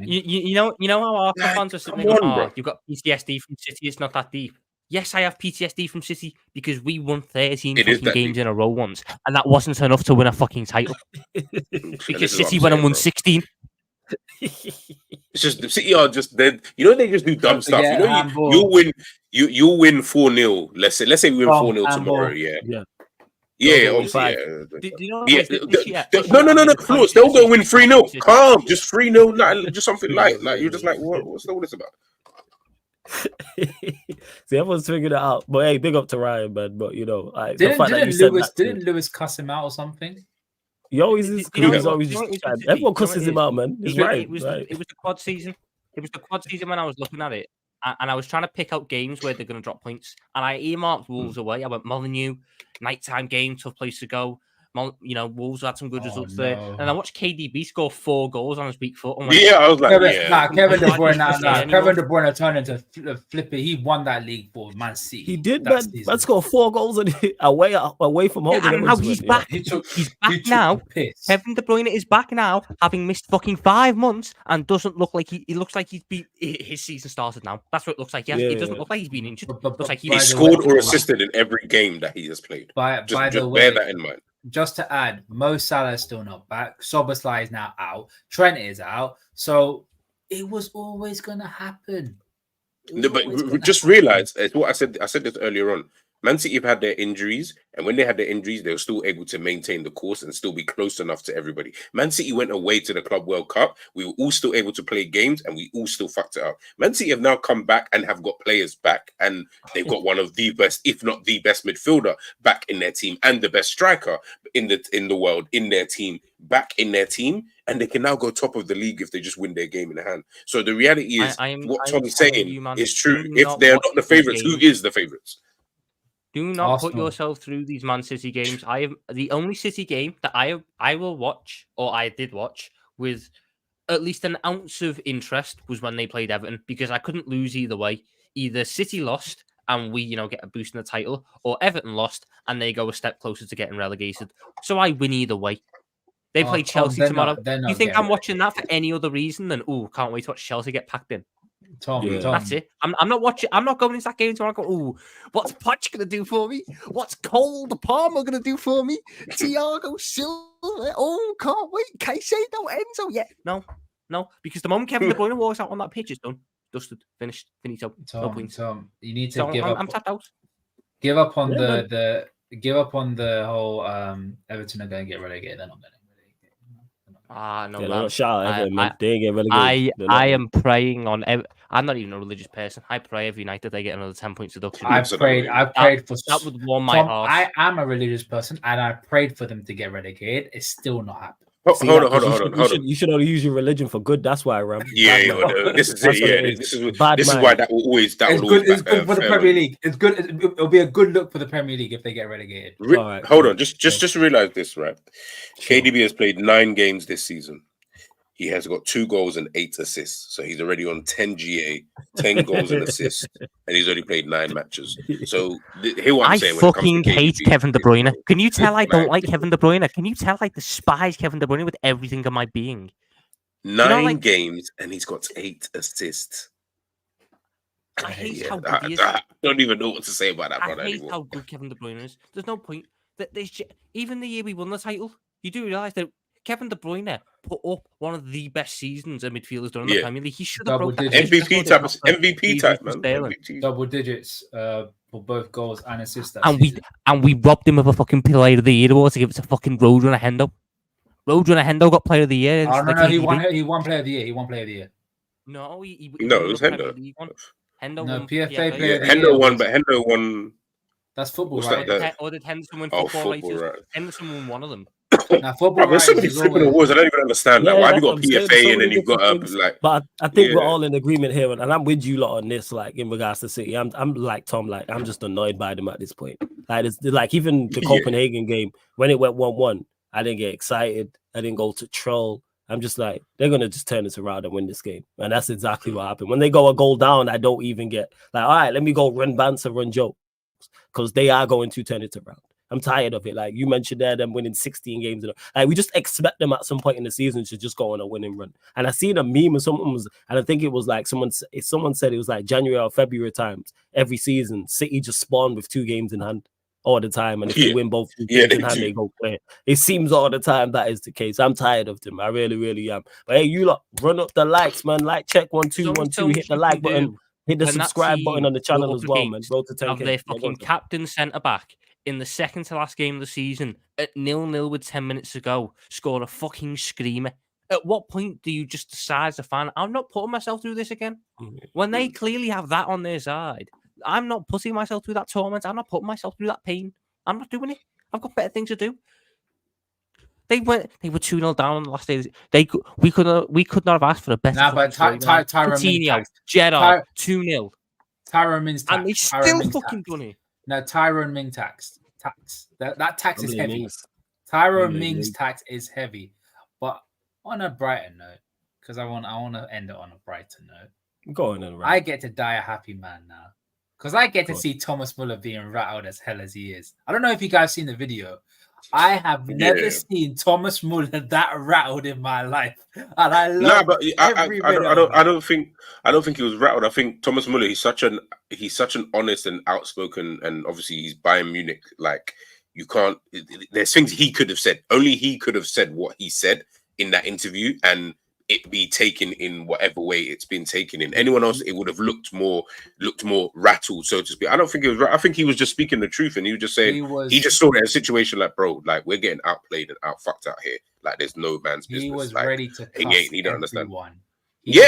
you know how our fans are sitting there, you've got PTSD from City, it's not that deep. Yes, I have PTSD from City because we won 13 fucking games in a row once, and that wasn't enough to win a fucking title. Because City went and won 16. It's just the City are just dead. You know, they just do dumb stuff. You know, handball. you'll win. You'll win 4-0. Let's say we win 4-0 tomorrow. Yeah. Obviously. Do you know? No. Flawless. They'll go win 3-0. Calm, just 3-0. Like, just something light. Like you're just like, what's all this about? See, everyone's figured it out. But hey, big up to Ryan, man. But you know, didn't Lewis cuss him out or something? He always is. He's always just everyone cusses him out, man. It's right. It was the quad season. It was the quad season when I was looking at it, and I was trying to pick out games where they're going to drop points, and I earmarked Wolves away. I went Molineux, nighttime game, tough place to go. You know, Wolves had some good results there, and I watched KDB score 4 goals on his weak foot. I was like, Kevin De Bruyne, Kevin De Bruyne turned into Flippy. He won that league for Man City. He did, man. Man scored 4 goals away from home. And now he's back. He's back now. Kevin De Bruyne is back now, having missed fucking 5 months, and doesn't look like he looks like his season started now. That's what it looks like. Yeah, it doesn't look like he's been injured. Looks like he scored or assisted in every game that he has played. Just bear that in mind. Just to add, Mo Salah is still not back. Szoboszlai is now out. Trent is out. So it was always going to happen. No, but just realize what I said. I said this earlier on. Man City have had their injuries, and when they had their injuries, they were still able to maintain the course and still be close enough to everybody. Man City went away to the Club World Cup. We were all still able to play games, and we all still fucked it up. Man City have now come back and have got players back, and they've got one of the best, if not the best midfielder back in their team, and the best striker in the world in their team, back in their team, and they can now go top of the league if they just win their game in the hand. So the reality is, what Tom's saying is true. If they're not the favourites, who is the favourites? Do not put yourself through these Man City games. I have the only City game that I will watch, or I did watch, with at least an ounce of interest was when they played Everton, because I couldn't lose either way. Either City lost and we, get a boost in the title, or Everton lost and they go a step closer to getting relegated. So I win either way. They play Chelsea tomorrow. You think I'm watching that for any other reason than, can't wait to watch Chelsea get packed in? Tom. That's it. I'm not watching. I'm not going into that game tomorrow. I go, what's Poch going to do for me? What's Cole the Palmer going to do for me? Thiago Silva. Can't wait. Caicedo, Enzo. Yeah, no, because the moment Kevin De Bruyne walks out on that pitch, it's done, dusted, finished, finito. No points. Tom, you need to give up. I'm tapped out. Give up on give up on the whole Everton are going to get relegated. They're not going to. No, shout out Everton, man. They ain't get relegated. I am praying on. I'm not even a religious person. I pray every night that they get another 10 points deduction. I prayed for that would warm my heart. I am a religious person, and I prayed for them to get relegated. It's still not happening. Hold on. You should only use your religion for good. That's why, Ram. This is it. Yeah, this is why that will always. It's good for the Premier League. It's good. It'll be a good look for the Premier League if they get relegated. Hold on. Just realize this, right? Sure. KDB has played 9 games this season. He has got 2 goals and 8 assists. So he's already on 10 GA, 10 goals and assists, and he's already played 9 matches. So hear what I'm saying. I fucking hate Kevin De Bruyne. Can you tell I don't like Kevin De Bruyne? Can you tell I despise Kevin De Bruyne with everything in my being? 9 games and he's got 8 assists. I hate how good he is. I don't even know what to say about that, brother. I hate how good Kevin De Bruyne is. There's no point. Even the year we won the title, you do realise that Kevin De Bruyne put up one of the best seasons a midfielder's done in the Premier League. He should have broke that. MVP type, man. MVP. Double digits for both goals and assists. And we robbed him of a fucking Player of the Year award to give it to fucking Roadrunner Hendo. Roadrunner Hendo got Player of the Year. No, he won Player of the Year. He won Player of the Year. No, it was Hendo. Hendo won PFA Player of the Year. Hendo won, but Hendo won. That's football, right? Or did Henderson win football races? Right. Henderson won one of them. Now, football there's so many flipping awards. I don't even understand that. Why have you got PFA and then you've got like? But I think we're all in agreement here, and I'm with you lot on this. Like in regards to City, I'm like Tom. Like I'm just annoyed by them at this point. Like it's like even the Copenhagen game when it went 1-1, I didn't get excited. I didn't go to troll. I'm just like they're gonna just turn this around and win this game, and that's exactly what happened. When they go a goal down, I don't even get like, all right, let me go run banter, run jokes, because they are going to turn it around. I'm tired of it. Like you mentioned there, them winning 16 games. Like we just expect them at some point in the season to just go on a winning run. And I seen a meme and I think it was like someone said it was like January or February times every season. City just spawned with 2 games in hand. all the time. And if they win both games in hand, they go clear. It seems all the time that is the case. I'm tired of them. I really, really am. But hey, you lot, run up the likes, man. Like, check 1 2 1 2. Hit the like button. Hit the subscribe button on the channel as well, man. Roll to 10K. Have their fucking captain centre back in the second to last game of the season at 0-0 with 10 minutes to go score a fucking screamer. At what point do you just decide as a fan, I'm not putting myself through this again? When they clearly have that on their side, I'm not putting myself through that torment. I'm not putting myself through that pain. I'm not doing it. I've got better things to do. They were 2-0 down on the last day. We could not have asked for a better. Nah, but Coutinho, Gerrard, 2-0. Tyrone Mings tax. And they still fucking done it. No, Tyrone Mings tax. That tax is heavy. Tyrone Mings tax is heavy. But on a brighter note, because I want to end it on a brighter note. Go on and I get to die a happy man now. Because I get to see Thomas Muller being rattled as hell as he is. I don't know if you guys seen the video. I have never seen Thomas Muller that rattled in my life, and I love. But I don't think he was rattled. I think Thomas Muller, he's such an honest and outspoken, and obviously he's Bayern Munich. Like, you can't. There's things he could have said. Only he could have said what he said in that interview, and it be taken in whatever way it's been taken in. Anyone else, it would have looked more rattled, so to speak. I don't think it was. I think he was just speaking the truth, and he was just saying he just saw it in a situation like, bro, like, we're getting outplayed and outfucked out here. Like, there's no man's business. He was like, ready to. He don't understand.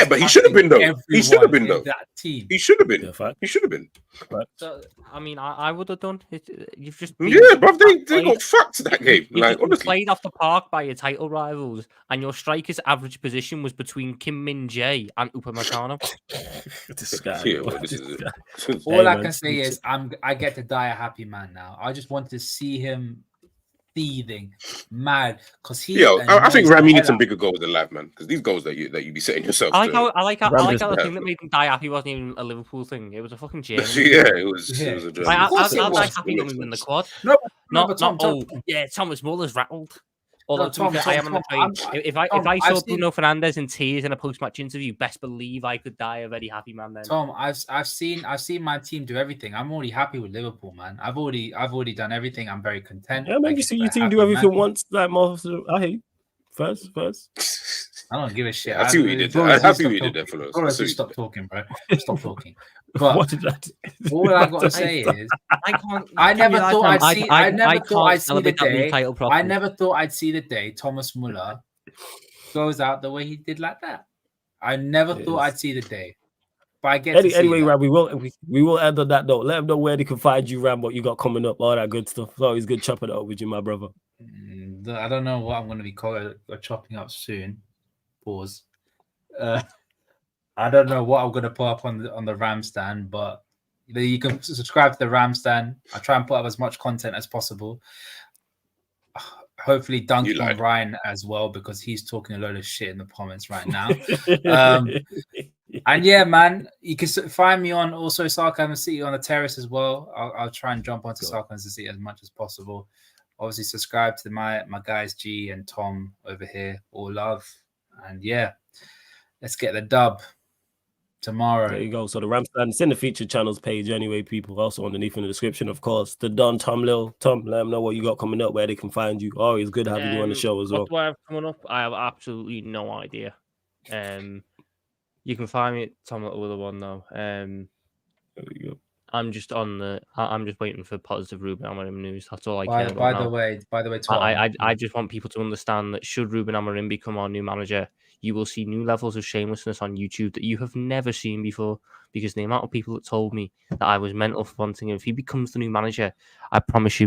But he should have been though. He should have been though. That team. He should have been. He should have been. So, I mean, I would have done it. You've just bro. They got fucked that game. Like, honestly, played off the park by your title rivals, and your striker's average position was between Kim Min Jae and Upamecano. This guy. All I can say is I get to die a happy man now. I just want to see him seething, mad, because he. I think Ram, you need some bigger goals in life, man. Because these goals that you be setting yourself. I like how the thing that made him die happy wasn't even a Liverpool thing. It was a fucking German. It was a German. I'll die happy when we win the quad. Thomas Muller's rattled. Although I am on the train. If I saw Bruno Fernandes in tears in a post-match interview, best believe I could die a very happy man then. Tom, I've seen my team do everything. I'm already happy with Liverpool, man. I've already done everything. I'm very content. Yeah, maybe see your team do everything once. Like, I hate first. I don't give a shit. I see what you did. I'm happy what you did there, fellas. Stop talking, bro. Stop talking. But what did that all I got to say is, I never thought I'd see the day Thomas Muller goes out the way he did like that. I never thought I'd see the day. But I get anyway, Ram, we will end on that note. Let them know where they can find you, Ram, what you got coming up, all that good stuff. It's always good chopping it up with you, my brother. I don't know what I'm going to be chopping up soon. Pause. I don't know what I'm going to put up on the Ram stand, but you can subscribe to the Ram stand. I try and put up as much content as possible. Hopefully dunk on Ryan as well, because he's talking a load of shit in the comments right now. And yeah, man, you can find me on also Sarcasm City on the terrace as well. I'll try and jump onto Sarcasm City as much as possible. Obviously, subscribe to my guys G and Tom over here. All love. And yeah, let's get the dub tomorrow. There you go. So the Ramstand, it's in the featured channels page anyway, people. Also underneath in the description, of course. The Don, Tom Lil. Tom, let them know what you got coming up, where they can find you. Always good having you on the show as well. What do I have coming up? I have absolutely no idea. You can find me at Tom Little with the one though. There you go. I'm just waiting for positive Ruben Amorim news. That's all I care about. By the way, Tom, I just want people to understand that should Ruben Amorim become our new manager, you will see new levels of shamelessness on YouTube that you have never seen before. Because the amount of people that told me that I was mental for wanting him, if he becomes the new manager, I promise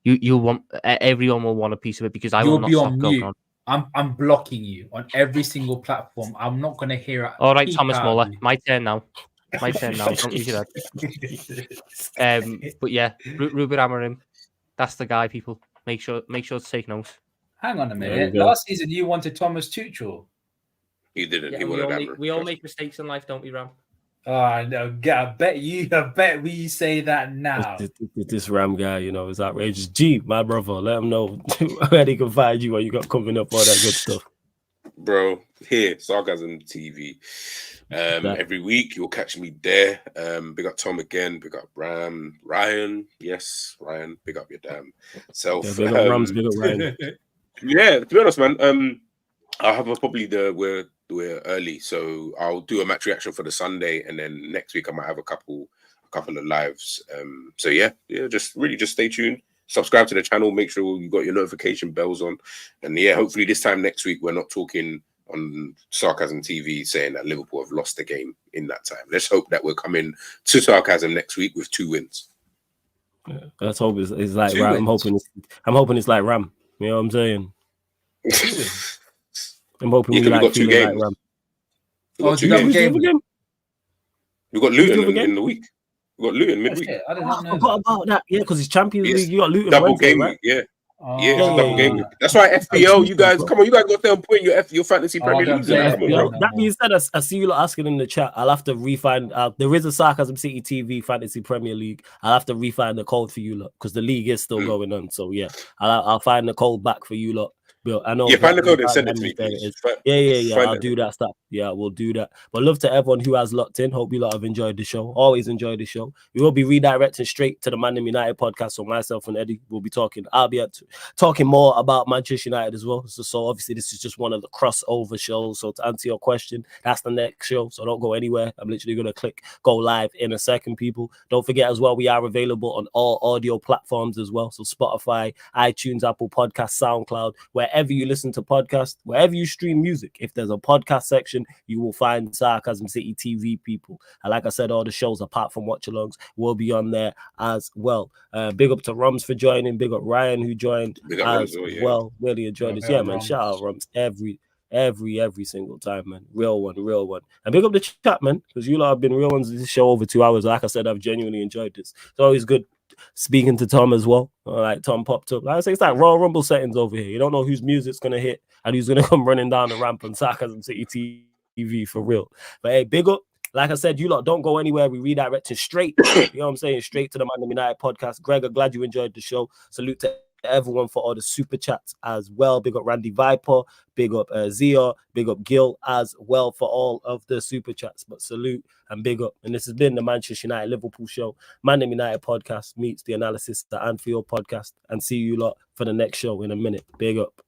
you'll want everyone will want a piece of it, because I will not stop going on. I'm blocking you on every single platform. I'm not going to hear it. All right, Thomas Muller, my turn now. Don't use your head. But yeah, Ruben Amorim, that's the guy. People, make sure to take notes. Hang on a minute. Last season you wanted Thomas Tuchel. He didn't. Yeah, he wanted Amorim. We all make mistakes in life, don't we, Ram? Oh no! I bet we say that now. This Ram guy, is outrageous. G, my brother, let him know where they can find you, what you got coming up, all that good stuff. bro. Here, Sarcasm TV. Every week you'll catch me there. Big up Tom again. Big up Ryan. Yes, Ryan. Big up your damn self. Yeah, big up Rams. Big up Ryan. Yeah, to be honest, man. I'll have we're early, so I'll do a match reaction for the Sunday, and then next week I might have a couple of lives. So yeah, just stay tuned. Subscribe to the channel. Make sure you got your notification bells on, and yeah, hopefully this time next week we're not talking on Sarcasm TV saying that Liverpool have lost the game in that time. Let's hope that we're coming to Sarcasm next week with 2 wins. Yeah, let's hope it's like Ram. I'm hoping it's like Ram. You know what I'm saying? I'm hoping we got 2 games. Like Ram. We got 2 games. We got Luton in the week. We got Luton midweek. I forgot about that. Yeah, because it's Champions League. You got Luton double Wednesday, game right? week. Yeah. Yeah, it's a double game week. That's why FPL, you guys, come on, you guys got there on point your fantasy Premier League. That being said, I see you lot asking in the chat. I'll have to refine. There is a Sarcasm City TV Fantasy Premier League. I'll have to refine the code for you lot because the league is still going on. So yeah, I'll find the code back for you lot. But I know. Yeah, find the code and send it to me, please. Yeah. I'll do that stuff. Yeah, we'll do that. But love to everyone who has locked in. Hope you lot have enjoyed the show. Always enjoy the show. We will be redirecting straight to the Man United podcast. So myself and Eddie will be talking. I'll be talking more about Manchester United as well. So obviously this is just one of the crossover shows. So to answer your question, that's the next show. So don't go anywhere. I'm literally gonna go live in a second, people. Don't forget as well, we are available on all audio platforms as well. So Spotify, iTunes, Apple Podcasts, SoundCloud, wherever you listen to podcasts, wherever you stream music. If there's a podcast section, you will find Sarcasm City TV, people. And like I said, all the shows apart from watch alongs will be on there as well. Big up to Rums for joining. Big up Ryan who joined as well. Really enjoyed this. Yeah, man. Shout out Rums every single time, man. Real one. And big up the chat, man, because you lot have been real ones this show over 2 hours. Like I said, I've genuinely enjoyed this. It's always good speaking to Tom as well. Like Tom popped up. Like I say, it's like Royal Rumble settings over here. You don't know whose music's gonna hit and who's gonna come running down the ramp on Sarcasm City TV for real. But hey, big up. Like I said, you lot don't go anywhere. We redirecting straight. You know what I'm saying? Straight to the Man United podcast. Greg, I'm glad you enjoyed the show. Salute to everyone for all the super chats as well. Big up Randy Viper, big up Zia, big up Gil as well for all of the super chats. But salute and big up. And this has been the Manchester United Liverpool show. Man United podcast meets the Analysis, the Anfield podcast. And see you lot for the next show in a minute. Big up.